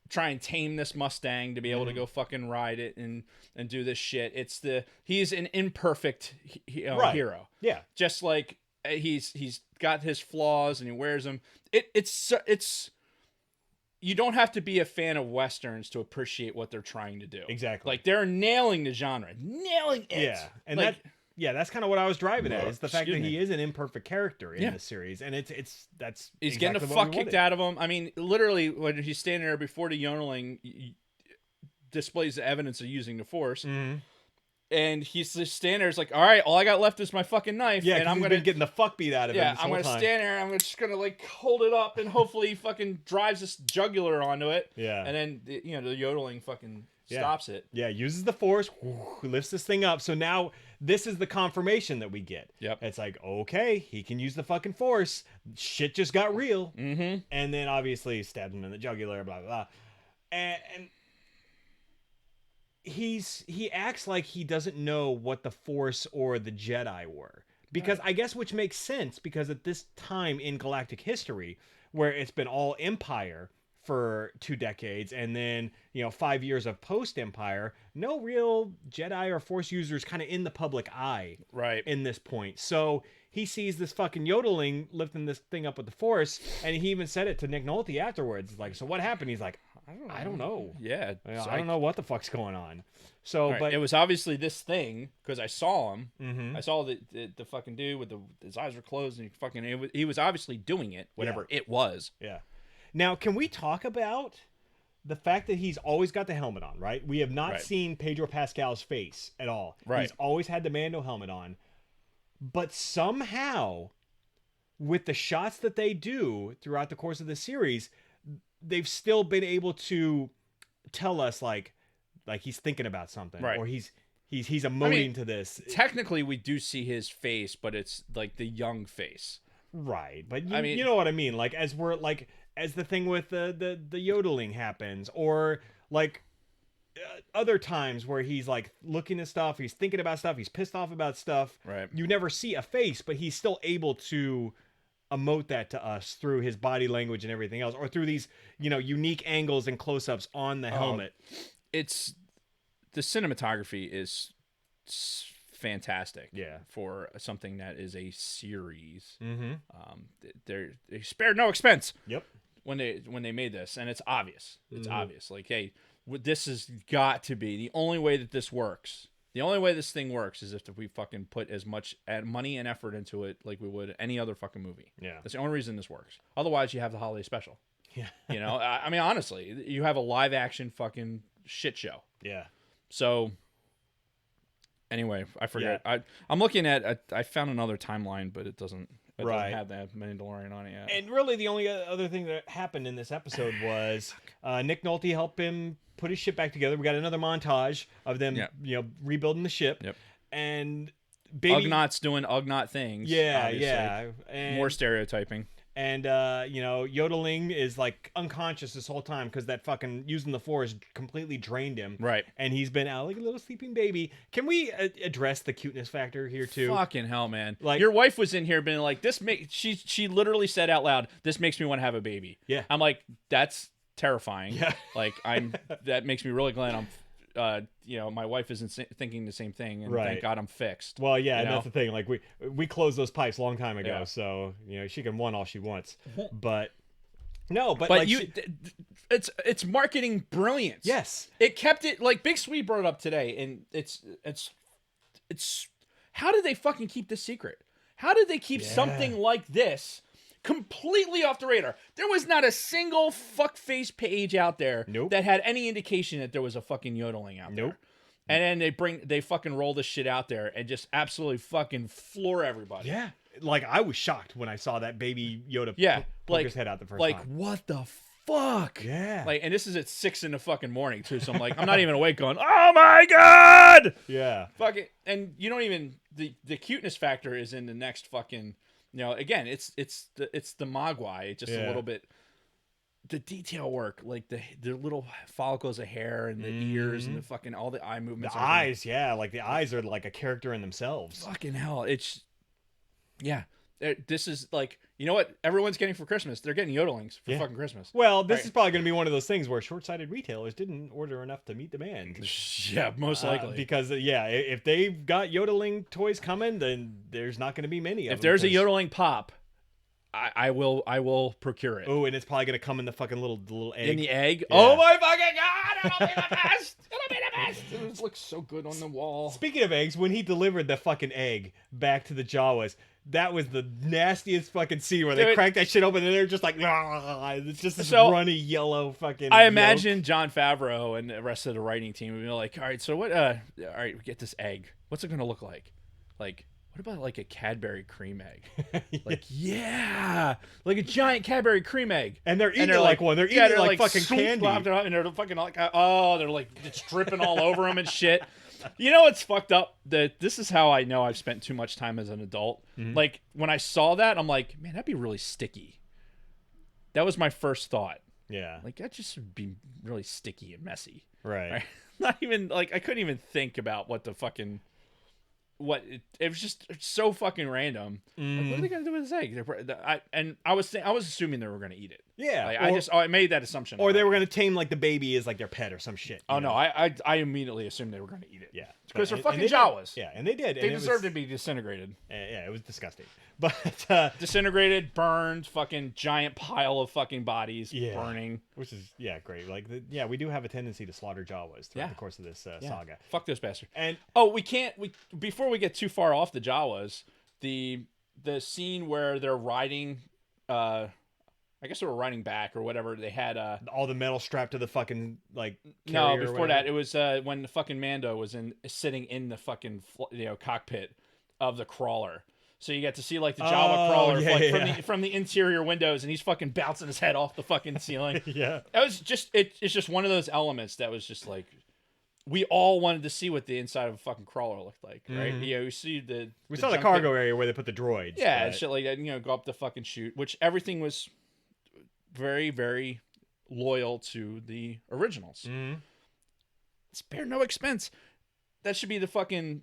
try and tame this Mustang to be able to go fucking ride it and do this shit. He's an imperfect hero. Yeah. Just like he's got his flaws and he wears them. It's you don't have to be a fan of Westerns to appreciate what they're trying to do. Exactly. Like they're nailing the genre, nailing it. Yeah. And that's kind of what I was driving at, is the fact that he is an imperfect character in the series, and he's exactly getting the fuck kicked out of him. I mean, literally, when he's standing there before the yodeling displays the evidence of using the Force, and he's just standing there. It's like, all right, all I got left is my fucking knife, and I'm gonna getting the fuck beat out of him. Yeah, I'm gonna stand there. I'm just gonna like hold it up, and hopefully, he fucking drives this jugular onto it. Yeah, and then the yodeling fucking stops it. Yeah, uses the Force, lifts this thing up. So now this is the confirmation that we get. Yep. It's like, okay, he can use the fucking Force. Shit just got real. Mm-hmm. And then obviously stabbed him in the jugular, blah, blah, blah. And he acts like he doesn't know what the Force or the Jedi were. Because I guess, which makes sense, because at this time in galactic history, where it's been all Empire for 2 decades, and then 5 years of post-Empire, no real Jedi or Force users kind of in the public eye in this point. So he sees this fucking yodeling lifting this thing up with the Force, and he even said it to Nick Nolte afterwards. Like, so what happened? He's like, I don't know. Yeah, I don't know what the fuck's going on. So, but it was obviously this thing, because I saw him. Mm-hmm. I saw the fucking dude with his eyes were closed, and he was obviously doing it, whatever it was. Yeah. Now, can we talk about the fact that he's always got the helmet on, right? We have not seen Pedro Pascal's face at all. Right. He's always had the Mando helmet on. But somehow, with the shots that they do throughout the course of the series, they've still been able to tell us like he's thinking about something, or he's emoting to this. Technically, we do see his face, but it's like the young face. Right. But you know what I mean? Like, as the thing with the yodeling happens, or like other times where he's like looking at stuff, he's thinking about stuff, he's pissed off about stuff. Right. You never see a face, but he's still able to emote that to us through his body language and everything else, or through these unique angles and close-ups on the helmet. It's the cinematography is fantastic. Yeah. For something that is a series. Mm-hmm. They spared no expense. Yep. When they made this, and it's obvious. It's obvious. Like, hey, this has got to be the only way that this works. The only way this thing works is if we fucking put as much money and effort into it like we would any other fucking movie. Yeah. That's the only reason this works. Otherwise, you have the holiday special. Yeah. I mean, honestly, you have a live action fucking shit show. Yeah. So, anyway, I forget. Yeah. I'm looking at. I found another timeline, but it doesn't. It doesn't have that Mandalorian on it yet. And really, the only other thing that happened in this episode was Nick Nolte helped him put his ship back together. We got another montage of them, rebuilding the ship. Yep. And baby Ugnaughts doing Ugnaught things. Yeah, obviously. yeah. And more stereotyping. And yodeling is like unconscious this whole time because that fucking using the force completely drained him. Right. And he's been out like a little sleeping baby. Can we address the cuteness factor here too? Fucking hell, man! Like- Your wife was in here being like, She literally said out loud, "This makes me want to have a baby." Yeah. I'm like, that's terrifying. Yeah. Like that makes me really glad I'm. My wife isn't thinking the same thing, and Right. thank God I'm fixed. Well, yeah, You and know? that's the thing. Like we closed those pipes a long time ago, Yeah. so she can want all she wants. But no, but But like it's marketing brilliance. yes, It kept it like Big Sweet brought it up today, and it's how did they fucking keep this secret? How did they keep Yeah. something like this completely off the radar? There was not a single fuckface page out there Nope. that had any indication that there was a fucking yodeling out Nope. there. And then they fucking roll this shit out there and just absolutely fucking floor everybody. yeah. Like I was shocked when I saw that baby Yoda Yeah, poke his head out the first like time. what the fuck? Yeah. Like, and this is at 6 in the fucking morning too. So I'm like, I'm not even awake, going, oh my god, Yeah. fuck it. And you don't even the cuteness factor is in the next fucking. Again, it's the Mogwai, just a Yeah. little bit. The detail work, like the little follicles of hair and the ears and the fucking all the eye The movements. and everything. eyes, yeah, like the eyes are like a character in themselves. Fucking hell, it's yeah. This is like, you know what everyone's getting for Christmas? They're getting yodelings for Yeah. fucking Christmas. Well, this Right. is probably going to be one of those things where short-sighted retailers didn't order enough to meet demand. Yeah, most likely. Because if they've got yodeling toys coming, then there's not going to be many. If there's a yodeling pop, I will procure it. Oh, and it's probably going to come in the fucking little egg. In the egg. Yeah. Oh my fucking god! It'll be the best. It'll be the best. It just looks so good on the wall. Speaking of eggs, when he delivered the fucking egg back to the Jawas, that was the nastiest fucking scene where they Dude. cracked that shit open and they're just like, "Ah," it's just this So, runny yellow fucking. I yolk. imagine Jon Favreau and the rest of the writing team would be like, all right, so what? All right, we get this egg. What's it gonna look like? Like, what about like a Cadbury cream egg? Like, yeah, like a giant Cadbury cream egg. And they're eating like one. They're eating like fucking swoop, candy. plopped it up, and they're fucking like, oh, they're like it's dripping all over them and shit. You know what's fucked up? That this is how I know I've spent too much time as an adult. Mm-hmm. Like when I saw that, I'm like, man, that'd be really sticky. That was my first thought. Yeah. Like that just would be really sticky and messy. Right. Right? Not even like I couldn't even think about what the fucking it was just so fucking random. Like, what are they gonna do with this egg? I was assuming they were gonna eat it. Yeah. Like, I made that assumption. Or they were gonna tame like the baby as like their pet or some shit. Oh you no, know? I immediately assumed they were gonna eat it. Yeah. Because they're And fucking they did. Jawas. Yeah, and they did. They and it deserve was, to be disintegrated. Yeah, it was disgusting. But Disintegrated, burned, fucking giant pile of fucking bodies Yeah. burning. which is great. Like we do have a tendency to slaughter Jawas throughout Yeah. the course of this Yeah. saga. Fuck those bastards. And Oh, before we get too far off the Jawas, the scene where they're riding, I guess they were riding back or whatever. They had all the metal strapped to the fucking like no, carrier or before whatever. that it was when the fucking Mando was sitting in the fucking cockpit of the crawler. So you get to see like the Jawa crawler from the interior windows, and he's fucking bouncing his head off the fucking ceiling. Yeah. That was just it's just one of those elements that was just like we all wanted to see what the inside of a fucking crawler looked like, right? Mhm. You see We saw the junk cargo that- area where they put the droids. yeah, and but- shit like that. Go up the fucking chute, which everything was very, very loyal to the originals. Mhm. Spare no expense. That should be the fucking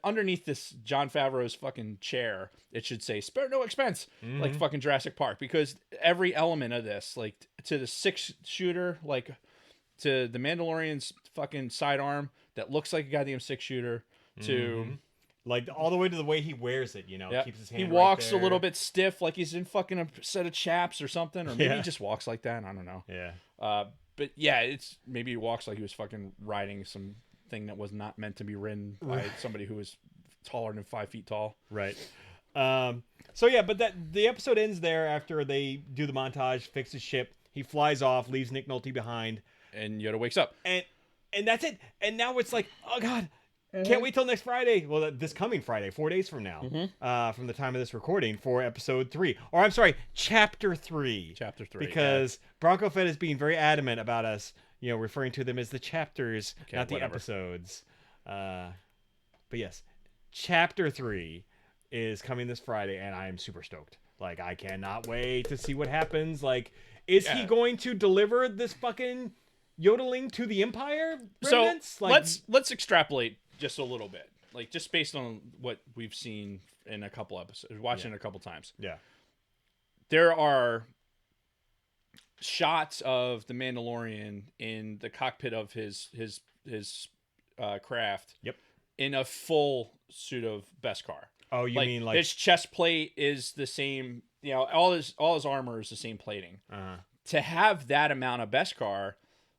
underneath this Jon Favreau's fucking chair. It should say "spare no expense," like Mhm. fucking Jurassic Park, because every element of this, like to the 6-shooter, like to the Mandalorian's fucking sidearm that looks like a goddamn 6-shooter, to Mhm. Like all the way to the way he wears it, yeah, keeps his hand. he right walks a there. little bit stiff, like he's in fucking a set of chaps or something, or maybe Yeah. he just walks like that. I don't know. Yeah. But yeah, it's maybe he walks like he was fucking riding some thing that was not meant to be ridden by somebody who was taller than 5 feet tall. Right. So yeah, but the episode ends there after they do the montage, fix his ship. He flies off, leaves Nick Nolte behind, And Yoda wakes up. and that's it. And now it's like, oh god, Mm-hmm. can't wait till next Friday. Well, this coming Friday, 4 days from now, Mm-hmm. from the time of this recording, for episode 3, or I'm sorry, chapter 3. Chapter 3. Because Bronco Fett is being very adamant about us, referring to them as the chapters, Okay, not the whatever. episodes. But yes, chapter 3 is coming this Friday, and I am super stoked. Like, I cannot wait to see what happens. Like, is he Yeah. going to deliver this fucking yodeling to the Empire So remnants? Like, let's extrapolate just a little bit, like just based on what we've seen in a couple episodes, watching it a couple times. yeah, There are shots of the Mandalorian in the cockpit of his craft. Yep. In a full suit of Beskar. Oh, you mean like his chest plate is the same? You know, all his armor is the same plating. To have that amount of Beskar,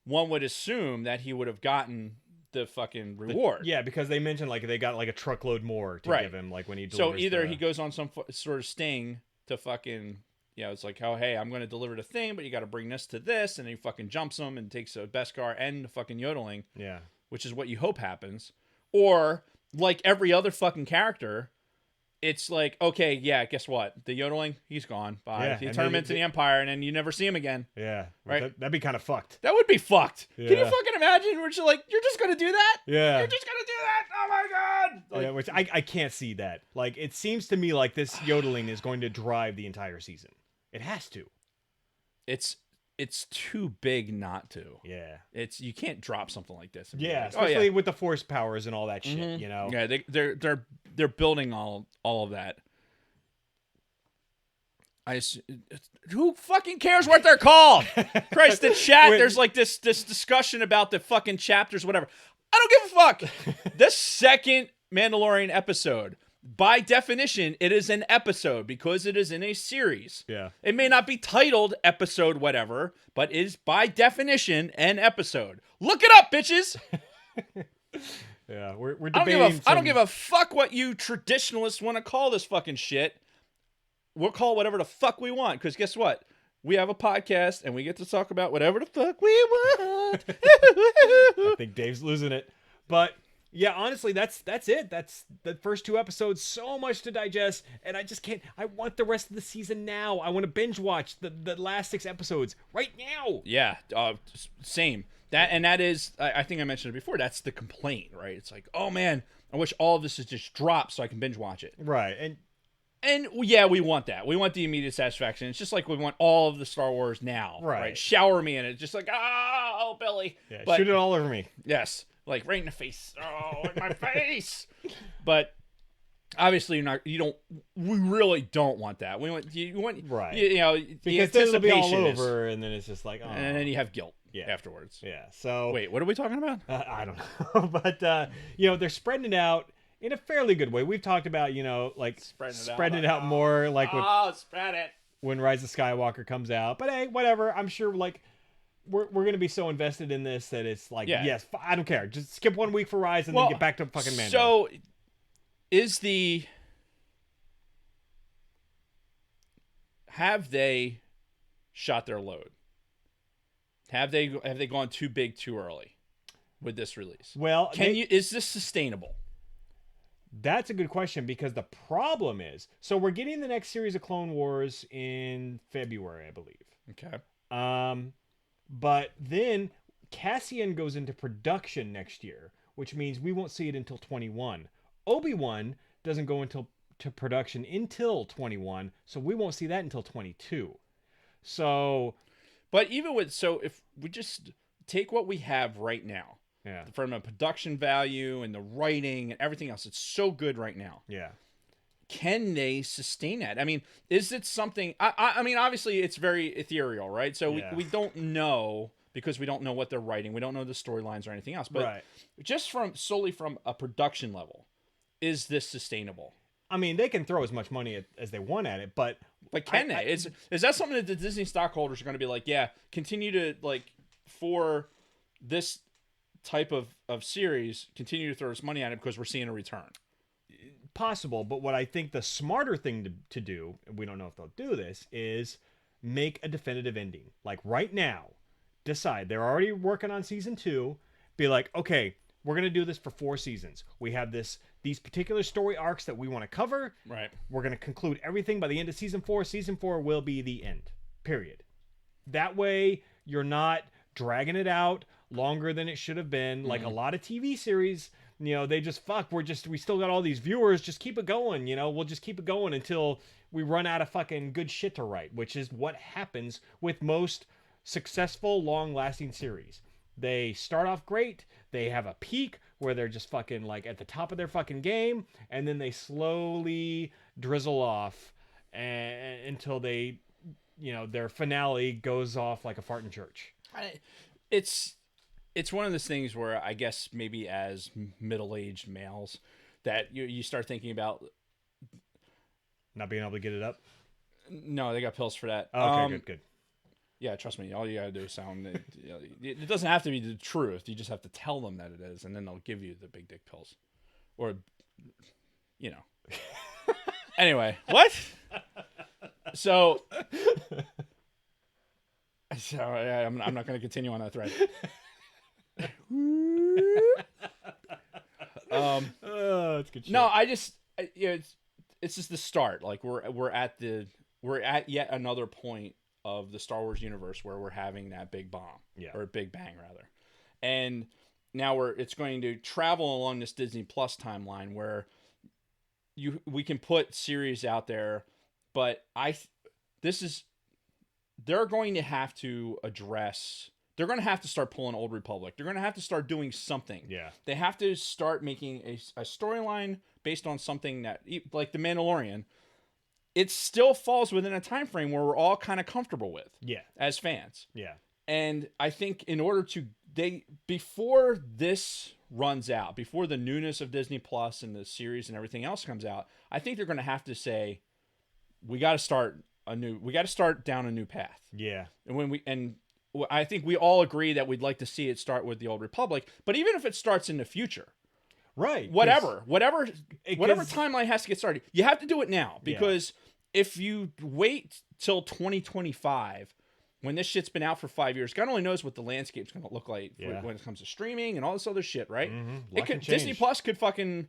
one would assume that he would have gotten the fucking reward. yeah, because they mentioned like they got like a truckload more to Right. give him, like when he So delivers either he goes on some sort of sting to fucking, you know, it's like, oh, hey, I'm going to deliver the thing, but you got to bring this to this, and he fucking jumps him and takes a Beskar and the fucking yodeling, yeah. which is what you hope happens. Or, like every other fucking character, it's like, okay, yeah, guess what? The yodeling, he's gone. Bye. Yeah, You and turn him they- into the Empire, and then you never see him again. Yeah, Right. That'd be kind of fucked. That would be fucked. Can you Yeah. fucking imagine? Where you're like, you're just going to do that? Yeah. You're just going to do that? Oh my God. Like, Yeah, which I can't see that. Like, it seems to me like this yodeling is going to drive the entire season. It has to. it's too big not to. Yeah. You can't drop something like this. and be Yeah, like, oh, especially with the force powers and all that shit, Mhm. you know? Yeah, they're building all of that. Who fucking cares what they're called? Christ, the chat. Wait. There's like this discussion about the fucking chapters, whatever. I don't give a fuck. The second Mandalorian episode, by definition, it is an episode because it is in a series. Yeah. It may not be titled episode whatever, but it is by definition an episode. Look it up, bitches. Yeah, we're I don't debating. I don't give a fuck what you traditionalists want to call this fucking shit. We'll call it whatever the fuck we want, because guess what? We have a podcast and we get to talk about whatever the fuck we want. I think Dave's losing it. But yeah, honestly, that's it. That's the first 2 episodes. So much to digest, and I just can't. I want the rest of the season now. I want to binge watch the last 6 episodes right now. Yeah, same. That is, I think I mentioned it before. That's the complaint, right? It's like, oh man, I wish all of this is just dropped so I can binge watch it. Right, And yeah, we want that. We want the immediate satisfaction. It's just like we want all of the Star Wars now. Right. Shower me in it. Just like, oh, Billy. yeah, But shoot it all over me. yes, like right in the face. Oh, in my face. But obviously, we really don't want that. We want, Right. you know, Because the then it'll be all anticipation is- over, and then it's just like, oh. and then you have guilt Yeah. afterwards. Yeah. So Wait, what are we talking about? I don't know, but you know, they're spreading it out in a fairly good way. We've talked about, you know, like spreading it out more, like with, spread it. when Rise of Skywalker comes out. But hey, whatever. I'm sure like we're gonna be so invested in this that it's like, Yeah. yes, I don't care. Just skip 1 week for Rise and then get back to fucking Mando. So, have they shot their load? Have they gone too big too early with this release? Well, is this sustainable? that's a good question, because the problem is, so we're getting the next series of Clone Wars in February, I believe. Okay. But then Cassian goes into production next year, which means we won't see it until 21. Obi-Wan doesn't go into production until 21, so we won't see that until 22. So, But even if we just take what we have right now, yeah, from a production value and the writing and everything else, it's so good right now. yeah. Can they sustain that? I mean, is it something? I mean, obviously, it's very ethereal, right? So Yeah. we don't know, because we don't know what they're writing. We don't know the storylines or anything else. But Right. just solely from a production level, is this sustainable? I mean, they can throw as much money as they want at it, but Like, can they? Is that something that the Disney stockholders are going to be like, yeah, continue to, like, for this type of series, continue to throw us money at it because we're seeing a return? possible. But what I think the smarter thing to do, and we don't know if they'll do this, is make a definitive ending. Like right now, decide. They're already working on season 2. Be like, okay, we're going to do this for 4 seasons. We have these particular story arcs that we want to cover. Right. We're going to conclude everything by the end of season 4. Season 4 will be the end. Period. That way, you're not dragging it out longer than it should have been. Like a lot of TV series, they just we still got all these viewers, just keep it going, we'll just keep it going until we run out of fucking good shit to write, which is what happens with most successful long-lasting series. They start off great, they have a peak where they're just fucking like at the top of their fucking game, and then they slowly drizzle off until they, their finale goes off like a fart in church. It's one of those things where I guess maybe as middle-aged males that you start thinking about not being able to get it up. No, they got pills for that. Oh, okay, good. Yeah, trust me. All you gotta do is sound. It doesn't have to be the truth. You just have to tell them that it is, and then they'll give you the big dick pills, or, Anyway, what? So I'm not going to continue on that thread. It's good shit. No, it's just the start. Like we're at yet another point of the Star Wars universe where we're having that big bomb, or a big bang rather, and now it's going to travel along this Disney Plus timeline where we can put series out there, but they're going to have to address. They're going to have to start pulling Old Republic. They're going to have to start doing something. Yeah. They have to start making a storyline based on something that, like The Mandalorian, it still falls within a time frame where we're all kind of comfortable with. Yeah. As fans. Yeah. And I think in order to before this runs out, before the newness of Disney Plus and the series and everything else comes out, I think they're going to have to say, we got to start down a new path. Yeah. And I think we all agree that we'd like to see it start with the Old Republic, but even if it starts in the future, right? Whatever timeline has to get started, you have to do it now, because if you wait till 2025, when this shit's been out for 5 years, God only knows what the landscape's going to look like when it comes to streaming and all this other shit, right? Mm-hmm. Disney Plus could fucking,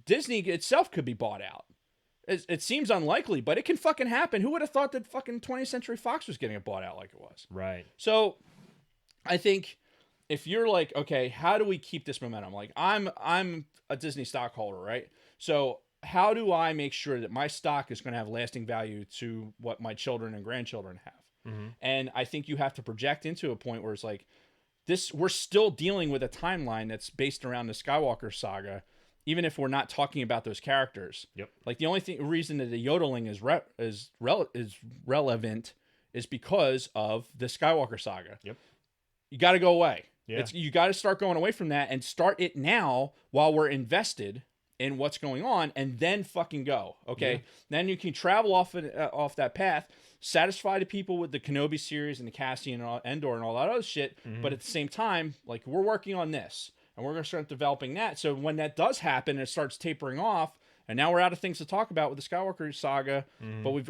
Disney itself could be bought out. It seems unlikely, but it can fucking happen. Who would have thought that fucking 20th Century Fox was getting it bought out like it was? Right. So, I think if you're like, okay, how do we keep this momentum? Like, I'm a Disney stockholder, right? So, how do I make sure that my stock is going to have lasting value to what my children and grandchildren have? Mm-hmm. And I think you have to project into a point where it's like, we're still dealing with a timeline that's based around the Skywalker saga, even if we're not talking about those characters. Yep. Like the only reason that the yodeling is relevant is because of the Skywalker saga. Yep. You got to go away. Yeah. You got to start going away from that and start it now while we're invested in what's going on, and then fucking go. Okay. Yeah. Then you can travel off that path, satisfy the people with the Kenobi series and the Cassian and Endor and all that other shit. Mm-hmm. But at the same time, like, we're working on this and we're going to start developing that. So when that does happen, it starts tapering off. And now we're out of things to talk about with the Skywalker saga, but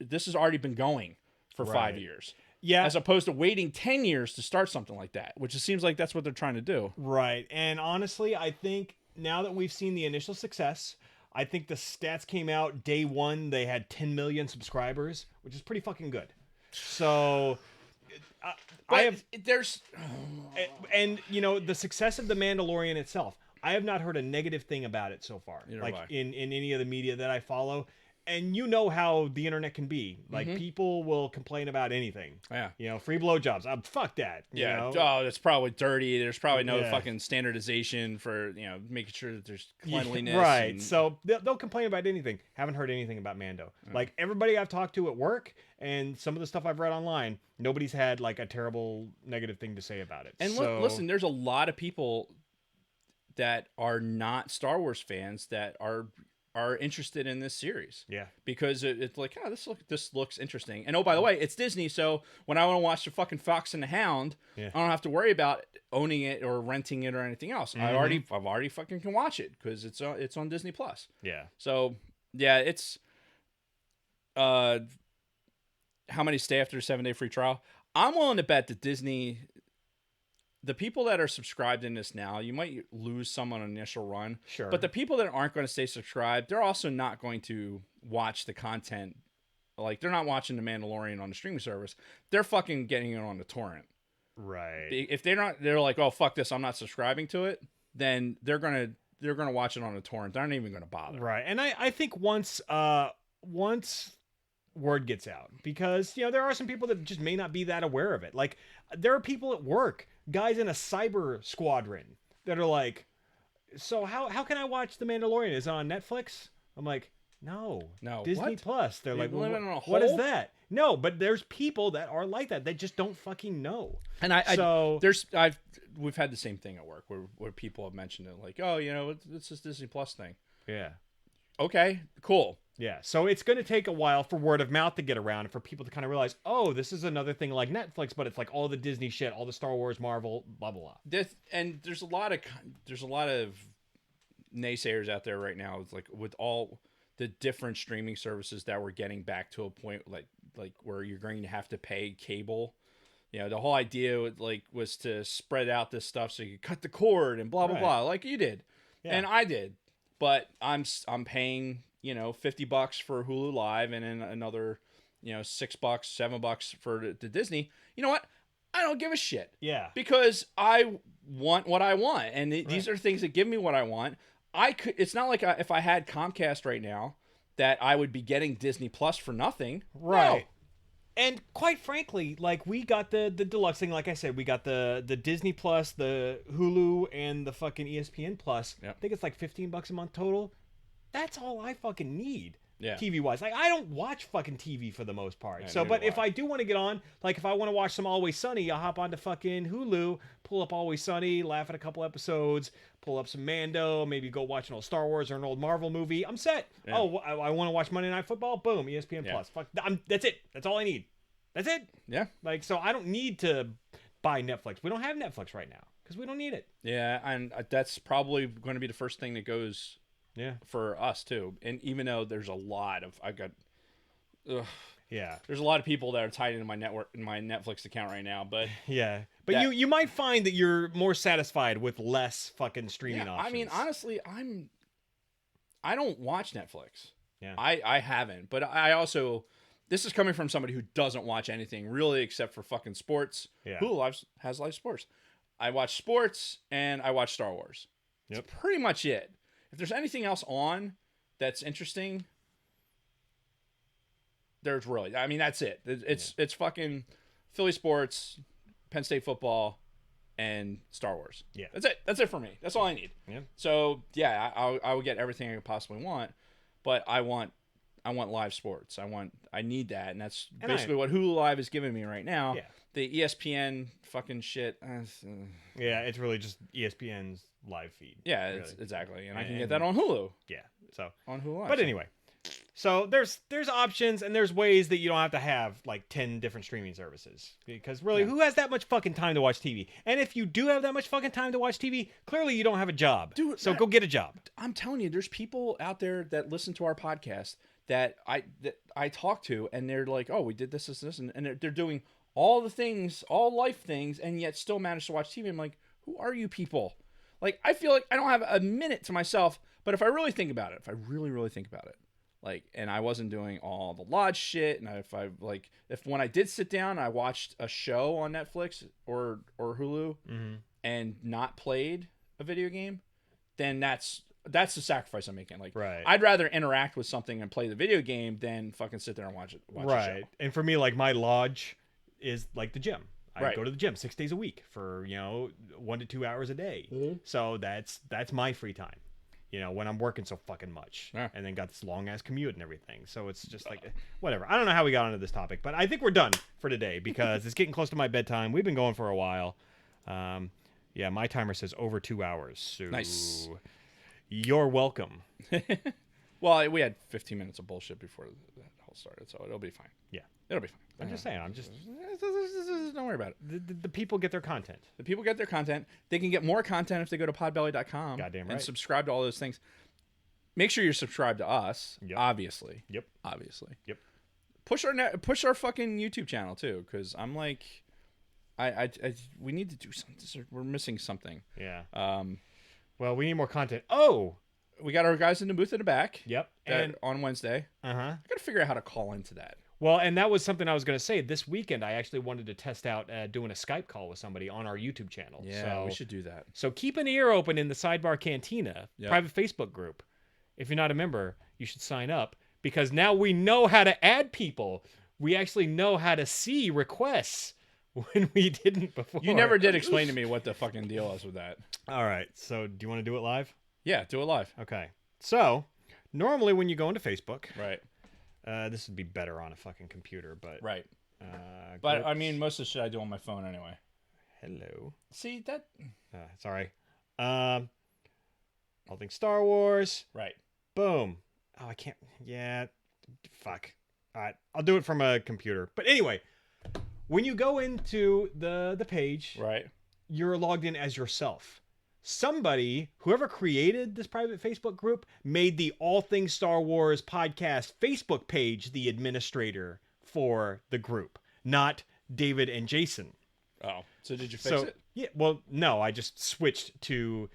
this has already been going for 5 years. Yeah. As opposed to waiting 10 years to start something like that, which it seems like that's what they're trying to do. Right. And honestly, I think now that we've seen the initial success, I think the stats came out day one. They had 10 million subscribers, which is pretty fucking good. So the success of The Mandalorian itself, I have not heard a negative thing about it so far. In any of the media that I follow. And you know how the internet can be. Like, people will complain about anything. Yeah. Free blowjobs. Fuck that. You know? Oh, it's probably dirty. There's probably no fucking standardization for, making sure that there's cleanliness. Right. So they'll complain about anything. Haven't heard anything about Mando. Like, everybody I've talked to at work and some of the stuff I've read online, nobody's had, like, a terrible negative thing to say about it. And listen, there's a lot of people that are not Star Wars fans that are interested in this series. Yeah. Because it's like, this looks interesting. And by the way, it's Disney, so when I want to watch the fucking Fox and the Hound, I don't have to worry about owning it or renting it or anything else. Mm-hmm. I've already fucking can watch it because it's on Disney Plus. Yeah. So yeah, it's how many stay after a 7-day free trial? I'm willing to bet that Disney, the people that are subscribed in this now, you might lose some on an initial run. Sure. But the people that aren't going to stay subscribed, they're also not going to watch the content. Like, they're not watching The Mandalorian on the streaming service. They're fucking getting it on the torrent. Right. If they're like, oh, fuck this, I'm not subscribing to it, then they're gonna watch it on a torrent. They're not even gonna bother. Right. And I think once word gets out, because there are some people that just may not be that aware of it. Like there are people at work, guys in a cyber squadron, that are like, so how can I watch The Mandalorian? Is it on Netflix? I'm like, no, Disney what? Plus. They're You like, living in a what is hole? that? No, but there's people that are like that. They just don't fucking know. And we've had the same thing at work where people have mentioned it, like, oh, it's this Disney Plus thing. Yeah. Okay, cool. Yeah, so it's going to take a while for word of mouth to get around and for people to kind of realize, oh, this is another thing like Netflix, but it's like all the Disney shit, all the Star Wars, Marvel, blah blah blah. And there's a lot of naysayers out there right now. It's like with all the different streaming services that we're getting back to a point like where you're going to have to pay cable. The whole idea was to spread out this stuff so you could cut the cord and blah blah Right. blah, like you did, Yeah. and I did. But I'm paying $50 for Hulu Live and then another $6, $7 for the Disney. You know what? I don't give a shit. Yeah. Because I want what I want, and these are things that give me what I want. It's not like if I had Comcast right now that I would be getting Disney Plus for nothing. Right. No. And quite frankly, like we got the deluxe thing, like I said, we got the Disney Plus, the Hulu, and the fucking ESPN Plus. Yep. I think it's like $15 a month total. That's all I fucking need. Yeah. TV wise. Like I don't watch fucking TV for the most part. Yeah, So neither but do if I do want to get on, like if I want to watch some Always Sunny, I'll hop onto fucking Hulu, pull up Always Sunny, laugh at a couple episodes, pull up some Mando, maybe go watch an old Star Wars or an old Marvel movie. I'm set. Yeah. Oh, I want to watch Monday Night Football? Boom, ESPN Yeah. Plus. Fuck, that's it. That's all I need. That's it. Yeah. Like, so I don't need to buy Netflix. We don't have Netflix right now because we don't need it. Yeah, and that's probably going to be the first thing that goes Yeah. for us too. And even though there's a lot of Yeah. there's a lot of people that are tied into my Netflix account right now, but Yeah. But That- you might find that you're more satisfied with less fucking streaming options. I mean, honestly, I don't watch Netflix. Yeah. I haven't, but I also, this is coming from somebody who doesn't watch anything really except for fucking sports. Yeah. Hulu has live sports. I watch sports and I watch Star Wars. Yep. That's pretty much it. If there's anything else on that's interesting, there's really, I mean, that's it. It's fucking Philly sports, Penn State football, and Star Wars. Yeah. That's it. That's it for me. That's all I need. Yeah. So yeah, I would get everything I could possibly want, but I want live sports. I need that, and that's And basically what Hulu Live is giving me right now. Yeah. The ESPN fucking shit. Yeah, it's really just ESPN's live feed. Yeah, really. it's exactly, and I can And- get that on Hulu. Yeah. So, On Hulu Live. but anyway, so there's options and there's ways that you don't have to have like 10 different streaming services, because really, who has that much fucking time to watch TV? And if you do have that much fucking time to watch TV, clearly you don't have a job. Dude, so go get a job. I'm telling you, there's people out there that listen to our podcast that I talk to, and they're like, oh, we did this, and they're doing all the things, all life things, and yet still manage to watch TV. I'm like, who are you people? Like, I feel like I don't have a minute to myself, but if I really think about it, if I really, really think about it, like, and I wasn't doing all the lodge shit, and if when I did sit down, I watched a show on Netflix or Hulu and not played a video game, then that's the sacrifice I'm making. Like, Right. I'd rather interact with something and play the video game than fucking sit there and watch a show. Right. And for me, like my lodge is like the gym. I Right. go to the gym 6 days a week for 1 to 2 hours a day. So that's my free time. When I'm working so fucking much, Yeah. and then got this long ass commute and everything. So it's just like whatever. I don't know how we got onto this topic, but I think we're done for today because it's getting close to my bedtime. We've been going for a while. Yeah, my timer says over 2 hours. So Nice. You're welcome. Well, we had 15 minutes of bullshit before that whole started, so it'll be fine. Yeah. It'll be fine. I'm just saying. Don't worry about it. The people get their content. The people get their content. They can get more content if they go to podbelly.com Goddamn and right. subscribe to all those things. Make sure you're subscribed to us, Yep. obviously. Yep. Obviously. Yep. Push our fucking YouTube channel too, because I'm like, we need to do something. We're missing something. Yeah. Um, Well, we need more content. Oh. we got our guys in the booth in the back. Yep. that- And on Wednesday, uh-huh. I gotta figure out how to call into that. Well, and that was something I was going to say. This weekend, I actually wanted to test out doing a Skype call with somebody on our YouTube channel. Yeah, so, we should do that. So keep an ear open in the Sidebar Cantina Yep. private Facebook group. If you're not a member, you should sign up because now we know how to add people. We actually know how to see requests when we didn't before. You never did explain to me what the fucking deal is with that. All right. So do you want to do it live? Yeah, do it live. Okay. So normally when you go into Facebook, Right. this would be better on a fucking computer, but Right. But I groups. mean, most of the shit I do on my phone anyway. Hello. See that? Sorry. All things Star Wars. Right. Boom. Oh, I can't. Yeah. Fuck. All right. I'll do it from a computer. But anyway, when you go into the page, Right. you're logged in as yourself. Somebody, whoever created this private Facebook group, made the All Things Star Wars podcast Facebook page the administrator for the group, not David and Jason. Oh, so did you fix it? Yeah, well, no, I just switched to,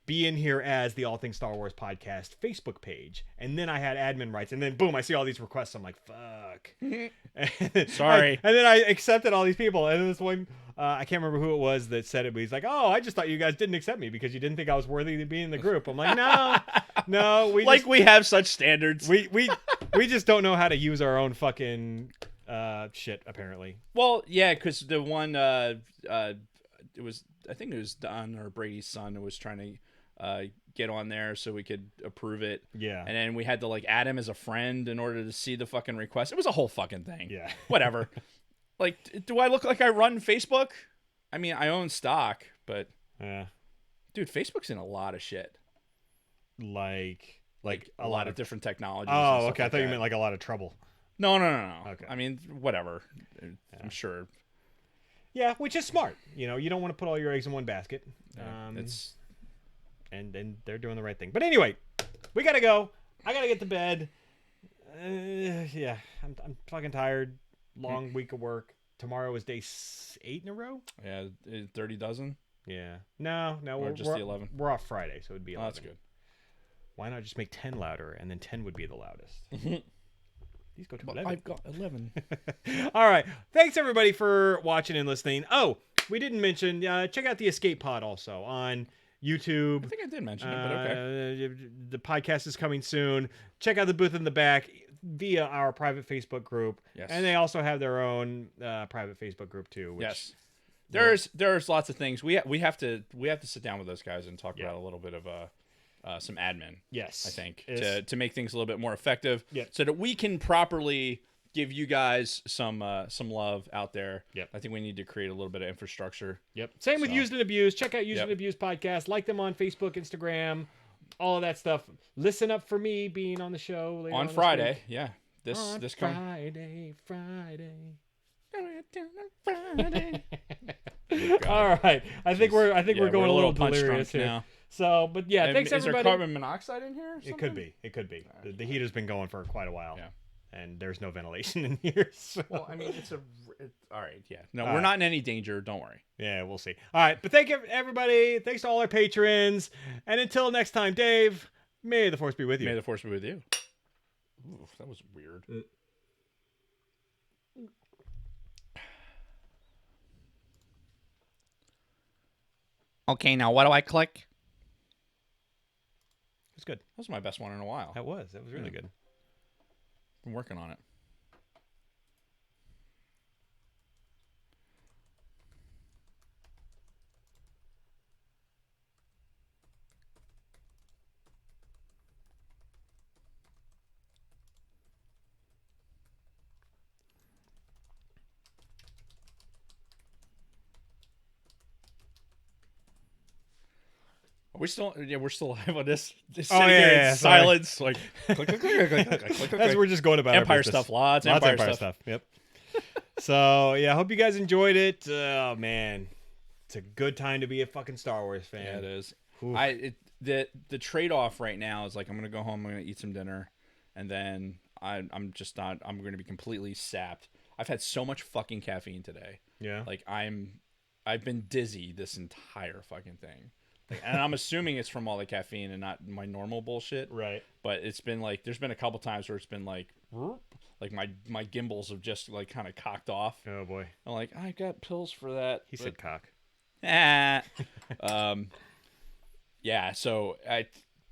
be in here as the All Things Star Wars podcast Facebook page, and then I had admin rights, and then boom, I see all these requests. I'm like, fuck. Sorry. And then I accepted all these people, and then this one, I can't remember who it was that said it, but he's like, oh, I just thought you guys didn't accept me because you didn't think I was worthy to be in the group. I'm like, no, We have such standards. we just don't know how to use our own fucking shit apparently. Well, yeah, because the one, it was, I think it was Don or Brady's son who was trying to get on there so we could approve it. Yeah. And then we had to add him as a friend in order to see the fucking request. It was a whole fucking thing. Yeah. Whatever. Do I look like I run Facebook? I mean, I own stock, but Yeah. dude, Facebook's in a lot of shit. Like A lot of different technologies. and Oh, stuff okay. I like thought you that. meant like a lot of trouble. No. Okay. I mean, whatever. I'm sure. Yeah, which is smart. You don't want to put all your eggs in one basket. It's And they're doing the right thing. But anyway, we gotta go. I gotta get to bed. Yeah, I'm fucking tired. Long week of work. Tomorrow is day 8 in a row. yeah, 30 dozen. Yeah. No, Or just the 11? We're off Friday, so it'd be 11. Oh, that's good. Why not just make 10 louder, and then 10 would be the loudest. These go to 11. I've got 11. All right. Thanks, everybody, for watching and listening. Oh, we didn't mention, check out the Escape Pod also on YouTube. I think I did mention it, but okay. The podcast is coming soon. Check out the booth in the back via our private Facebook group. Yes. And they also have their own private Facebook group, too. Which, Yes. There's lots of things. We have to sit down with those guys and talk about a little bit of some admin. Yes. I think to make things a little bit more effective. Yeah. So that we can properly give you guys some love out there. Yep. I think we need to create a little bit of infrastructure. Yep. Same with So- Used and Abused. Check out Used Yep. and Abused podcast. Like them on Facebook, Instagram, all of that stuff. Listen up for me being on the show later On this Friday, week. yeah. This On coming Friday. Friday. All right. I think we're going a little punch delirious drunk here. now. So, but yeah, thanks Is there everybody. carbon monoxide in here? Or It could be. The heat has been going for quite a while. Yeah. And there's no ventilation in here. So. Well, I mean, it's all right. Yeah. No, All we're right. not in any danger. Don't worry. Yeah, we'll see. All right, but thank you everybody. Thanks to all our patrons. And until next time, Dave, may the force be with you. May the force be with you. Ooh, that was weird. Okay, now what do I click? It's good. That was my best one in a while. That was really Yeah. good. I'm working on it. Are we still? Yeah, we're still live on this. Just sitting here in sorry. silence, like click, click, click, click, click, click, click. As we're just going about our Empire business. stuff, lots of Empire stuff. Yep. So yeah, I hope you guys enjoyed it. Oh man, it's a good time to be a fucking Star Wars fan. Yeah, it is. Oof. The trade off right now is like I'm gonna go home, I'm gonna eat some dinner, and then I'm just not. I'm gonna be completely sapped. I've had so much fucking caffeine today. Yeah. Like I've been dizzy this entire fucking thing. And I'm assuming it's from all the caffeine and not my normal bullshit. Right. But it's been like, there's been a couple times where it's been like my gimbals have just like kind of cocked off. Oh boy. I'm like, I got pills for that. He said cock. Yeah. So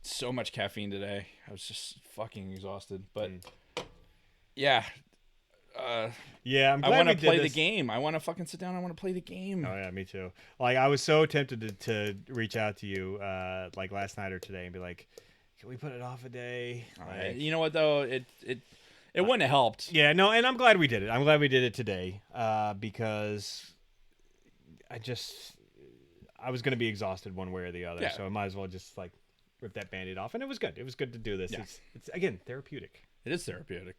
so much caffeine today. I was just fucking exhausted. But yeah. Yeah, I'm glad I want we to did play the this. game. I want to fucking sit down. I want to play the game. Oh yeah, me too. Like I was so tempted to reach out to you like last night or today and be like, can we put it off a day? Like, You know what though? It wouldn't have helped. yeah, no, and I'm glad we did it. I'm glad we did it today because I was going to be exhausted one way or the other, Yeah. so I might as well just like rip that Band-Aid off, and it was good. It was good to do this. Yeah. It's again therapeutic. It is therapeutic.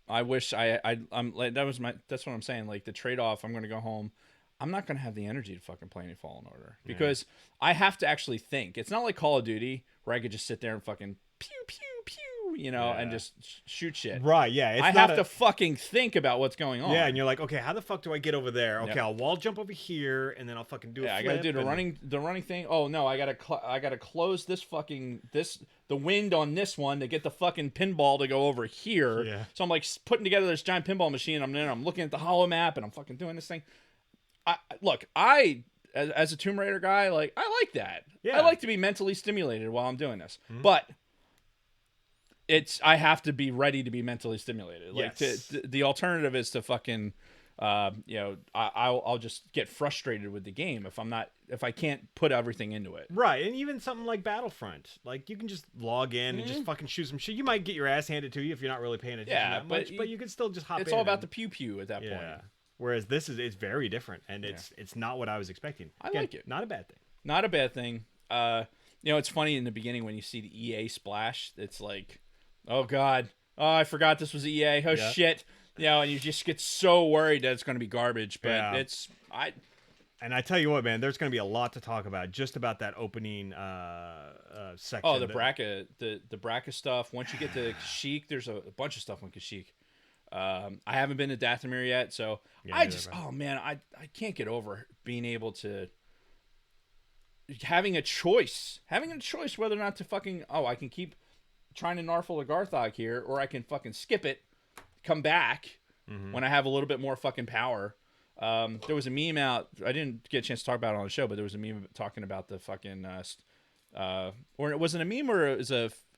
I wish I'm like that's what I'm saying. Like the trade off, I'm gonna go home. I'm not gonna have the energy to fucking play any Fallen Order because I have to actually think. It's not like Call of Duty where I could just sit there and fucking pew pew pew, and just shoot shit. Right? Yeah. It's I not have to fucking think about what's going on. Yeah, and you're like, okay, how the fuck do I get over there? Okay, Yep. I'll wall jump over here, and then I'll fucking do a flip. I gotta do the running thing. Oh no, I gotta close this the wind on this one to get the fucking pinball to go over here. Yeah. So I'm like putting together this giant pinball machine. I'm looking at the hollow map and I'm fucking doing this thing. As a Tomb Raider guy, like I like that. Yeah. I like to be mentally stimulated while I'm doing this, Mm-hmm. but I have to be ready to be mentally stimulated. Like Yes. the alternative is to fucking. I'll just get frustrated with the game if I can't put everything into it. Right, and even something like Battlefront, like you can just log in and just fucking shoot some shit. You might get your ass handed to you if you're not really paying attention that much, but you can still just hop in. It's all about and- the pew pew at that point. yeah. Whereas it's very different, and it's not what I was expecting. I Again, like it. Not a bad thing. Not a bad thing. It's funny in the beginning when you see the EA splash. It's like, oh god, oh I forgot this was EA. Oh Yeah. shit. And you just get so worried that it's going to be garbage. But Yeah. I And I tell you what, man, there's going to be a lot to talk about just about that opening section. Oh, the Braca stuff. Once you get to Kashyyyk, there's a bunch of stuff on Kashyyyk. I haven't been to Dathomir yet, so Yeah, I neither just, have I. oh man, I can't get over being able to having a choice whether or not to fucking, I can keep trying to narfle a Garthog here, or I can fucking skip it, come back when I have a little bit more fucking power. There was a meme out. I didn't get a chance to talk about it on the show, but there was a meme talking about the fucking, or it wasn't a meme, or it was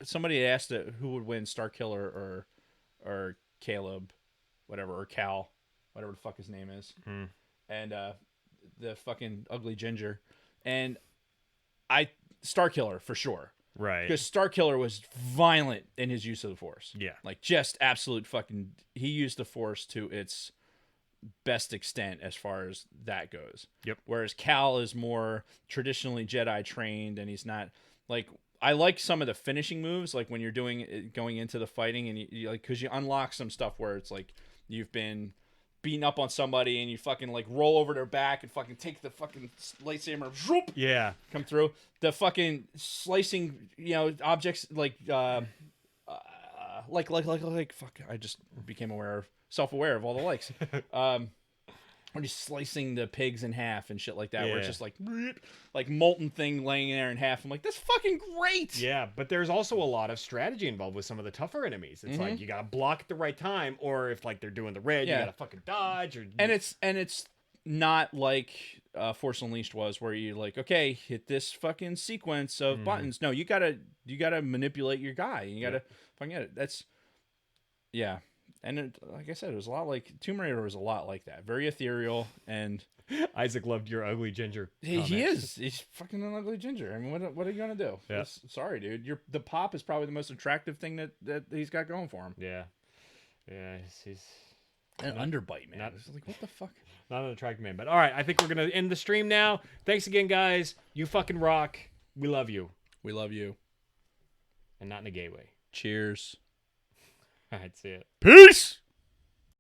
somebody asked who would win, Starkiller or Caleb, whatever, or Cal, whatever the fuck his name is, and the fucking ugly ginger, and Starkiller for sure. Right. Because Starkiller was violent in his use of the Force. Yeah. Like, just absolute fucking... He used the Force to its best extent as far as that goes. Yep. Whereas Cal is more traditionally Jedi trained, and he's not... Like, I like some of the finishing moves, like when you're going into the fighting, and you like... Because you unlock some stuff where it's like, you've been beating up on somebody, and you fucking, like, roll over their back and fucking take the fucking lightsaber, zoop, Yeah. come through. The fucking slicing, objects like fuck. I just became self-aware of all the likes. When he's slicing the pigs in half and shit like that, where it's Yeah. just like molten thing laying there in half. I'm like, that's fucking great. Yeah, but there's also a lot of strategy involved with some of the tougher enemies. It's like you gotta block at the right time, or if like they're doing the red, you gotta fucking dodge. Or And it's not like Force Unleashed was, where you like, okay, hit this fucking sequence of buttons. No, you gotta manipulate your guy. You gotta fucking get it. That's and like I said, it was a lot like Tomb Raider was a lot like that. Very ethereal, and Isaac loved your ugly ginger. he comments. he's fucking an ugly ginger. I mean, what are you gonna do? Yeah. Sorry, dude. The pop is probably the most attractive thing that he's got going for him. Yeah. Yeah, he's An underbite, man. not- It's like, what the fuck? not an attractive man. But all right, I think we're gonna end the stream now. Thanks again, guys. You fucking rock. We love you, We love you. and not in a gay way. Cheers. All right, see ya. Peace.